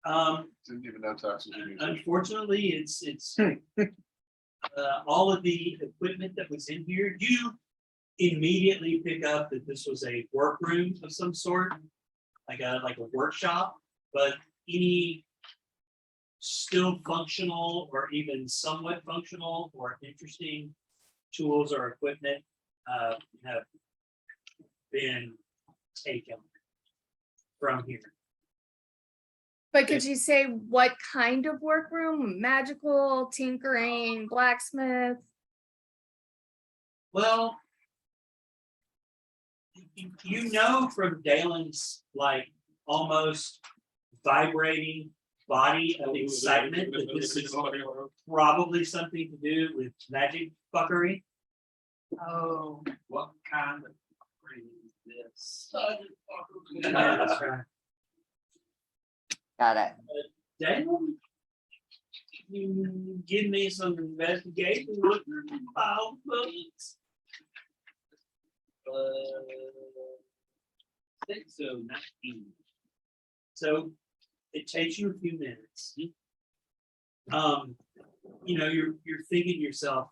Didn't even know taxes were used. unfortunately, it's all of the equipment that was in here, you immediately pick up that this was a workroom of some sort, like a workshop, but any still functional or even somewhat functional or interesting tools or equipment have been taken from here. But could you say what kind of workroom? Magical, tinkering, blacksmith? Well, you know from Dalen's like almost vibrating body of excitement that this is probably something to do with magic fuckery. Oh, What kind of fuckery is this? Yeah, that's right. got it. Dalen, you give me some investigation with your file books. 6:19. So it takes you a few minutes. You know, you're thinking to yourself,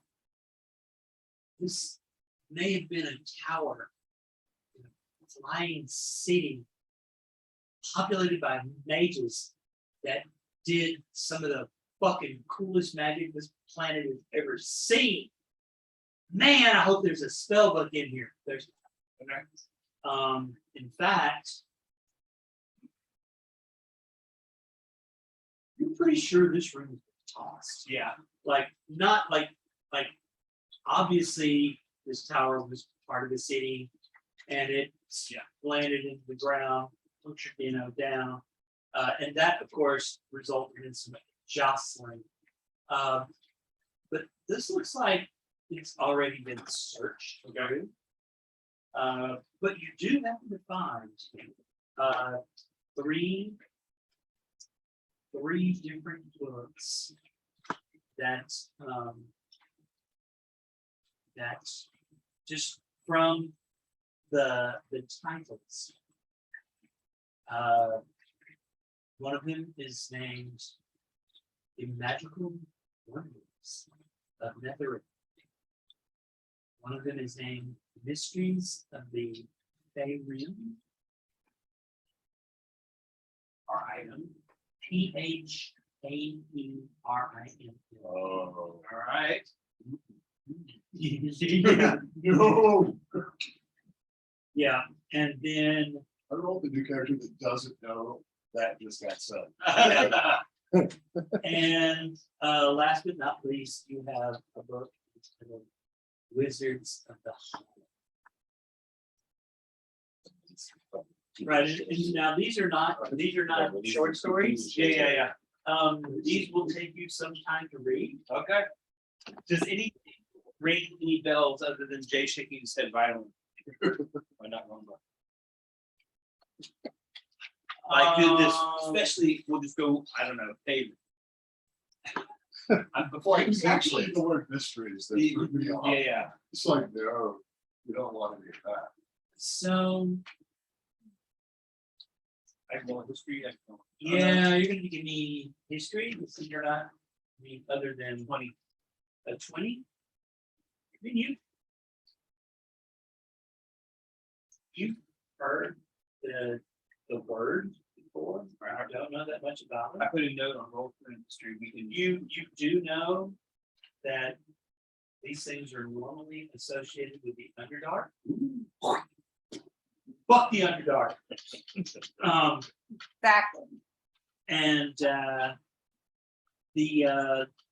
this may have been a tower, flying city, populated by mages that did some of the fucking coolest magic this planet has ever seen. Man, I hope there's a spell book in here. There's in fact, you're pretty sure this room is tossed. Yeah. Like not like obviously this tower was part of the city and it's landed into the ground, you know, down. And that of course resulted in some jostling. But this looks like it's already been searched. Okay. But you do happen to find three different books that that's just from the titles. One of them is named The Magical Wonders of Netherite. One of them is named Mysteries of the Fey Rim. Or item. Phaerim. Oh. All right. No. Yeah, and then I don't know the new character that doesn't know that just got said. and last but not least, you have a book entitled Wizards of the Hollow. Right, and now these are not short stories. Yeah. These will take you some time to read. Okay. Does any ring any bells other than Jay shaking his head violently? Why not wrong? Like this, especially we'll just go. I don't know. Favorite. Before I It's actually the word mysteries that threw me off. Yeah. It's like, no, you don't want to get that. So I know history. yeah, you're gonna give me history. Since you're not, I mean, other than 20. 20? You've heard the word before, or I don't know that much about it. I put a note on roll for industry. We can You do know that these things are normally associated with the Underdark. Fuck the Underdark. Exactly. And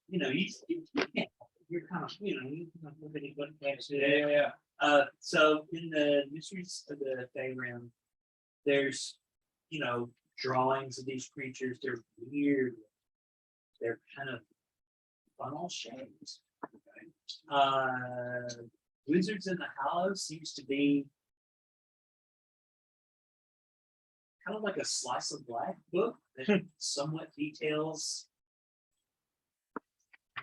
you know, you're kind of, you know, you kind of look at it, but Yeah. so in the Mysteries of the Fey Rim, there's, you know, drawings of these creatures. They're weird. They're kind of funnel shaped. Wizards in the Hollow seems to be kind of like a slice of life book that somewhat details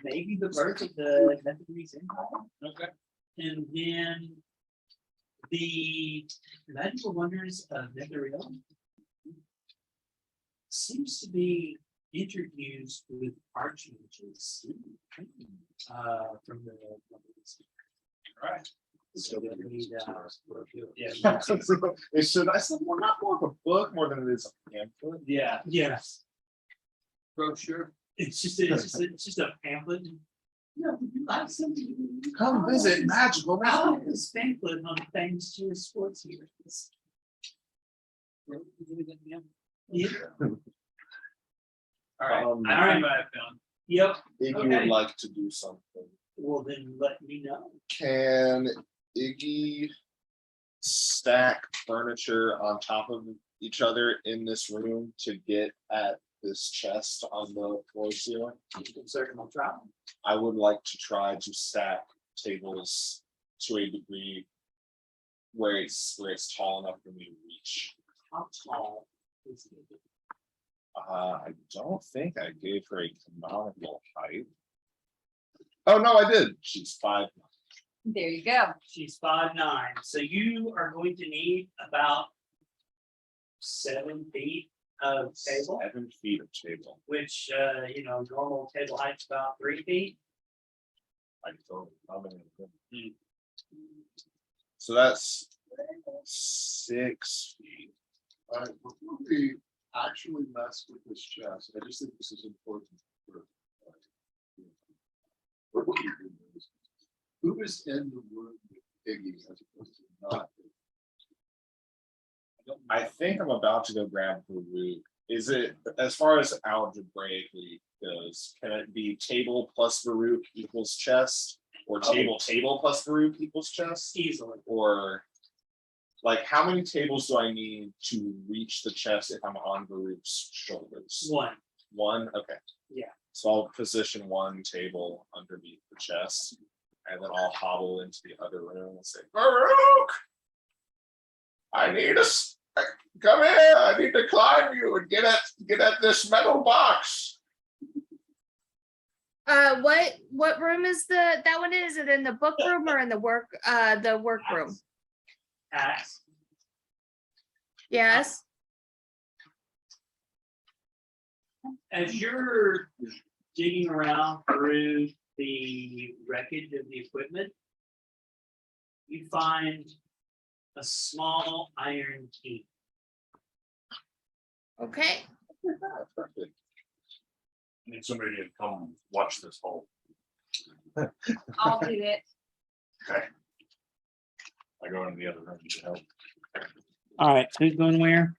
maybe the birth of the Nepalese Empire. Okay. And then the Magical Wonders of Netherrealm seems to be interviews with archmages from the Right. So that we Yeah. They said, I said, well, not more of a book, more than it is a pamphlet. Yeah. yes, Brochure. it's just a pamphlet. No, would you like something? Come visit Magical I'll Mountain. have this pamphlet on things to sports heroes. Yeah. All right. Um, I already what I found. Yep. Iggy Okay. would like to do something. Well, then let me know. Can Iggy stack furniture on top of each other in this room to get at this chest on the floor ceiling. Circle drop. I would like to try to stack tables to a degree where it's tall enough for me to reach. How tall is it? I don't think I gave her a canonical height. Oh, no, I did. She's 5'9". There you go. She's 5'9", so you are going to need about 7 feet of table, 7 feet of table. which, normal table height's about 3 feet. I don't, how many? So that's 6 feet. All right, before we actually mess with this chest, I just think this is important for what you're doing. Who is in the room with Iggy as opposed to not? I think I'm about to go grab Farouk. Is it, as far as algebraically goes, can it be table plus Farouk equals chest? Or table plus Farouk equals chest? Easily. Or like, how many tables do I need to reach the chest if I'm on Farouk's shoulders? One. One, okay. Yeah. So I'll position one table underneath the chest, and then I'll hobble into the other room and say, Baruch! I need us. Come here, I need to climb you and get at this metal box. What room is that one? Is it in the book room or in the workroom? Tax. Yes. As you're digging around through the wreckage of the equipment, you find a small iron key. Okay. perfect. I need somebody to come watch this whole. I'll do it. Okay. I go into the other room to help. All right, who's going where?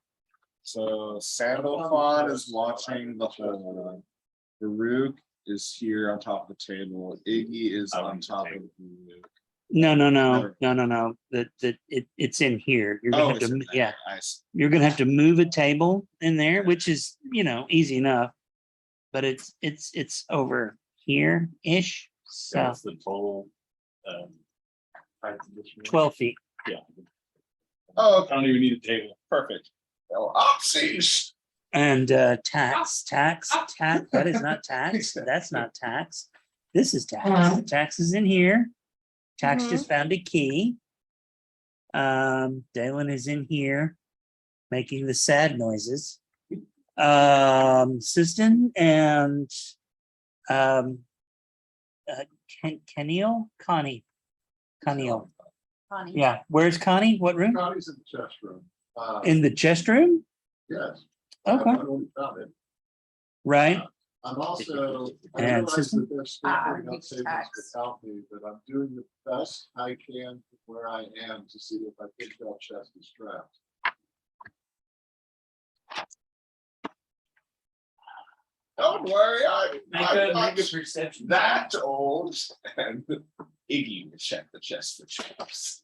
So Sandalphon is watching the whole. Farouk is here on top of the table. Iggy is on top of Farouk. No. It's in here. You're gonna Oh, have it's to, in there. yeah, I see. you're gonna have to move a table in there, which is, easy enough. But it's over here-ish, So so what's the total? Height of this room? 12 feet. Yeah. Oh, I don't even need a table. perfect. Oh, opsies. And tax, that is not tax, that's not tax. This is tax. Tax is in here. Tax just found a key. Dalen is in here making the sad noises. Siston and Connie. Funny. Yeah, where's Connie? What room? Connie's in the chest room. In the chest room? Yes. Okay. I've already found it. Right. I'm also, I And realize system- that there's I something would else tables tax. without me, but I'm doing the best I can where I am to see if I think that chest is trapped. Don't worry, I'm Make not a perception. that old. And Iggy will check the chest for traps.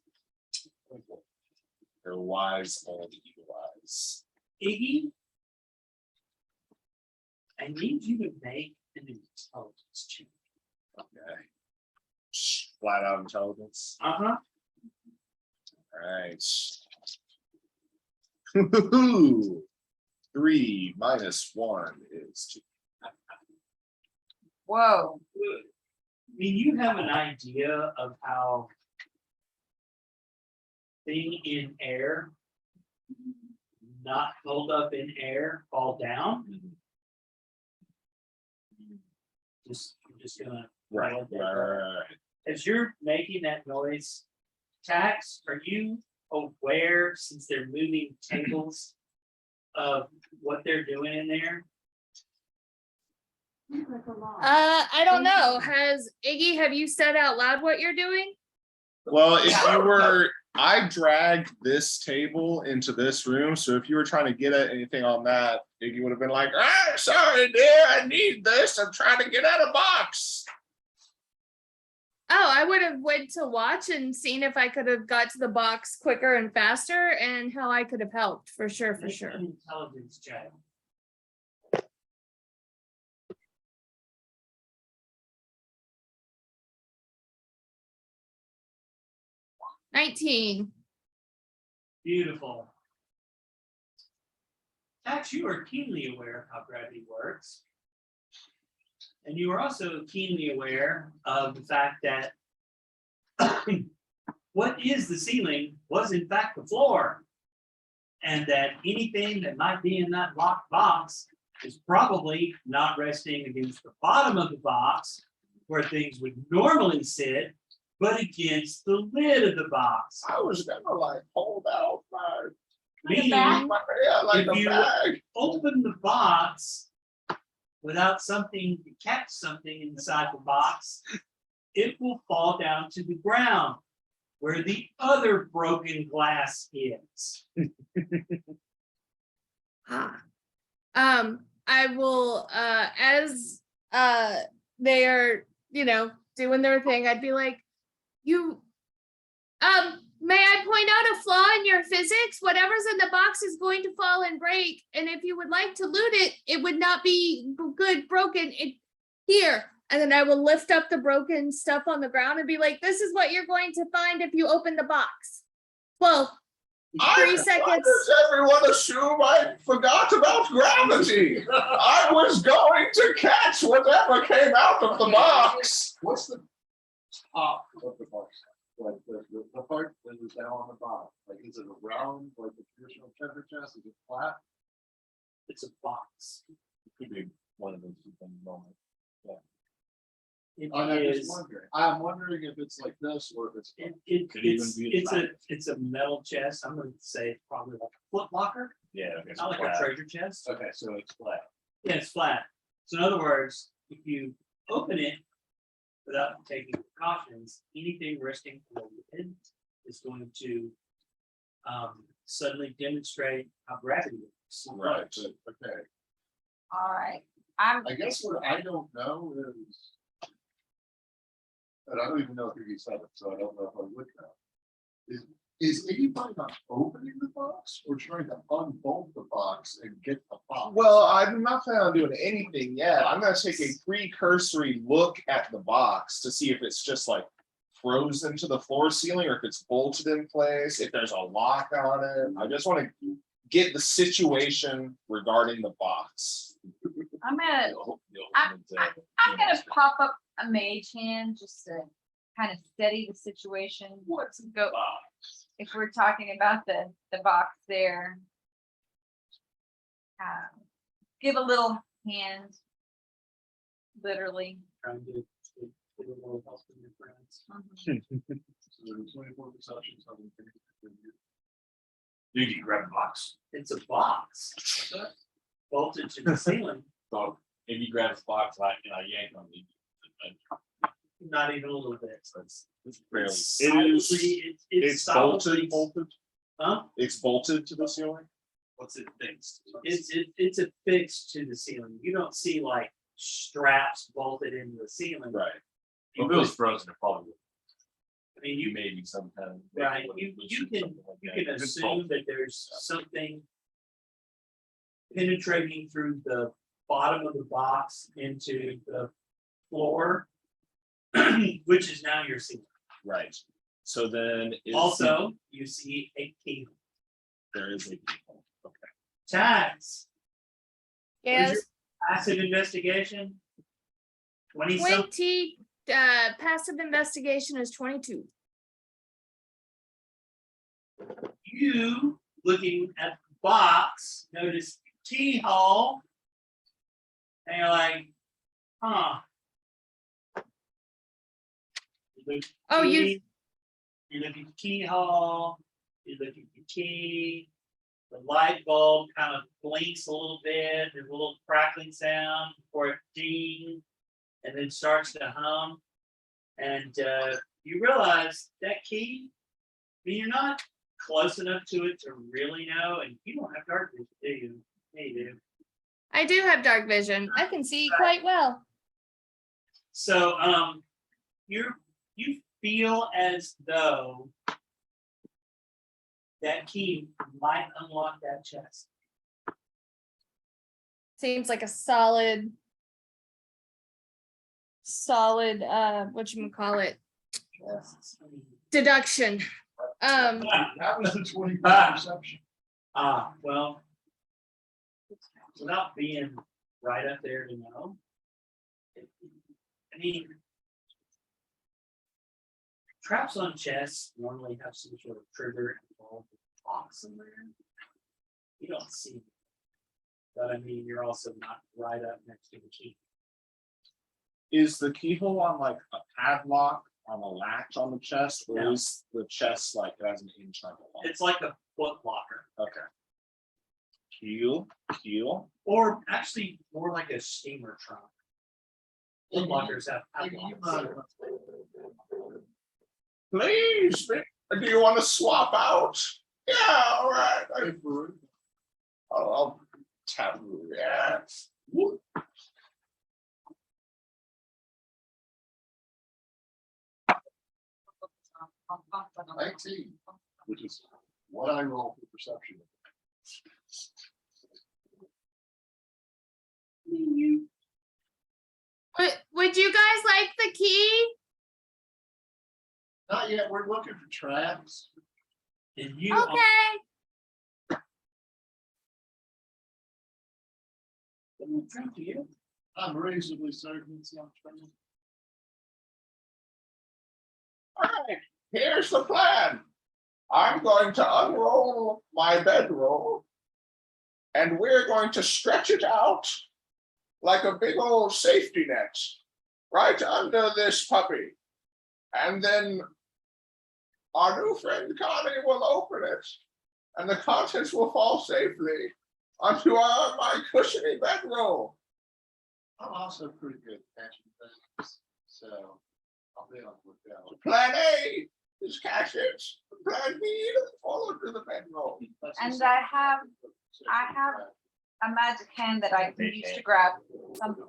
Her wise old eagle eyes. Iggy, I need you to make an intelligence check. Okay. Flat out intelligence. Uh-huh. Alright. Hoo-hoo-hoo. 3 minus 1 is 2. Whoa. I mean, you have an idea of how thing in air, not held up in air, fall down. You're just gonna. Right. As you're making that noise, Tax, are you aware, since they're moving tables, of what they're doing in there? I don't know. Have you said out loud what you're doing? Well, if you were, I dragged this table into this room, so if you were trying to get at anything on that, Iggy would have been like, Ah, sorry, dear, I need this. I'm trying to get out of box. Oh, I would have went to watch and seen if I could have got to the box quicker and faster and how I could have helped, for sure, for Make sure. an intelligence check. 19. Beautiful. Tax, you are keenly aware of how gravity works. And you are also keenly aware of the fact that what is the ceiling was in fact the floor. And that anything that might be in that locked box is probably not resting against the bottom of the box where things would normally sit, but against the lid of the box. I was gonna like hold out my, Meaning, yeah, like If a you- bag. open the box without something to catch something inside the box, it will fall down to the ground where the other broken glass is. I will as they are, doing their thing, I'd be like, may I point out a flaw in your physics? Whatever's in the box is going to fall and break, and if you would like to loot it, it would not be good broken. It here. And then I will lift up the broken stuff on the ground and be like, this is what you're going to find if you open the box. Well, 3 Why seconds. does everyone assume I forgot about gravity? I was going to catch whatever came out of the box. What's the top of the box? Like the part that is down on the bottom, like is it a round, like the traditional treasure chest, is it flat? It's a box. Could be one of those two things moment. It I'm just is. wondering, I'm wondering if it's like this or if it's. Could even be a It's a metal chest. I'm gonna say probably like a foot locker, Yeah. it's not like flat. a treasure chest. Okay, so it's flat. Yeah, it's flat. So in other words, if you open it without taking precautions, anything resting on the lid is going to suddenly demonstrate how gravity works. Right, but, okay, All right, I guess what I don't know is. And I don't even know if you said it, so I don't know if I would know. Is anybody not opening the box or trying to unbolt the box and get the box? Well, I'm not planning on doing anything yet. I'm gonna take a precursory look at the box to see if it's just like frozen to the floor ceiling or if it's bolted in place, if there's a lock on it. I just want to get the situation regarding the box. I'm gonna You'll I- open it, I'm gonna pop up a mage hand just to kind of steady the situation. What's Go, if we're talking about the box there. Give a little hand. Literally. Trying to get a little help from your friends. Mhm. So there's 24 perceptions. You can grab the box. It's a box bolted to the ceiling, So if you grab the box, I yank on it. not even a little bit. It's barely. It's It is. solidly- It's solidly- bolted. Huh? It's bolted to the ceiling. What's it fixed? It's affixed to the ceiling. You don't see like straps bolted into the ceiling. Right. You If it was would- frozen, it probably would. I mean, You you, maybe some kind of. right, you can assume that there's something penetrating through the bottom of the box into the floor, which is now your ceiling. Right. So then. is Also, you see a key. There is a. Okay. Tax. Yes, Passive investigation. 20 something. 20, passive investigation is 22. You looking at the box, notice keyhole. And you're like, huh. You look at the Oh, you- key, you look at the keyhole, you look at the key, the light bulb kind of blinks a little bit, there's a little crackling sound before it ding, and then starts to hum. And you realize that key, I mean, you're not close enough to it to really know, and you don't have dark vision, do you? Yeah, you do. I do have dark vision. I can see quite well. So you you feel as though that key might unlock that chest. Seems like a solid, whatchamacallit, deduction. That was the 25 perception. Well, without being right up there to know. I mean, traps on chests normally have some sort of trigger involved with lock somewhere. You don't see it. But I mean, you're also not right up next to the key. Is the keyhole on like a padlock on a latch on the chest, or No. is the chest like it has an internal lock? It's like a foot locker, Okay. Keel. or actually more like a steamer trunk. Foot lockers have You padlocks. Please, do you want to swap out? Yeah, all right. I'll tap you. Yeah. 19, which is what I roll for perception. Would you guys like the key? Not yet, we're looking for traps. And you Okay. I'm reasonably certain it's not true. All right, here's the plan. I'm going to unroll my bedroll, and we're going to stretch it out like a big old safety net right under this puppy. And then our new friend Connie will open it, and the contents will fall safely onto my cushiony bedroll. I'm also pretty good at catching things, so I'll be on the lookout. Plan A is catch it. Plan B is fall into the bedroll. And I have a magic hand that I can use to grab something.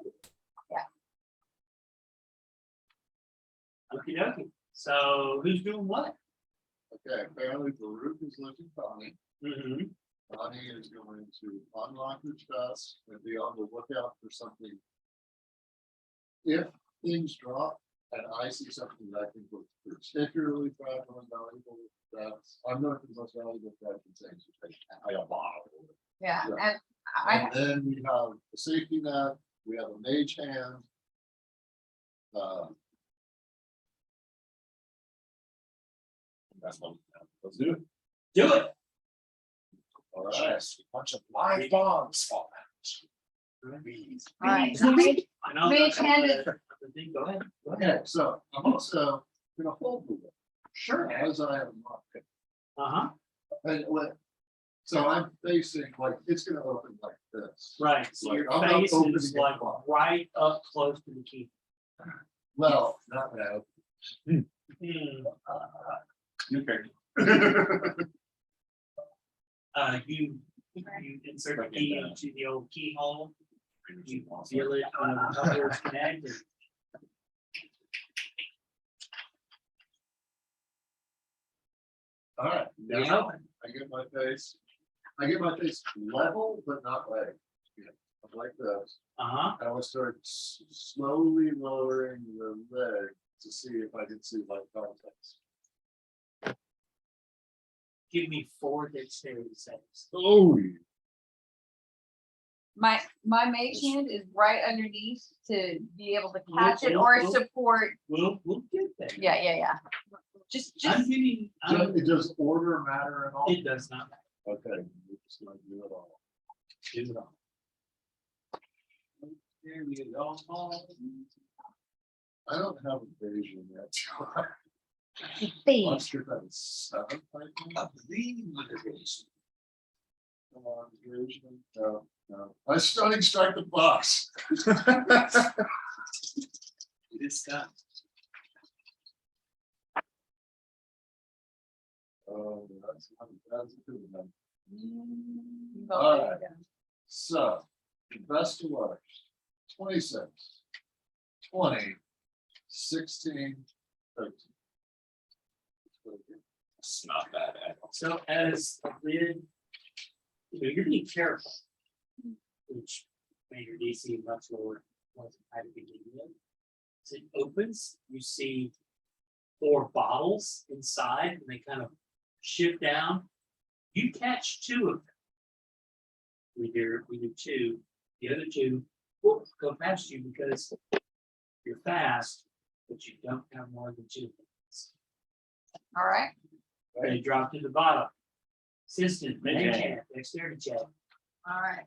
Okie dokie. So who's doing what? Okay, apparently Baruch is looking Connie. Mm-hmm. Connie is going to unlock the chest and be on the lookout for something. If things drop and I see something that I think looks particularly fragile and valuable, I'm not the most valuable fragile things to take. I got bottle. Yeah, Yeah. and I, And then we have a safety net, we have a mage hand. That's what. Let's do it. Do it. All right. Chest, a bunch of live bombs fall out. Alright. I know Mage that's hand the- is- the thing. Go ahead. Go ahead. Okay, so I'm also gonna hold the whip. Sure. As I have not picked. Uh-huh. And so I'm facing like, it's gonna open like this. Right. So Like, your I'm not face opening is it like wide. right up close to the key. Well, not now. Okay. You insert the key into the old keyhole. You feel it upwards connect. All right, Yeah. now I get my face level, but not leg. Like this. Uh-huh. And I will start slowly lowering the leg to see if I can see like context. Give me 4 dexterity saves. Oh, my mage hand is right underneath to be able to catch it or support. We'll get there. Yeah. Just I'm giving, it does order matter and all? it does not matter. Okay, we're just gonna do it all. Do it all. Here we go. I don't have evasion yet. Monster that is 7, I think. I believe motivation. Come on, evasion. No. I stunning strike the box. It is done. Oh, that's a good one. All Alright. So, best of luck. 26, 20, 16, It's not bad at all. So as a lid, you're being careful, which made your DC much lower. Wasn't at the beginning. As it opens, you see 4 bottles inside, and they kind of shift down. You catch 2 of them. We do 2. The other 2 whoop, go past you because you're fast, but you don't have more than 2 minutes. All right. They drop to the bottom. Assistant, make a Okay. check, dexterity check. All right.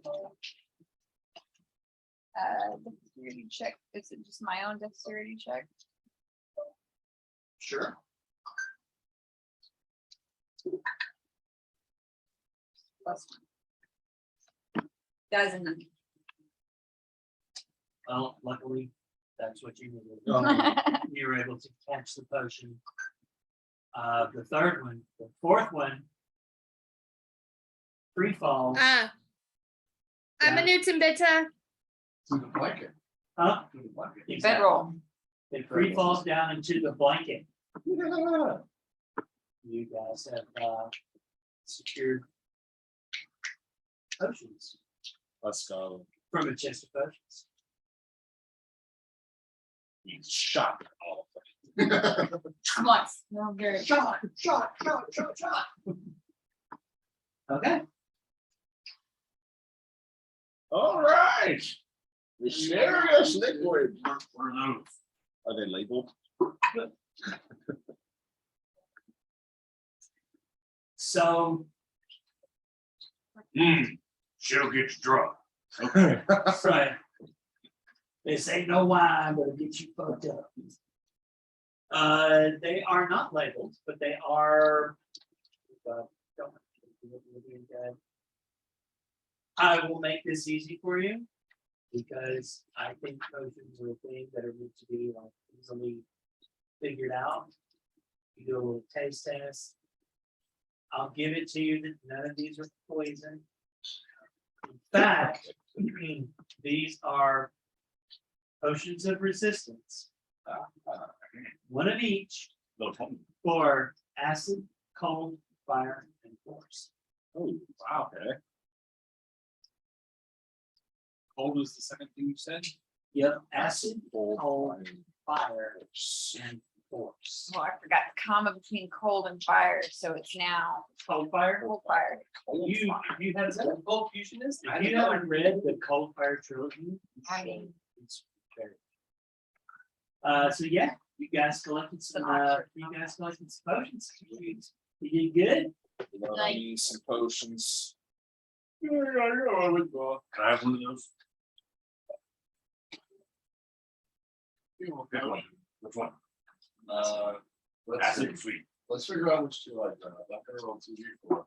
Dexterity check. Is it just my own dexterity check? Sure. Doesn't. Well, luckily, that's what you needed. Oh. You were able to catch the potion. The 3rd one, the 4th one. Free falls. I'm a Yeah. Newton Bitter. To the blanket. Huh? To the blanket. Bedroll. It free falls down into the blanket. Yeah. You guys have secured potions Let's go. from a chest of potions. You shot all of Once. No, very. Shot. Okay. All right. Mysterious liquid. What are those? Are they labeled? So, Shit'll get you drunk. right. This ain't no wine, but it'll get you fucked up. They are not labeled, but they are. I will make this easy for you because I think potions are a thing that are meant to be like easily figured out. You do a little taste test. I'll give it to you that none of these are poison. In fact, these are potions of resistance. One of each No, tell me. for acid, cold, fire, and force. Oh, wow, okay. Cold was the second thing you said? Yep, acid, Cold, cold, fire, and force. Well, I forgot the comma between cold and fire, so it's now Cold fire. cold fire. You have Is that what cold fusion is? if you haven't read the Cold Fire trilogy, you I should. mean- It's very. So yeah, you guys collected some. Potions. You did good. You know, I Like- need some potions. Can I have one of those? Which one? Let's Acid see. or sweet? Let's figure out which 2 like that. I'm gonna roll 2d4.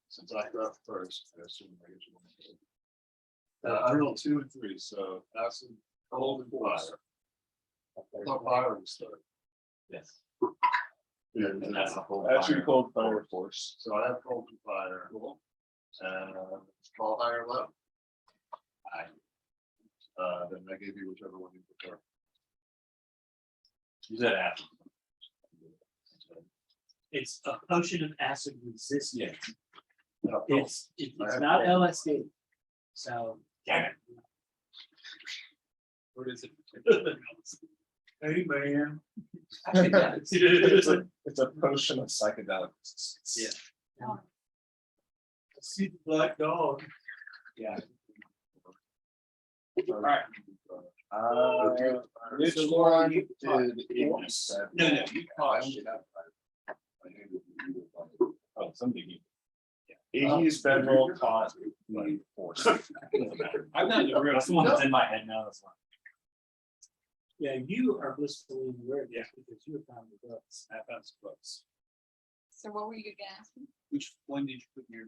Since I got first, I assume I get you one. I rolled 2 and 3, so acid, cold, and fire. I thought fire was 3rd. Yes. Yeah, And that's the whole. Actually, fire. cold fire force. so I have cold and fire. And call higher level. Then I gave you whichever one you prefer. You said acid. It's a potion of acid resistance. No, It's not LSD. So. Damn it. What is it? Hey, man. It's a potion of psychedelic resistance. Yeah. See the black dog. Yeah. Alright. Which So Laura, one you- did it? No, you caused it. Oh, something. Iggy's bedroll taught like force. I'm not the real. That's the one that's in my head now. That's one. Yeah, you are blissfully aware of this because you have found the books. I found some books. So what were you gonna ask me? Which one did you put in your?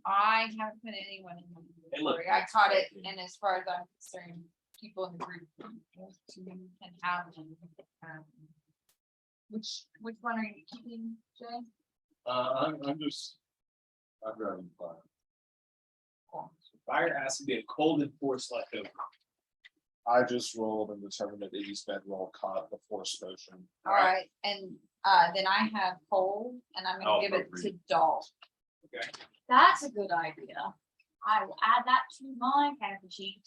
I haven't put anyone in my Hey, look, inventory. I caught it, and as far as I'm concerned, people in the group can have them. Which one are you keeping, Jay? I'm just. I'm grabbing fire. Fire, acid, they have cold and force left over. I just rolled and determined that Iggy's bedroll caught the force motion. All right, and then I have coal and I'm Oh, gonna give it to appropriate. Doll. That's a good idea. I will add that to my character sheet.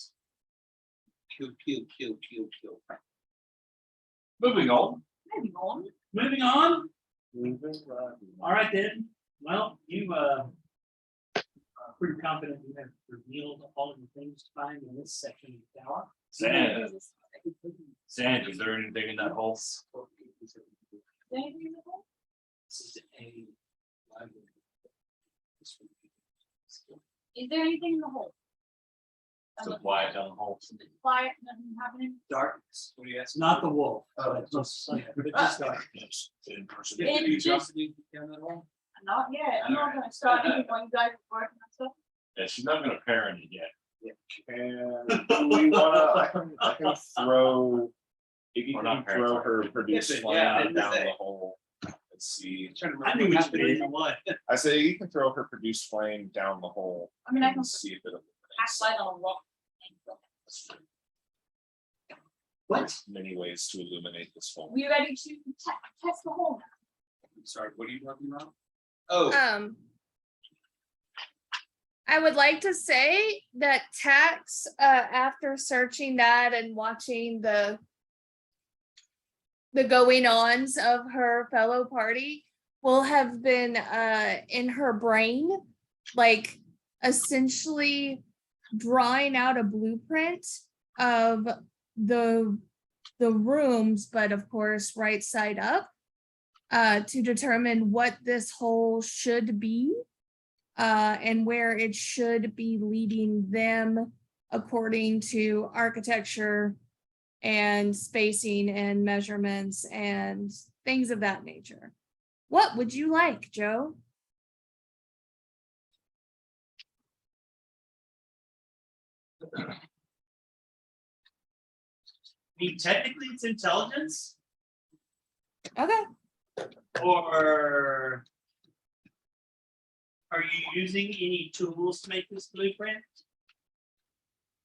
Pew, pew, pew, pew, pew. Moving on. Maybe on. Moving on. All right then. Well, you pretty confident you have revealed all of the things to find in this section of the tower. Sand, sand, is there anything in that hole? Is there anything in the hole? This is a library. Is there anything in the hole? So quiet down the hole. Quiet, nothing happening. Darkness. What do you ask? Not the wolf. Oh, but just dark. Yes, in person. Yeah, And you just- dropped it down that hole? Not yet. I'm not gonna start eating while you guys are working on stuff. Yeah, she's not gonna parent it yet. And do we wanna, I can throw, Iggy Or can not throw parents. her produce Yes, flame yeah, I down was gonna the say. hole. Let's see. Trying to I remember knew what which happened. one it was. I say you can throw her produce flame down the hole. I mean, I can and see if it pass light on a rock. What? many ways to illuminate this hole. We ready to test the hole now? Sorry, what are you talking about? Oh, I would like to say that Tax, after searching that and watching the going ons of her fellow party, will have been in her brain, like essentially drawing out a blueprint of the rooms, but of course right side up, to determine what this hole should be, and where it should be leading them according to architecture and spacing and measurements and things of that nature. What would you like, Joe? I mean, technically it's intelligence, Okay. or are you using any tools to make this blueprint?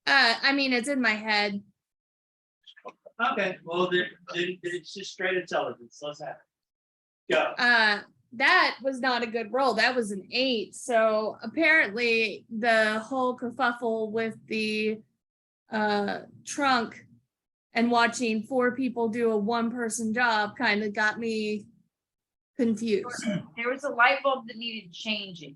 I mean, it's in my head. Okay, well, then it's just straight intelligence. Let's have it. Go. That was not a good roll. That was an 8. So apparently the whole kerfuffle with the trunk and watching 4 people do a 1-person job kind of got me confused. There was a light bulb that needed changing.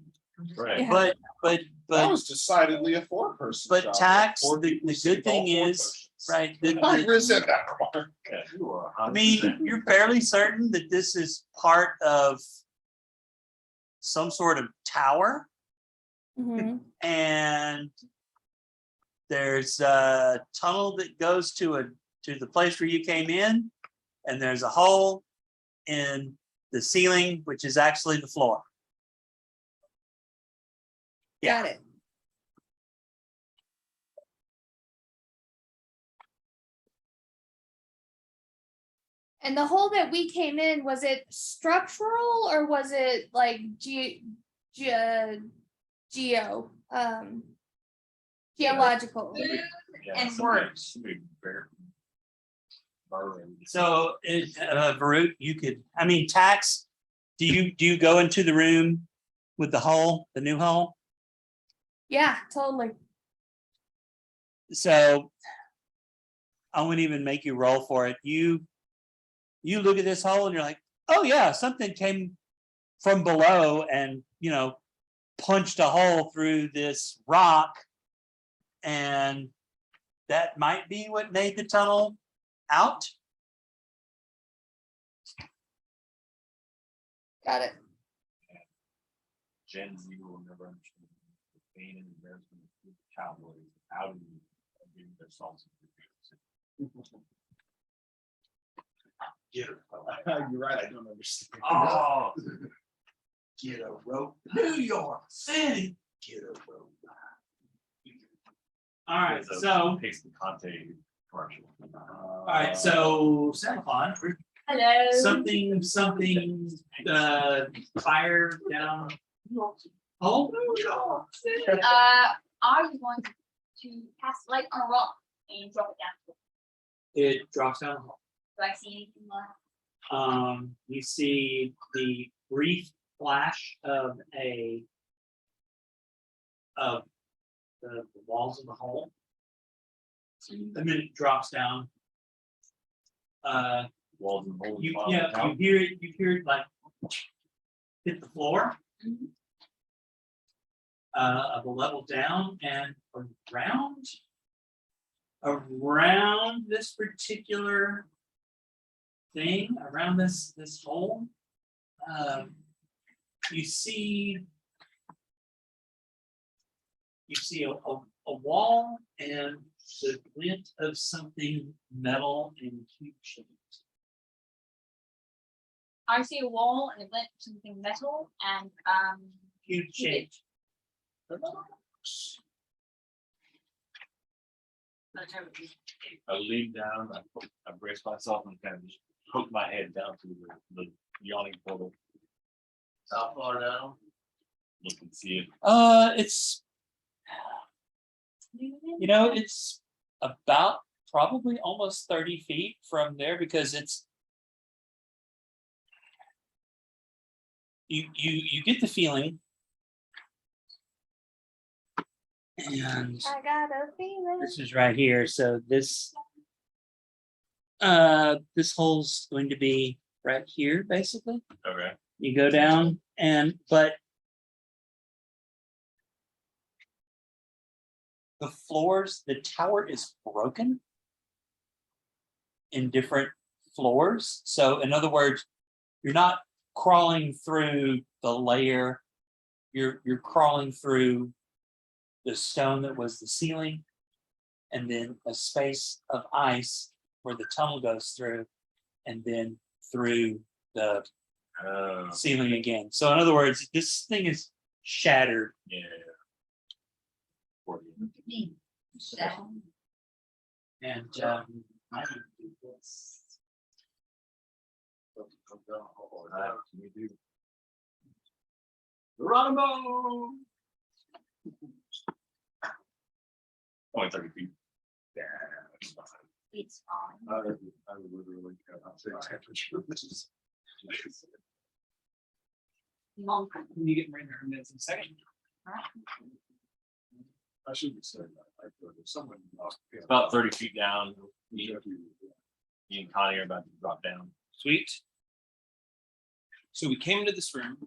Right. Yeah. That But was decidedly a 4-person job. Tax, 4 the people good received all thing 4 is, potions. right, I resent that remark. Yeah, you are I mean, you're fairly certain that this is part of some sort of tower, Mhm. and there's a tunnel that goes to the place where you came in, and there's a hole in the ceiling, which is actually the floor. Yeah. Got it. And the hole that we came in, was it structural or was it like geological? And words. So, Varut, you could, I mean, Tax, do you go into the room with the hole, the new hole? Yeah, totally. So I wouldn't even make you roll for it. You look at this hole and you're like, oh yeah, something came from below and, punched a hole through this rock. And that might be what made the tunnel out. Got it. Gen Z will never understand the pain and embarrassment of cowboys out of giving their salsa. Get You're right, I don't understand. Oh, get a rope. New York City, get a rope. All right, so, Takes the Conte commercial. all right, so Saffron, Hello. something, fire down. Oh, I was going to cast light on a rock and drop it down. It drops down the hall. Do I see anything left? You see the brief flash of the walls of the hole. And then it drops down. Walls and holes. You falling yeah, down. you hear it like hit the floor. Of a level down and around this particular thing, around this hole, you see a wall and the glint of something metal and cube shaped. I see a wall and a glint of something metal and Cube shaped. I lean down, I brace myself and kind of just poke my head down through the yawning portal. How far down? Look and see it. It's it's about probably almost 30 feet from there because it's you get the feeling. And I got a feeling. this is right here. So this hole's going to be right here, basically. Okay. You go down but the floors, the tower is broken in different floors. So in other words, you're not crawling through the layer, you're crawling through the stone that was the ceiling, and then a space of ice where the tunnel goes through, and then through the ceiling again. So in other words, this thing is shattered. Yeah. And I need to do this. Geronimo! Only 30 feet. Yeah, that's fine. it's on. I literally cannot say temperature. This is. Monk. When you get right there, minutes in a second. I shouldn't be saying that. Like, if someone. It's about 30 feet down. Me and Connie are about to drop down. Sweet. So we came into this room.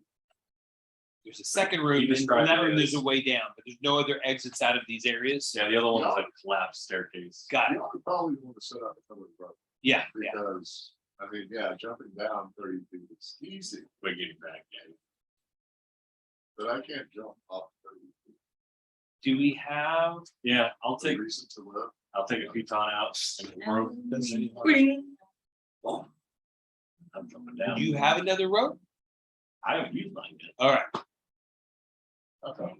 There's a second room, You and described in that it room there's as- a way down, but there's no other exits out of these areas. Yeah, the other one is like a collapsed staircase. Got it. You would probably want to set up a cover rope. Yeah. Because, I mean, yeah, jumping down 30 feet is easy, We're getting back, yeah. but I can't jump up 30 feet. Do we have? Yeah, I'll take Reason to live. a futon out and the rope. I'm jumping down. Do you have another rope? I haven't used mine yet. All right. Okay.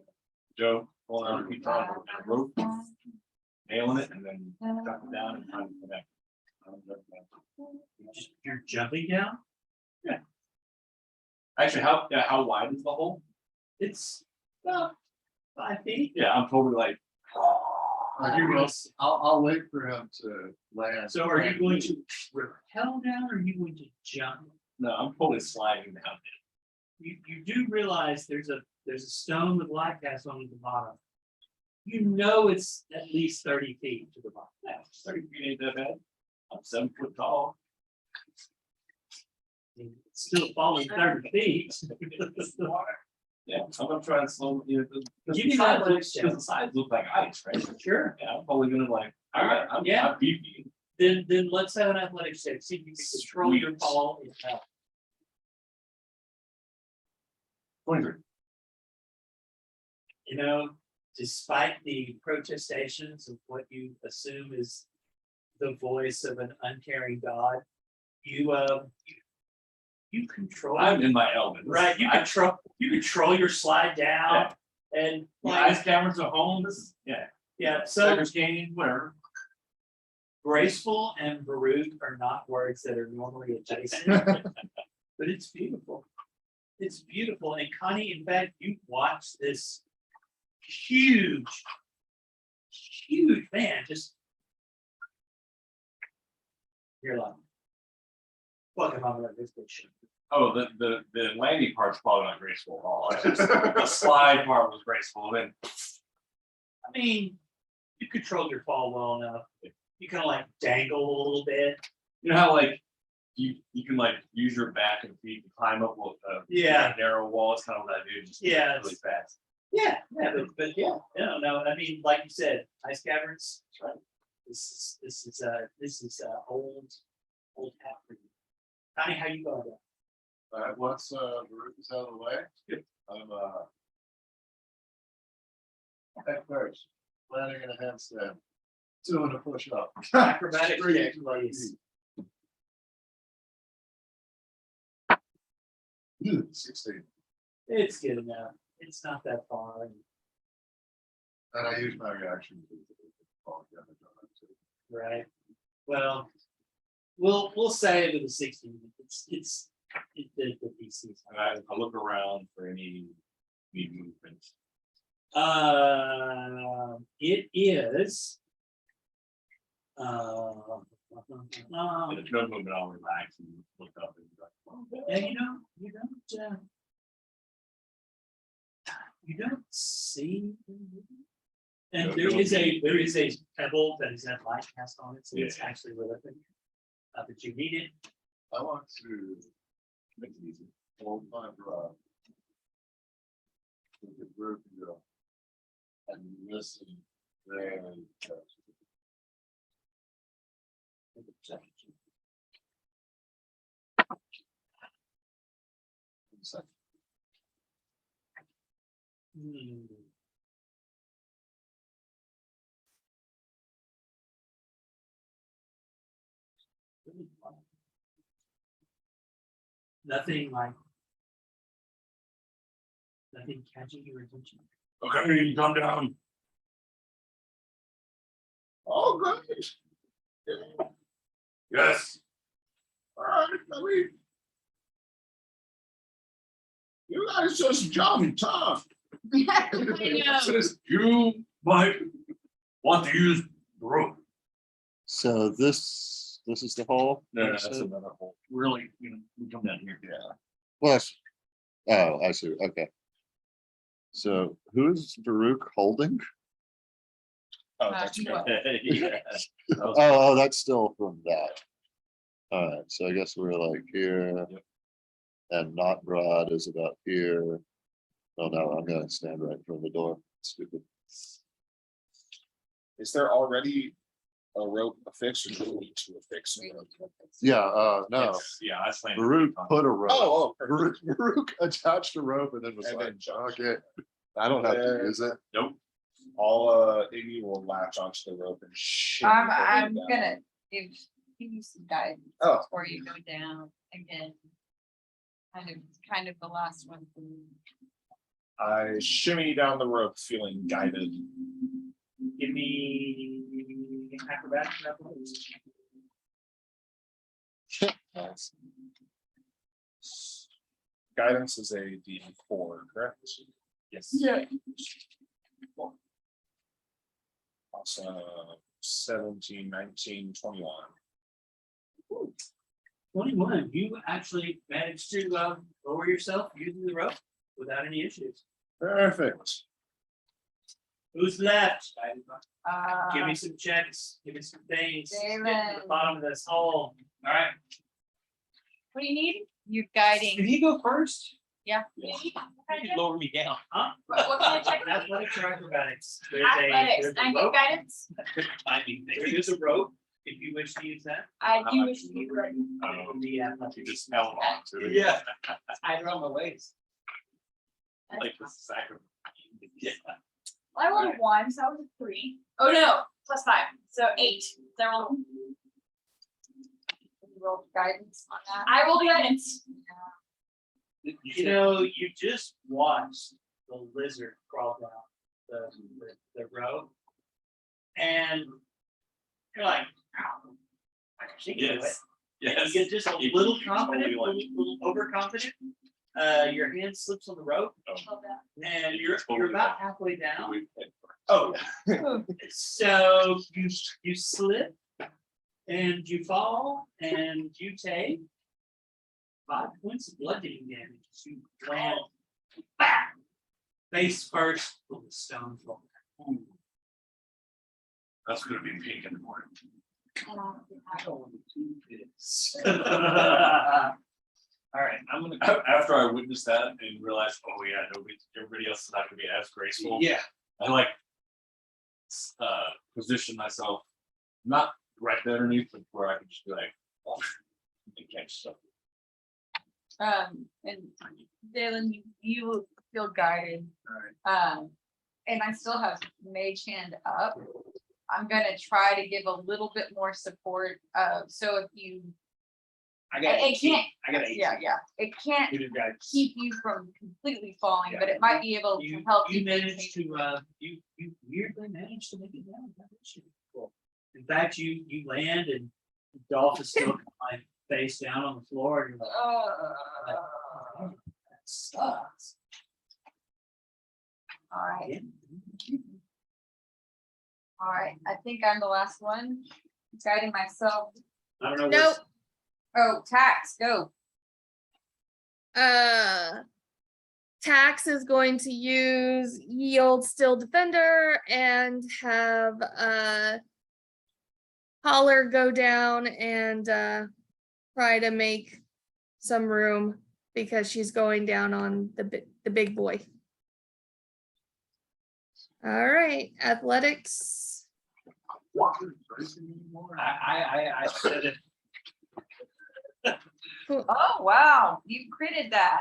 Joe, pulling out a futon and a rope, nailing it, and then jumping down and trying to connect. I'm jumping down. You're jumping down. Actually, how wide is the hole? It's about 5 feet. Yeah, I'm totally like, I'll wait for him to land. So are you going to rappel down or are you going to jump? no, I'm totally sliding down. You do realize there's a stone with light cast on the bottom. You know it's at least 30 feet to the bottom. Yeah, 30 feet ain't that bad. I'm 7 foot tall. It's still falling 30 feet. Yeah, I'm gonna try and slow, Give me that because look, the sides look like ice, right? Sure. Yeah, I'm probably gonna like, I'm Yeah. beefy. Then let's have an athletic check. See if you can control your fall. 23. You know, despite the protestations of what you assume is the voice of an uncaring God, you control. I'm in my element. Right, you control your slide down and Eyes, cameras at home, this, yeah. yeah, so Cypress Canyon, whatever. graceful and baroque are not words that are normally adjacent, but it's beautiful. It's beautiful. And Connie, in fact, you watched this huge man just You're like. Fuck if I'm gonna this bitch. Oh, the landing part's probably not graceful at all. It's just the slide part was graceful. Then I mean, you control your fall well enough. You kind of like dangle a little bit. you know how like you can like use your back and feet to climb up Yeah. narrow wall. It's kind of what that dude just Yeah, really fast. Yeah, but yeah, no, I mean, like you said, ice caverns, that's right. This is old hat for you. Connie, how you going? All right, once the roof is out of the way, I'm head first, landing in a handstand, doing a push up. Acrobatic Straight kick, into my please. feet. 16, It's good enough. It's not that far. and I use my reaction to fall damage on it too. Right. Well, we'll say it with a 16. It's the PCs. And I look around for any movement. It is. And if no movement, I'll relax and look up and be like, oh, Yeah, you don't see. And No, there no, is a pebble that is that light cast on it, so it's Yeah. actually relevant. But you need it. I want to make it easy. hold my breath. Look at roof and go. And listen very carefully. Second. Hmm. Nothing like. Nothing catching your attention. Okay, you come down. Oh, good. Yes. All right, I mean. You guys just jumped, huh? You might want to use the rope. So this is the hole? No, that's another hole. Really, we come down here. Yeah. Plus, oh, I see, okay. So who's Baruch holding? Oh, that's you good. Yeah. Oh, that's still from that. Alright, so I guess we're like here. Yep. And not broad is about here. Oh no, I'm gonna stand right in front of the door, stupid. Is there already a rope affixed or do we need to affix? a rope? Yeah, no, It's- Yeah, I slammed. Baruch put a rope. Oh, perfect. Baruch attached a rope and then was And like, then jumped. okay, I don't have to use it. Nope. All Amy will latch onto the rope and shit. I'm gonna give you some guidance Oh. before you go down again. Kind of the last one. I shimmy down the rope, feeling guided. Give me acrobatics. Guidance is a D4, correct? Yes. Yeah. Also 17, 19, 21. 21. You actually managed to lower yourself using the rope without any issues. Perfect. Who's left? Give me Uh, some checks. Give me some things. Get to the Damon. bottom of this hole. All right. what do you need? You're guiding. Can you go first? Yeah. You can lower me down, huh? What kind of check? Athletics or acrobatics? Athletics, there's a I need rope. guidance. I mean, there is a rope if you wish to use that. I do wish to be ready. The athletics. You just held on to it. Yeah. I run my waist. Like the sack of. Yeah. I rolled a 1, so that was a 3. Oh no, +5, so 8. So Roll guidance on that. I rolled guidance. You know, you just watched the lizard crawl down the road. And you're like, "Ow, she can do it." Yes. And Yes. you get just a little Totally confident, a like- little overconfident. Your hand slips on the rope Love that. and you're about halfway down. Oh, So you slip And you fall and you take 5 points of bludgeoning damage. as You land back, face first on the stone floor. That's gonna be pink in the morning. All right, I'm gonna. After I witnessed that and realized, oh yeah, everybody else is not gonna be as graceful. Yeah. I like position myself, not right underneath, but where I can just be like, oh, and catch stuff. And Dalen, you feel guided. And I still have mage hand up. I'm gonna try to give a little bit more support. So if you, I got. it can't, I got. yeah, it can't You did guys. keep you from completely falling, but it might be able to help You you. managed to, you weirdly managed to make it down. That was cool. In fact, you land and Dolph is still like face down on the floor. And you're like, oh, that sucks. All right, Yeah. all right. I think I'm the last one. Guiding myself. I don't know. Nope. Oh, tax, go. Tax is going to use Ye Old Still Defender and have Holler go down and try to make some room because she's going down on the big boy. All right, athletics. I said it. Oh, wow, you critted that.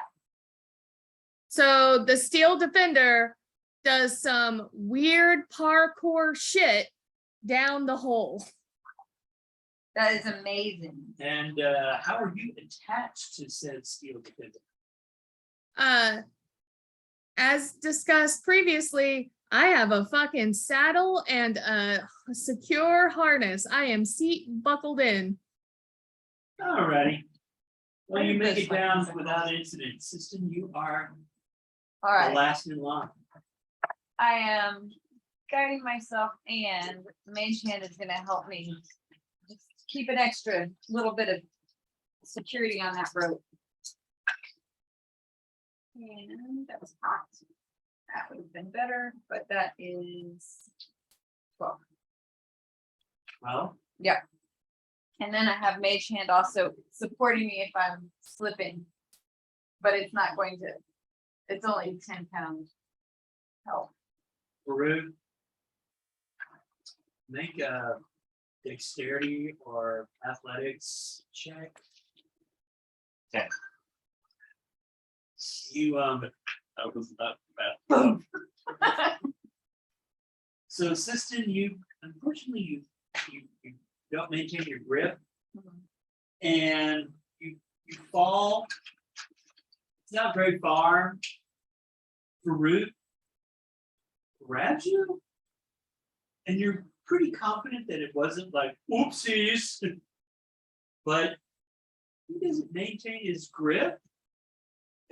So the Steel Defender does some weird parkour shit down the hole. That is amazing. And how are you attached to said steel defender? As discussed previously, I have a fucking saddle and a secure harness. I am seat buckled in. Alrighty. Well, you make This it one. down without incident. System, you are All the right, last in line. I am guiding myself and mage hand is gonna help me just keep an extra little bit of security on that rope. And that was hot. That would have been better, but that is 12. Well, And then I have mage hand also supporting me if I'm slipping. But it's not going to, it's only 10 pounds. Help. Farouk, make a dexterity or athletics check. 10. You That was not bad. so assistant, you unfortunately you don't maintain your grip and you fall. It's not very far. Farouk grabs you, and you're pretty confident that it wasn't like oopsies, but he doesn't maintain his grip,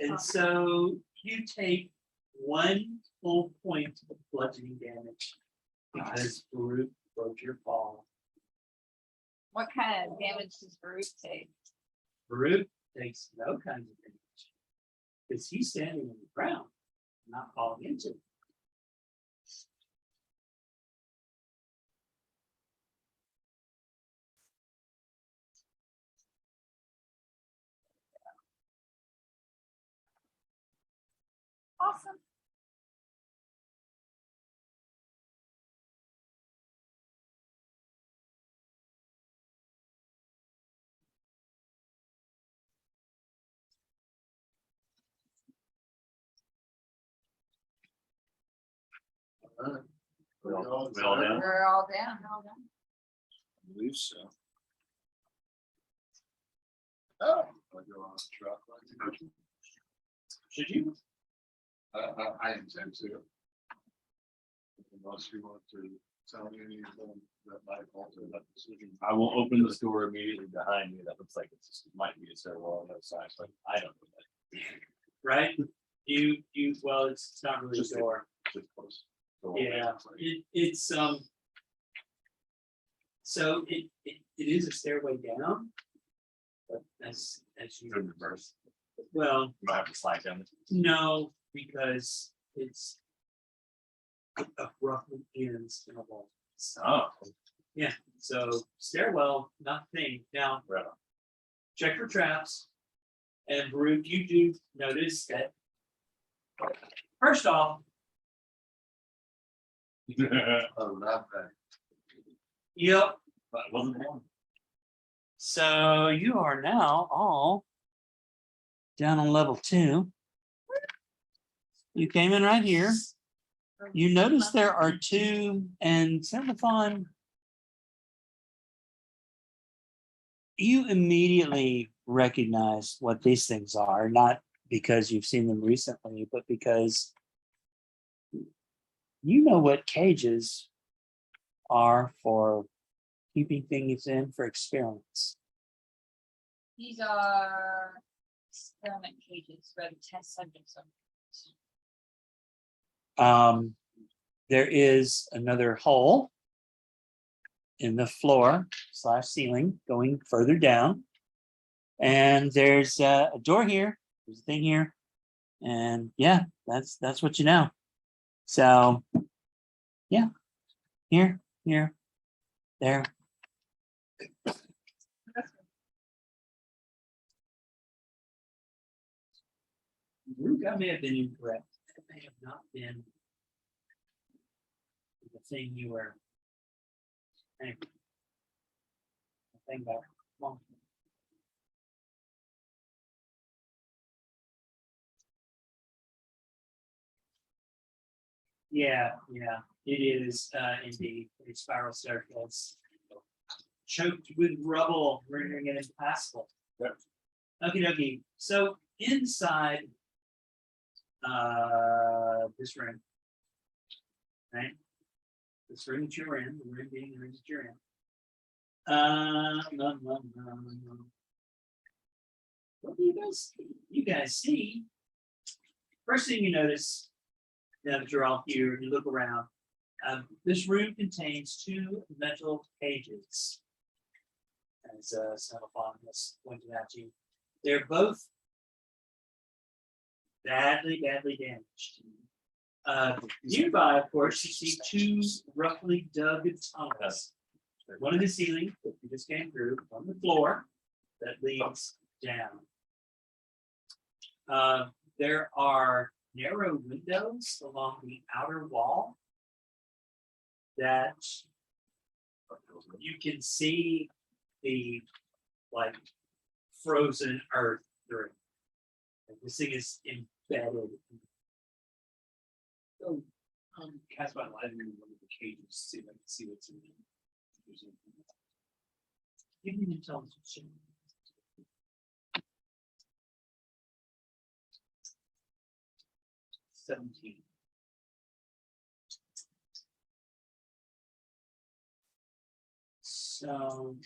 and so you take 1 full point of bludgeoning damage because Farouk broke your fall. What kind of damage does Baruch take? Farouk takes no kinds of damage because he's standing on the ground, not falling into it. Awesome. We all down? We're all down. I believe so. Oh. I go on a truck. Should you? I intend to. Unless you want to tell me anything that might alter that decision. I will open this door immediately behind me. That looks like it's might be a stairwell on the other side, but I don't know that. Right? You, well, it's not really Just a door. Just close. Yeah, it's so it is a stairway down. But as you, Good reverse. well, You might have to slide down. no, because it's abruptly ends in a wall. Oh, So stairwell, nothing. Now, right. check for traps. And Baruch, you do notice that first off, Oh, not bad. yep. But it wasn't one. So you are now all down on level 2. You came in right here. You notice there are 2, and Seraphon, you immediately recognize what these things are, not because you've seen them recently, but because you know what cages are for keeping things in for experiments. These are experiment cages where the test subjects are. There is another hole in the floor / ceiling going further down. And there's a door here, there's a thing here. And yeah, that's what you know. So yeah, here, there. I may have been incorrect. That may have not been the thing you were. Anyway. Thing back. Come on. Yeah, it is indeed a spiral staircase. Choked with rubble, rendering it impassable. Yep. Okie dokie. So inside this room, right? This room that you're in, the room being the room that you're in. What do you guys see? You guys see? First thing you notice, now that you're all here, you look around. This room contains 2 metal cages. As Seraphon has pointed out to you, they're both badly damaged. Nearby, of course, you see 2 roughly dug tunnels. One in the ceiling that you just came through, on the floor that leads down. There are narrow windows along the outer wall that you can see the like frozen earth through. And this thing is embedded. So, cast my light in one of the cages, see if I can see what's in there. Give me an intelligence check. $17. So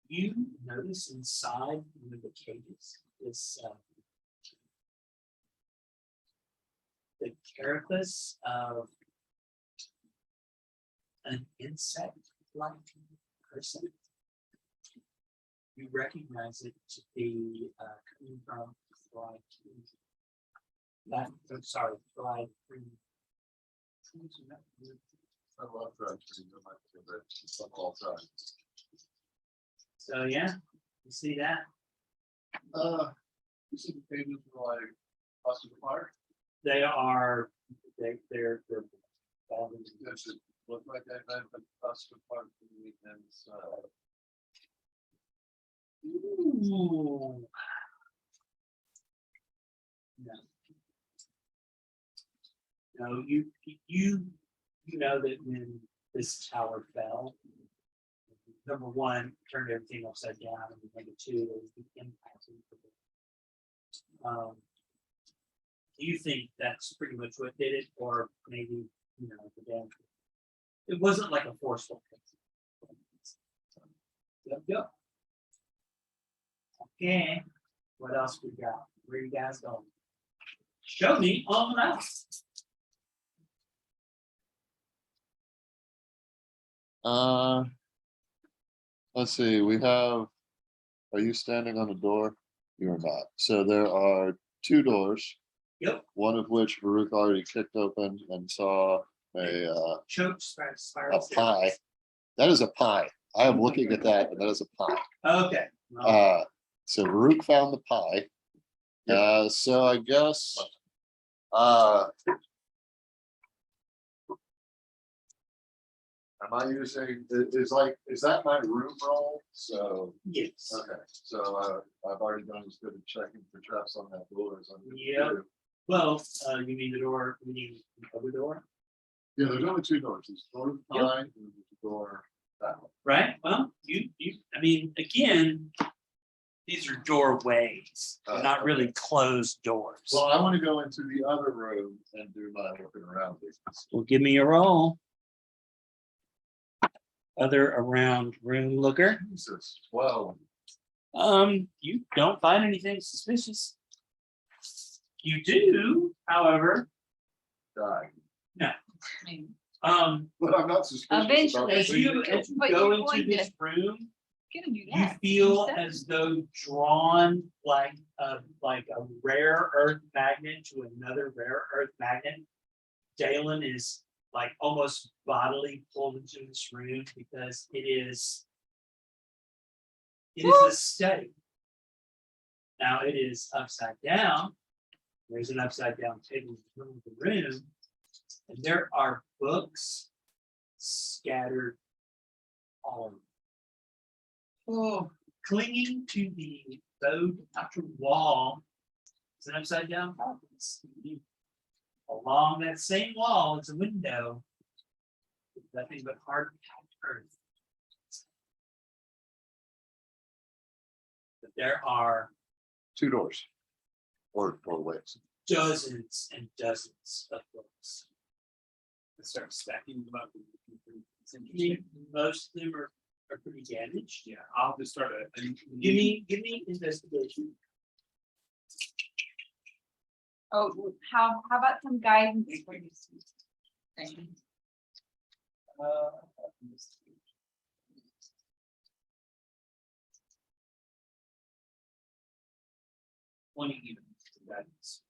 you notice inside one of the cages is the carapace of an insect-like person. You recognize it to be coming from fried fried green. I love that. It's all time. So yeah, you see that? You see the pages are like busted apart? They're badly Does it look like they've been busted apart from the inside? Ooh. No, you know that when this tower fell, number 1 turned everything upside down, and number 2 there was the impact. Do you think that's pretty much what did it, or maybe the damage? It wasn't like a forceful thing. Yep. Okay, what else we got? Where you guys going? Show me all the mouse. Let's see, we have, are you standing on the door? You're not. So there are two doors. Yep. One of which Baruch already kicked open and saw a Choke spiral. pie. That is a pie. I am looking at that and that is a pie. Okay. Well, So Baruch found the pie. So I guess. Am I using, is that my room roll? So, yes. okay, so I've already done as good at checking for traps on that door as I'm. gonna Yep. do. Well, you mean the door, you mean the other door, Yeah, there's only two doors. There's door to the Yep. pie and there's a door that way. right? Well, I mean, again, these are doorways, they're not really closed doors. Well, I want to go into the other room and do my looking around business. Well, give me a roll. Other around room looker. Jesus, well, You don't find anything suspicious. You do, however, die. I mean, But I'm not suspicious. about Eventually. as you anything. But go you're into going this room, gonna do you that. feel You said as though drawn like a rare earth magnet to another rare earth magnet. Dalen is like almost bodily pulled into this room because it is a study. Now it is upside down. There's an upside down table in the middle of the room, and there are books scattered all over. Oh, clinging to the bowed outer wall is an upside down box. Along that same wall is a window with nothing but hard packed earth. But there are Two doors. Or doorways. dozens and dozens of books. Start stacking them up. It's I mean, interesting. most of them are pretty damaged. Yeah, I'll just start a. Give me investigation. Oh, how about some guidance for you? Things? Twenty even. Guidance.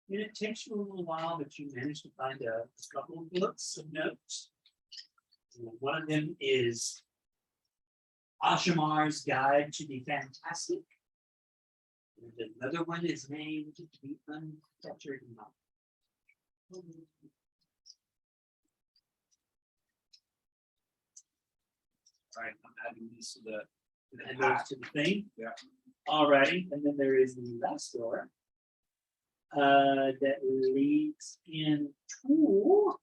And it takes you a little while, but you manage to find a couple of books of notes. And one of them is Ashamar's Guide to the Fantastic. And another one is named The Unfettered Mind. Right, I'm adding these to the. And those to the thing. Yeah. Alrighty, and then there is the last door. That leads into.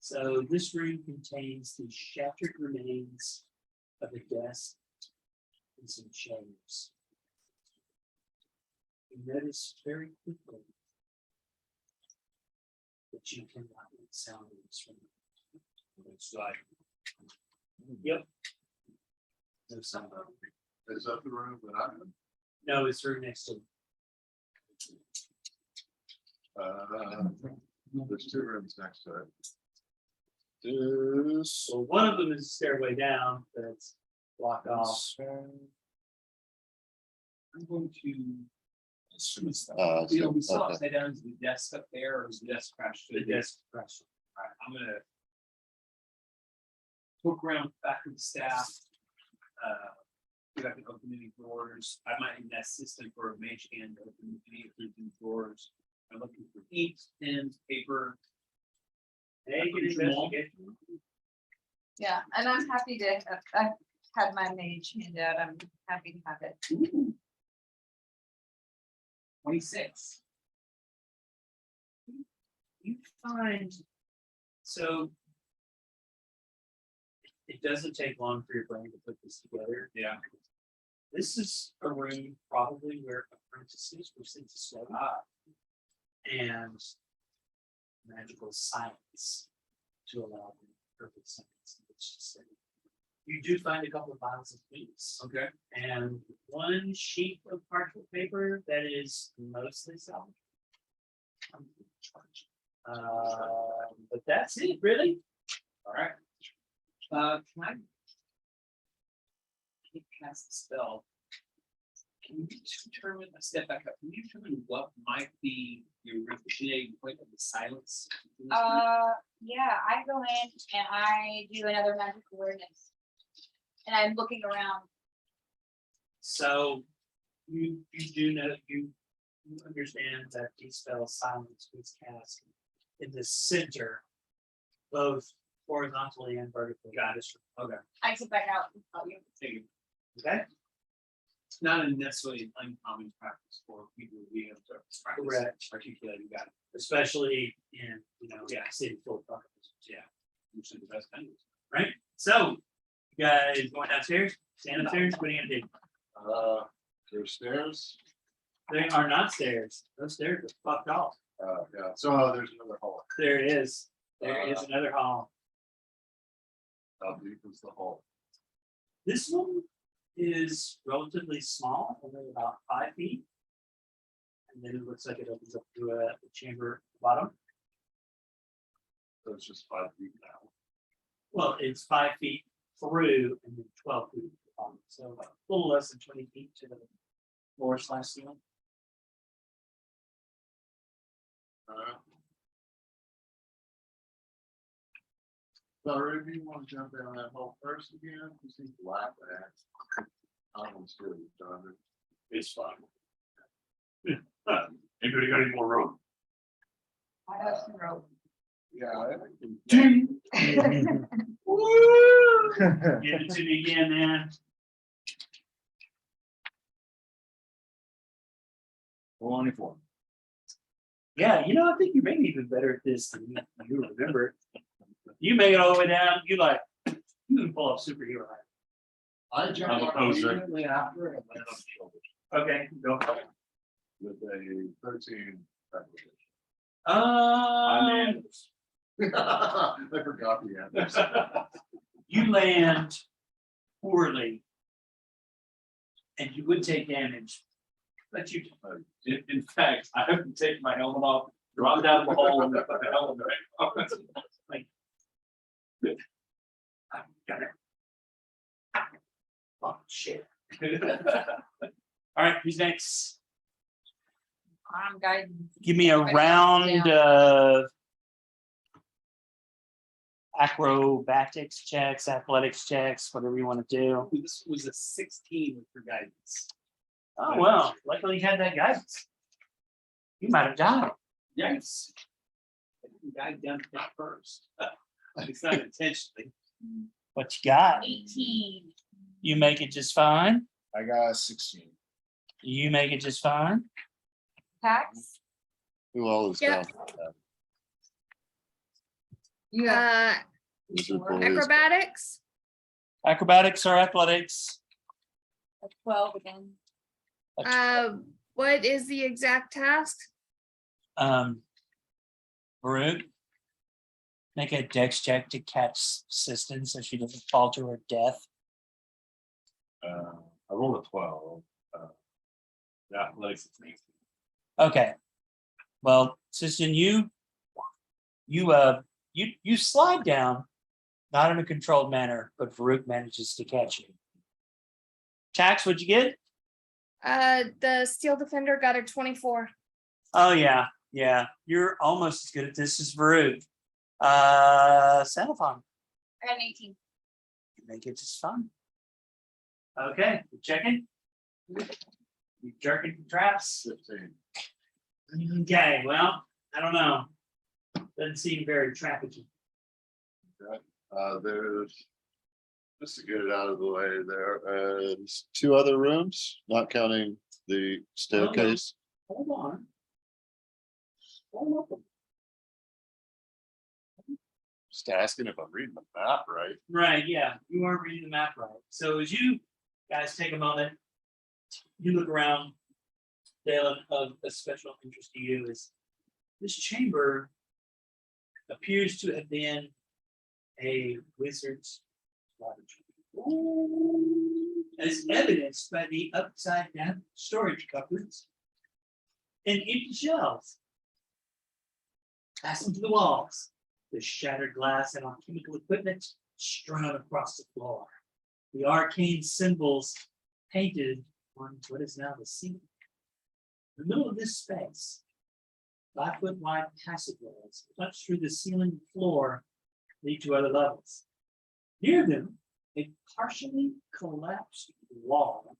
So this room contains the shattered remains of a desk and some chairs. You notice very quickly that you cannot make sound in this room. It's like, yep. No sound. Is that the room that I'm in? No, it's room next to. There's two rooms next to it. So one of them is a stairway down, but it's blocked off. I'm going to. So, You know, we saw okay. upside down to the desk up there, or is the desk crashed? The desk crashed. Alright, I'm gonna. Poke around back with the staff. See if I can open any doors. I might need an assistant for a mage hand to open any of these doors. I'm looking for ink, pens, paper. Hey, get investigation. Yeah, and I'm happy to, I've had my mage hand out, I'm happy to have it. 26. You find, so. It doesn't take long for your brain to put this together. Yeah. This is a room probably where apprentices were sent to study. And magical science to allow them perfect science in which to study. You do find a couple of files of things. Okay. And one sheet of parchment paper that is mostly salvage. But that's it, really. All right. Can I? Cast the spell. Can you determine, a step back up, can you determine what might be your originating point of the silence? in this group? Yeah, I go in and I do another magic awareness. And I'm looking around. So you do know, you understand that the spell silence was cast in the center, both horizontally and vertically. Got it. Okay. I sit back out and tell you. Thank you. Okay, It's not a necessarily uncommon practice for people being able to practice Correct. articulating that. especially in, city full of fuckers. Yeah. Which is the best kind. Right? So, you guys going downstairs, stand upstairs, what are you gonna do? There's stairs. They are not stairs. Those stairs are fucked off. Yeah, so there's another hall. There it is. There is another hall. How deep is the hall? This one is relatively small, only about 5 feet. And then it looks like it opens up to a chamber at the bottom. So it's just 5 feet now. Well, it's 5 feet through and then 12 feet at the bottom. So a little less than 20 feet to the floor / ceiling. So Ruby, you want to jump down that hole first again? You seem to laugh at. I don't see what you've done. It's fine. Anybody got any more rope? I have some rope. Yeah. Give it to me again, man. Only 4. Yeah, I think you're maybe even better at this than you remember. You make it all the way down, you can pull off superhero. I jumped I'm a on poser. immediately after and landed on the shoulders Okay, go for it. with a 13. I forgot the answer. You land poorly. And you would take damage. But you, In fact, I have to take my helmet off, drop down the hole and put the helmet back on. got it. Oh, shit. All right, who's next? I'm guiding. Give me a Everybody round down. of acrobatics checks, athletics checks, whatever you want to do. This was a 16 with your guidance. Oh, well, luckily you had that guidance. You might have died. Yes. I didn't guide down to that first. It's not intentionally. What you got? 18. You make it just fine. I got 16. You make it just fine. Tax. Who all is Yep. down? You have Wizard boy is- Acrobatics. Acrobatics or athletics? a 12 again. What is the exact task? Baruch, make a dex check to catch Sistine so she doesn't fall to her death. I rolled a 12. Yeah, athletics is 19. Okay. Well, Sistine, you slide down, not in a controlled manner, but Baruch manages to catch you. Tax, what'd you get? The Steel Defender got a 24. Oh yeah, you're almost as good at this as Baruch. Xenophon, I got an 18. you make it just fun. Okay, you checking? You jerking for traps? 15. Okay, well, I don't know. Doesn't seem very trafficking. There's, just to get it out of the way, there is 2 other rooms, not counting the staircase. Hold on. Hold on. Just asking if I'm reading the map right. Right, yeah, you are reading the map right. So as you guys take a moment, you look around, Dale, of a special interest to you is this chamber appears to have been a wizard's laboratory. As evidenced by the upside down storage cupboards and empty shelves. fastened to the walls. The shattered glass and alchemical equipment strewn across the floor. The arcane symbols painted on what is now the ceiling. In the middle of this space, 5-foot wide passageways touch through the ceiling and floor, lead to other levels. Near them, a partially collapsed wall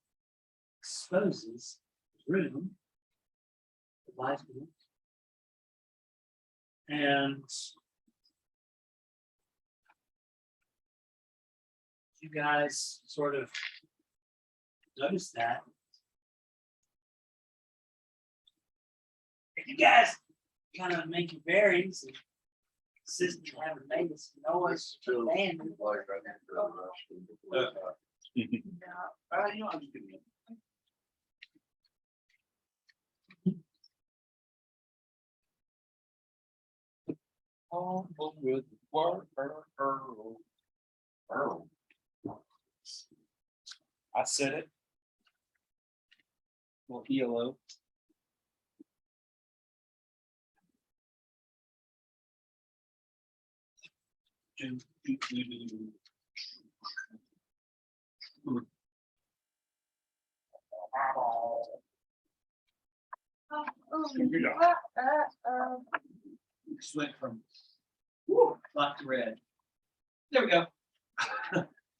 exposes the room that lies beneath. And you guys sort of notice that. If you guys kind of make your bearings and assist me having made this noise, Feels man. like I need to go to the restroom before that. You know, I'm just gonna. All over the world. I said it. Well, ELO. Just went from black to red. There we go.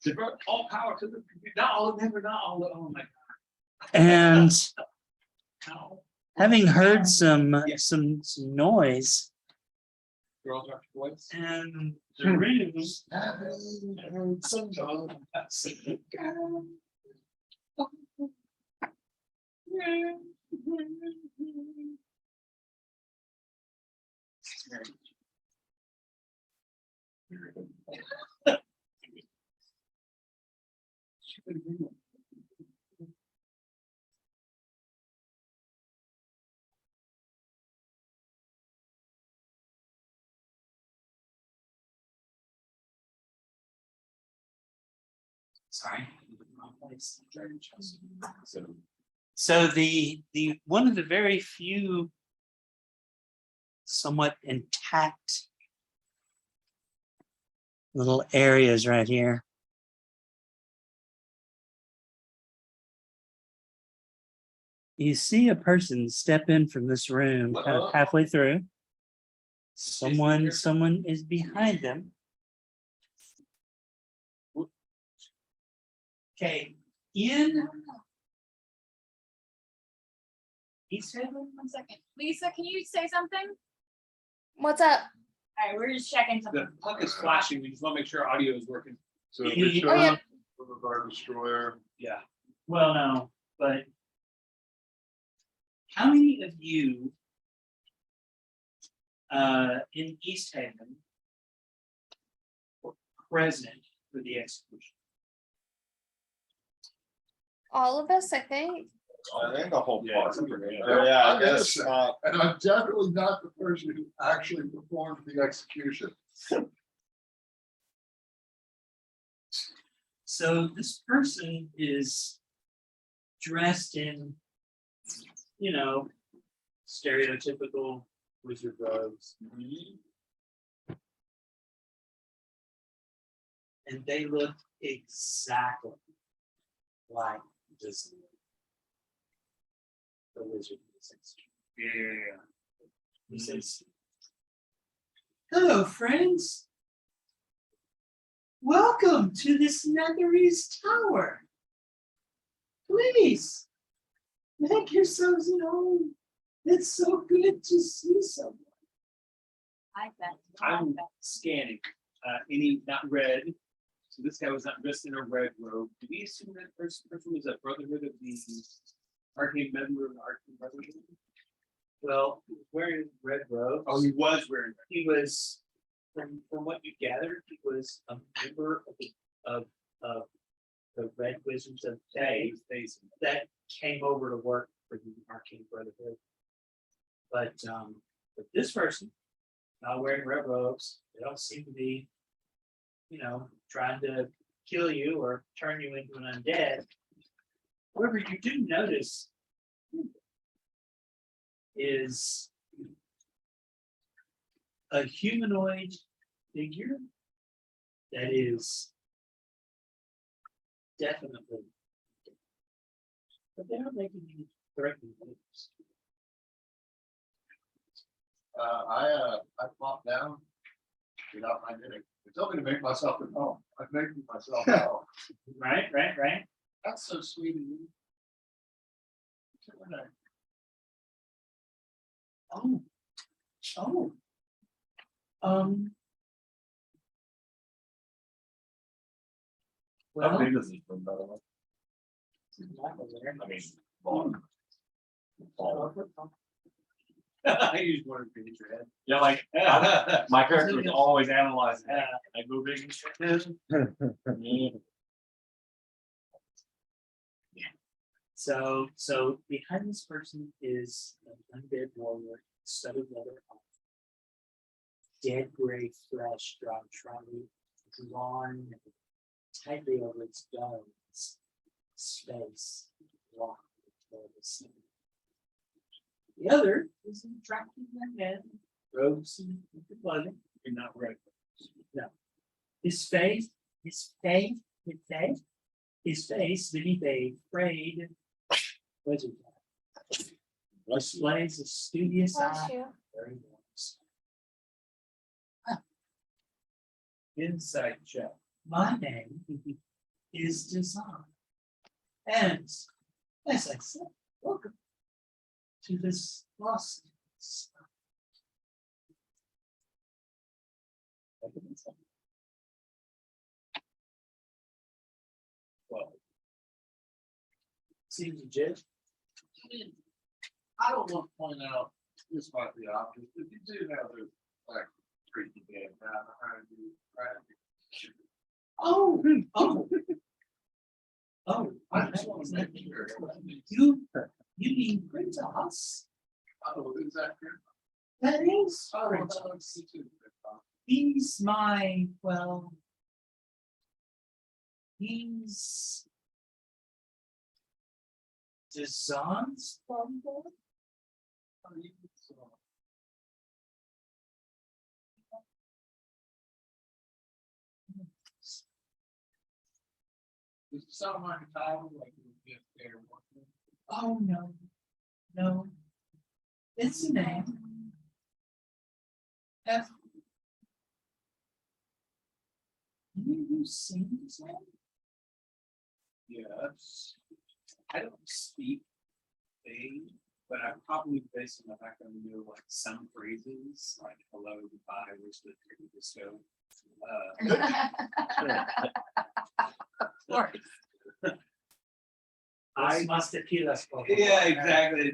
Divert all power to the computer. Not all, never, not all. Oh my And God. having heard some noise Girls are boys. and the room, sorry. So the one of the very few somewhat intact little areas right here. You see a person step in from this room kind of halfway through. Someone is behind them. Okay, in East Haven? 1 second. Lisa, can you say something? What's up? Alright, we're just checking something. The puck is flashing. We just want to make sure audio is working. So if we show Oh, yeah. up with our destroyer, Yeah. Well, no, but how many of you in East Haven were present for the execution? All of us, I think. I think the whole Yeah, part. yeah. Yeah, I guess, and I'm definitely not the person who actually performed the execution. So this person is dressed in, you know, stereotypical wizard robes. And they look exactly like this. The wizard. Yeah. He says, "Hello, friends. Welcome to this Netherese tower. Please make yourselves at home. It's so good to see someone." I bet. I'm scanning. Any not red. So this guy was not dressed in a red robe. Do we assume that person was a brotherhood of the arcane member of the arcane brotherhood? Well, he was wearing red robes. Oh, he was wearing. He was, from what you gathered, he was a member of the Red Wizards of Day that came over to work for the Arcane Brotherhood. But this person, not wearing red robes, they don't seem to be, you know, trying to kill you or turn you into an undead. However, you do notice is a humanoid figure that is definitely, but they aren't making any threatening moves. I plopped down, get out my knitting. They told me to make myself at home. I'm making myself at home. Right. That's so sweet of you. Oh. Oh. Um. How Well, big is this room, by the way? I mean, volume. I use one for each head. Yeah, like, my character is always analyzing, I go big and shit. So behind this person is an undead warrior, studded leather armor, dead gray flesh drawn tightly over its bones, space locked before the sun. The other is an attractive young man, robes and clothing. You're not right. No. His face beneath a frayed wizard displays a studious Bless eye. you. Very nice. Insight check. My name is Design. And as I said, welcome to this lost. Well, seems legit. I don't want to point out, this might be obvious, but you do have this like freaky dead guy behind you, right? Oh. Oh, I just want to make sure. you mean Kratos? Oh, is that good? That is Oh, Kratos. too. He's my, well. He's. Design's father? Does it sound like a title, like it would be a fair one? Oh, no. It's a name. Have any of you seen this name? Yes. I don't speak Fade, but I probably based on the fact that I know like some phrases, like hello, goodbye, wish the disco. Of course. I must have killed us. Yeah, exactly.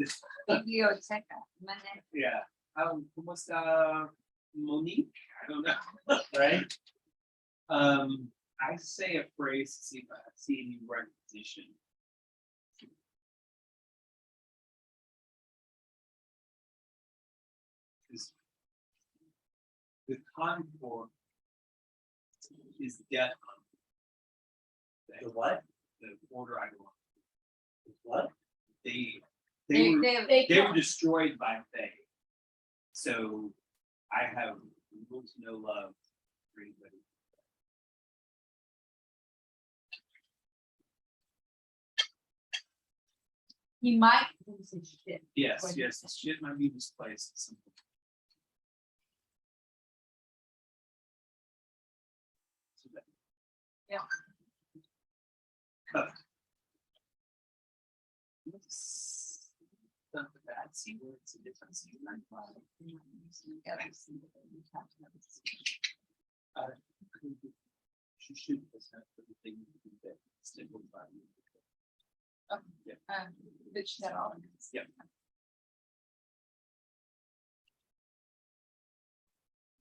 Biblioteca, Monday. Yeah. ¿Cómo está Monique? I don't know. Right? I say a phrase to see if I see any repetition. Because the concord is death. The what? The order I belong. What? They They, were they, they were destroyed by Faye. So I have little to no love for anybody. he might lose his shit. Yes, yes, the shit might be misplaced at some point. So that- Yeah. Cut. Not the bad C word, it's a different C word. She should have for the thing that stable by you. Yeah. Bitch that all. Yep.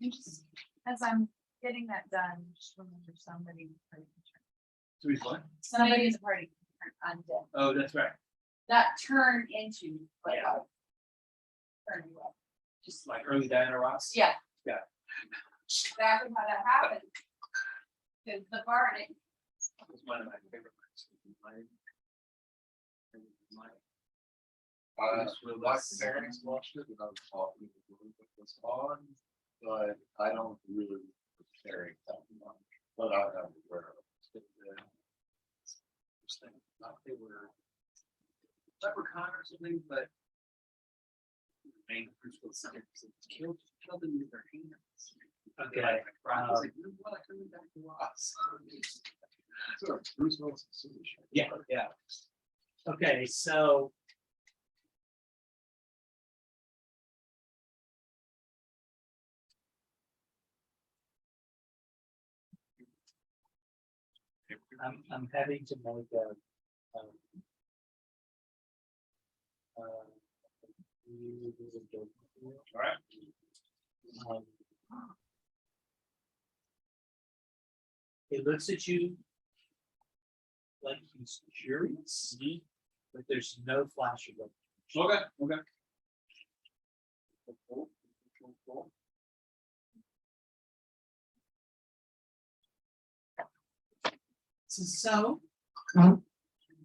You just, as I'm getting that done, just remember somebody. So he's what? Somebody's party undead. Oh, that's right. That turn into like Yeah. turn you up. Just like early Diana Ross. Yeah. Yeah. Exactly how that happened. Cause the party. That was one of my favorite parts. My parents watched it and I was talking, it was on. but I don't really carry that much, but I am aware of it. Just think, not they were leprechaun or something, but main crucial science killed them with their hands. Okay, I was like, you know what, I coming back to us. So, Bruce Willis is super sure. Yeah, yeah. okay, so. I'm having to make a. All right. Um, It looks at you like he's curious, but there's no flash of it. Okay, okay.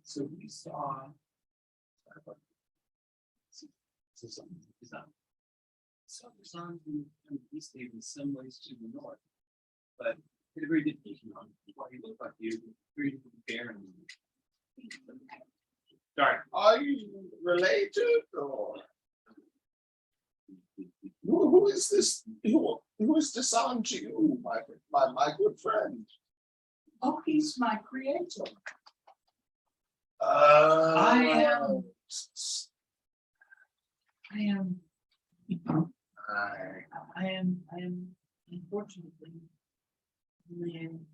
So we saw. So there's on the east haven in some ways to the north. But it very different on what he looked like you, very barren. Sorry. Are you related or? Who is this? Who is this on to you, my good friend? Oh, he's my creator. I am unfortunately in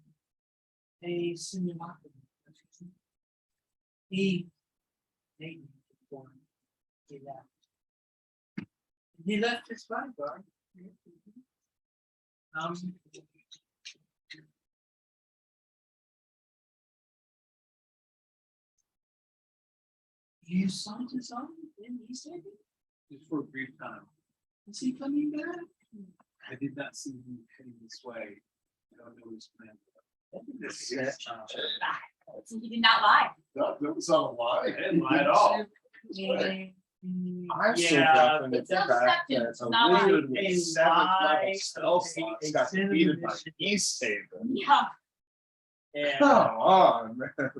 a simulacrum. He made me born. He left. He left his bodyguard. You saw his on in East Haven? Just for a brief time. Is he coming back? I did not see him heading this way. I don't know his plan. He did not lie. That was on a lie. I didn't lie at all. I'm so Yeah, definitely but the those fact sections, that a not like wizard with a 7th lie, level spell slots got defeated by East Haven. Yeah, Yeah. Come on, man.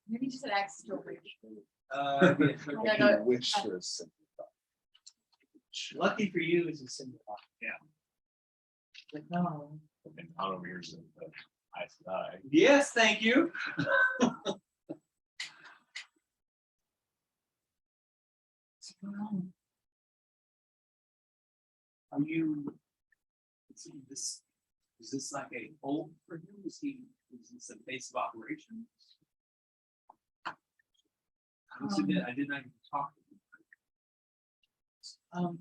maybe just an extra rich. I Yeah, can wish for a simple. Lucky for you is a symbol. Yeah. But no. And out over here is the ice die. Yes, thank you. Are you? Is this like a hold for him? Is this a base of operations? I did not even talk to him.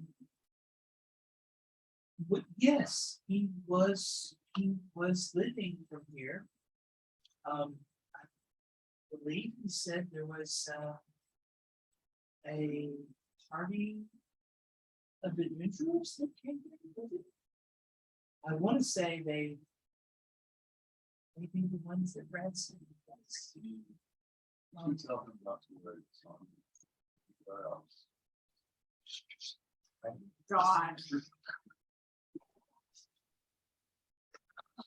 But yes, he was living from here. I believe he said there was a party of adventurers that came here. I want to say they be the ones that Brad said. You tell him not to wear this on. Where else? God.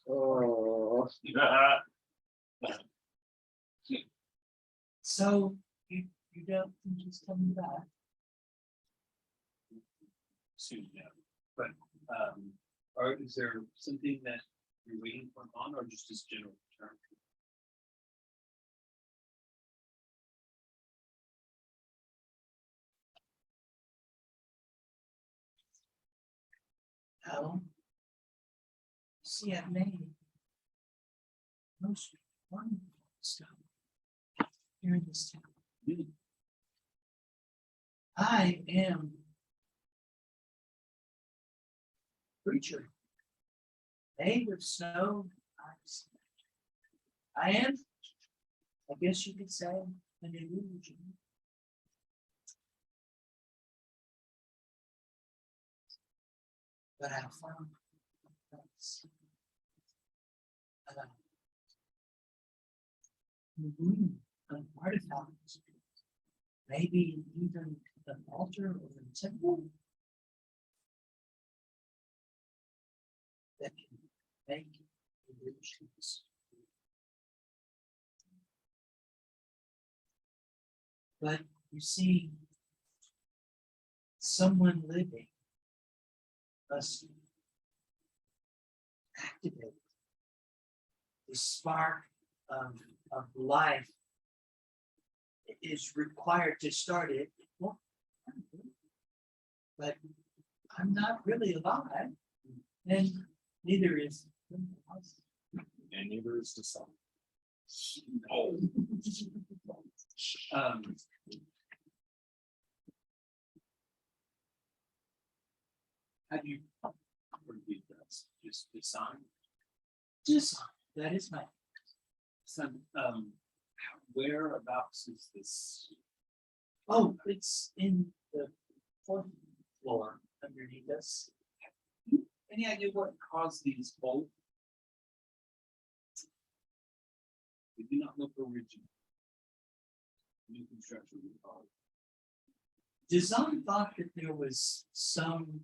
Oh. So you don't think he's coming back? Soon, yeah. But, or is there something that you're waiting for him on, or just his general return? No. See, I've made most wonderful stuff here in this town. I am preacher, made of snow and ice. I am, I guess you could say, an illusion. But I found an artifact, maybe even an altar or a temple. that can make illusions. But you see, someone living must activate the spark of life is required to start it. Well, but I'm not really alive, and neither is. And neither is the sun. Um, have you Repeat that. Just the sign. just that is my Son, whereabouts is this? it's in the fourth floor underneath us. Any idea what caused these both? We do not look original. New construction. Design thought that there was some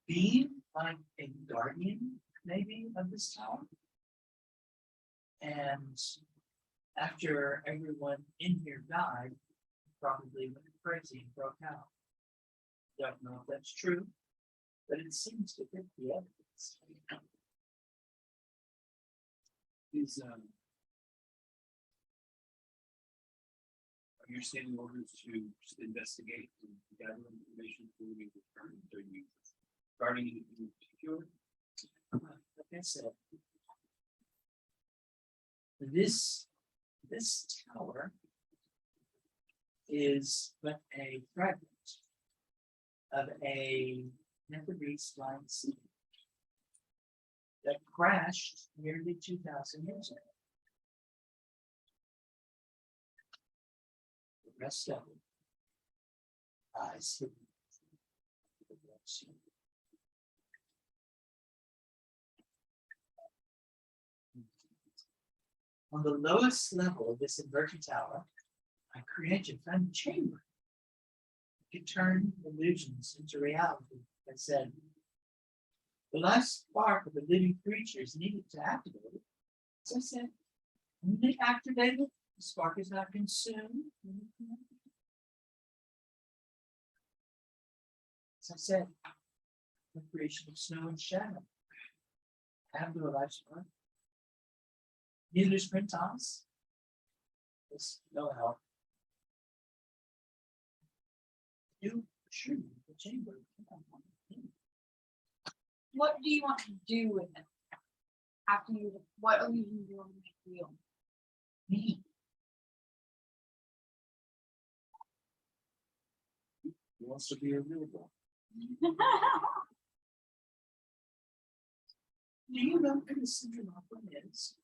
being like a guardian, maybe, of this tower. And after everyone in here died, probably went crazy and broke out. Don't know if that's true, but it seems to fit the evidence. Is are your standing orders to just investigate and gather information before we return? Are you regarding anything in particular? Like I said, this tower is but a fragment of a Nepalese flying sea that crashed nearly 2,000 years ago. The rest of it lies hidden. On the lowest level of this inverted tower, I created a chamber. I could turn illusions into reality. I said, the last spark of the living creature is needed to activate it. So I said, when they activate it, the spark is not consumed. So I said, the creation of snow and shadow. Have no life spark. Neither is Printas. There's no help. You sure the chamber. What do you want to do with it? After you, what illusion do you want to make real? Me. He wants to be a real boy. Do you know who the syndrome is?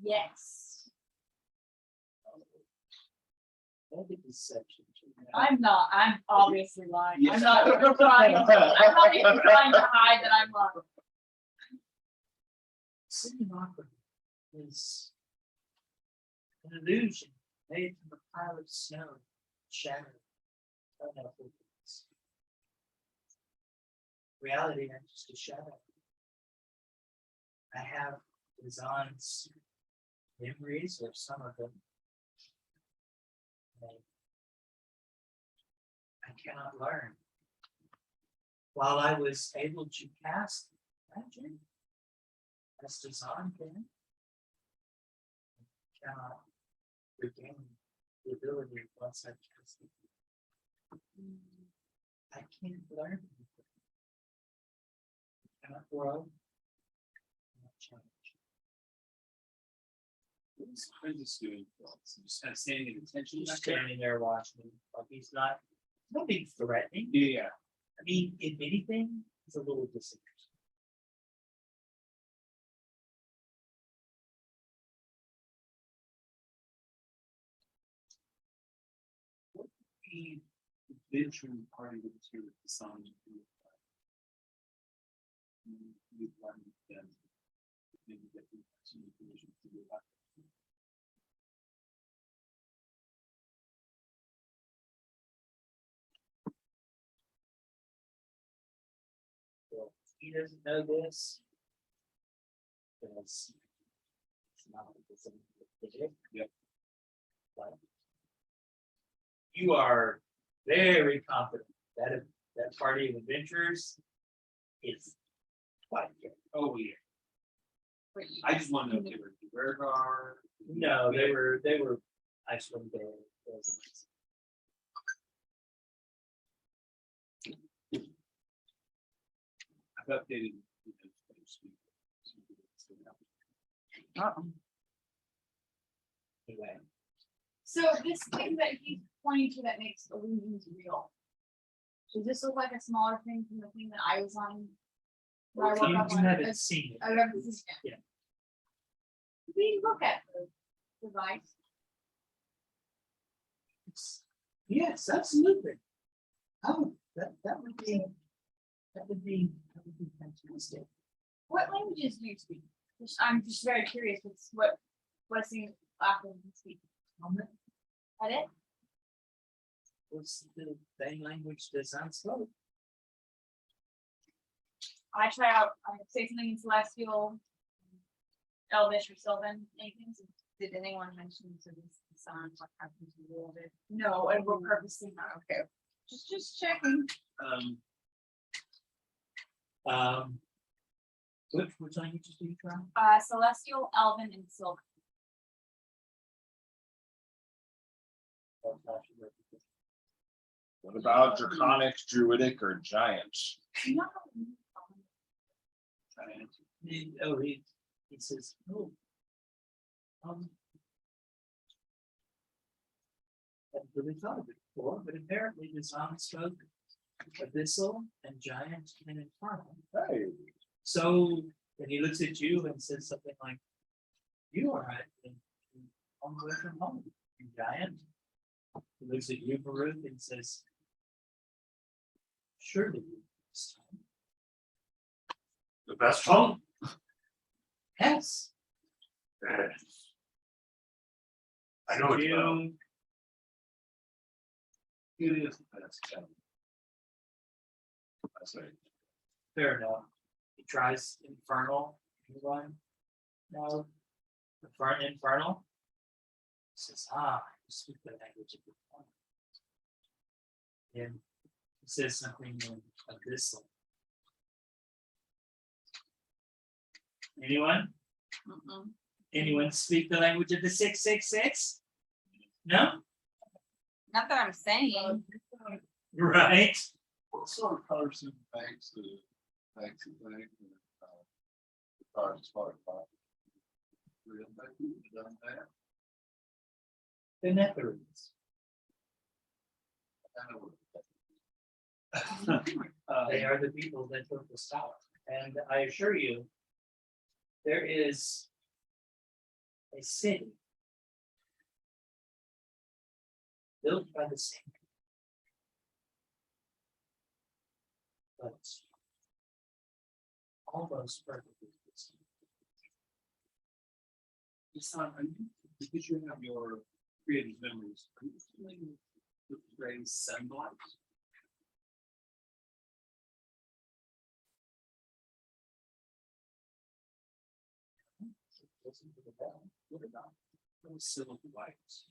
Yes. What a deception. I'm not, I'm obviously lying. Yeah. I'm not even trying to hide that I'm lying. Simulacrum is an illusion made from a pile of snow, shadow. I don't know if it is. Reality, I'm just a shadow. I have designs, memories, or some of them. And I cannot learn. While I was able to cast magic, as design can, cannot regain the ability once I cast it. I can't learn anything. I cannot grow. I cannot change. What is Prentice doing? Just kind of standing at attention. He's back there? standing there watching me, like he's not being threatening. Yeah. I mean, if anything, it's a little disinterested. The veteran party that was here with the song. We've learned them. Maybe get some information to do about. he doesn't know this. Because it's not. Yep. But you are very confident that that party of adventurers is quite good. Oh, yeah. I just want to know if they were where are. No, they were Iceland Bay residents. I've updated. Anyway, So this thing that he's pointing to that makes illusions real. Does this look like a smaller thing from the thing that I was on? where I woke you up on? haven't seen it. I haven't seen it. Yeah. We look at the device. Yes, absolutely. Oh, that would be fantastic. What languages do you speak? I'm just very curious. What's the language you speak? That it? What's the thing language that sounds slow? I try out. I say something in Celestial, Elvish, or Sylvan. Anything? Did anyone mention to this song what happened to the bit? No, and we're purposely not. Okay. Just checking. Which languages do you try? Celestial, Elven, and Sylvan. What about draconic, druidic, or giant? No. He says, oh. I've really thought of it before, but apparently the song spoke abyssal and giant and infernal. Hey, So then he looks at you and says something like, you are on the way from home, you giant. He looks at you, Baruch, and says, surely you this time. The best home. Yes. I know it's well. You, It is the best home. I say. fair enough. He tries infernal. Anyone? No. Infernal. He says, you speak the language of the planet. And he says something in abyssal. Anyone? Anyone speak the language of the 666? No? Not that I'm saying. Right. What sort of person makes the thing? Cars part of real done that. The Netherlands. They are the people that built this tower. And I assure you, there is a city built by the same. But almost perfectly. Son, because you have your creative memories, are you familiar with the phrase sunblocks? Listen to the bell. What about those silver lights?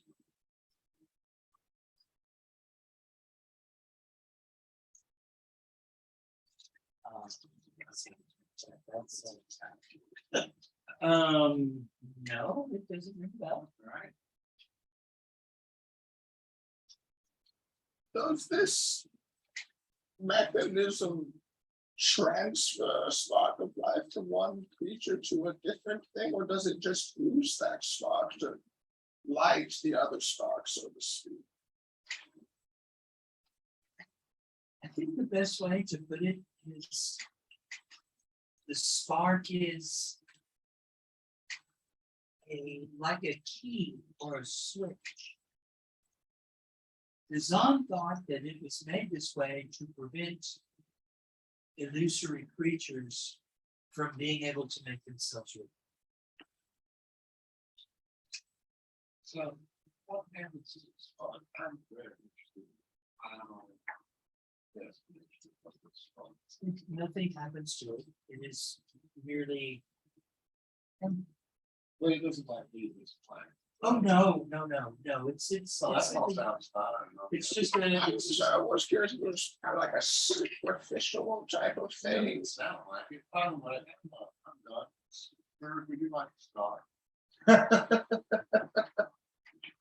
That's no, it doesn't ring a bell. All right. Does this mechanism transfer a spark of life from one creature to a different thing, or does it just use that spark to light the other spark, so to speak? I think the best way to put it is the spark is like a key or a switch. The Zon thought that it was made this way to prevent illusory creatures from being able to make themselves real. So what happens is, I'm very interested. Yes. Nothing happens to it. It is merely. Well, it doesn't like me, it's fine. Oh, no, it's So that's all sounds fine. it's just a, it's I was curious, if it was kind of like a superficial type of thing. It sound like it, I'm like, I'm done. Or would you like to start?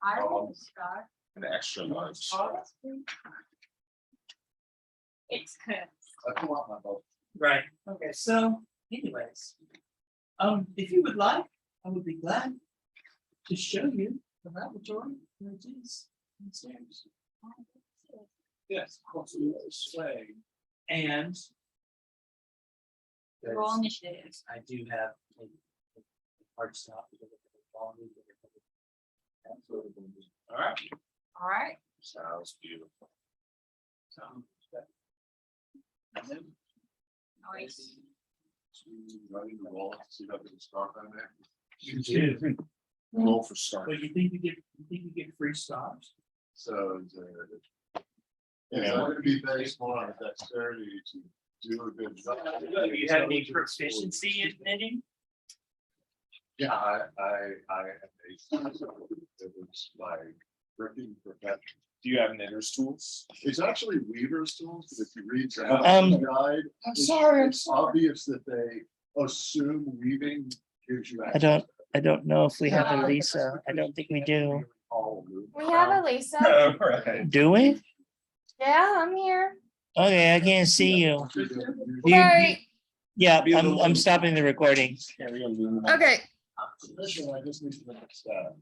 I will start. An extra large. It's good. I come out my boat. right, okay, so anyways. If you would like, I would be glad to show you the laboratory where it is downstairs. Yes, of course, you say. And. Roll initiative. I do have a hard stop. because of the volume. All right. All right. Sounds beautiful. Nice. Running the wall, see if I can start on that. You do, Roll for start. but you think you get free stops? So. Is that gonna be based more on dexterity to do a good job? Do you have any proficiency in knitting? Yeah, I have a. It was like working profession. Do you have knitter's tools? It's actually weaver's tools, but if you read the guide. It's obvious that they assume weaving gives you. I don't know if we have Yeah. a Lisa. I don't think we do. We have a Lisa. Oh, right. Do we? Yeah, I'm here. Okay, I can't see you. You- Sorry. Yeah, I'm stopping the recording. Okay. Listen, I just need to make a stab.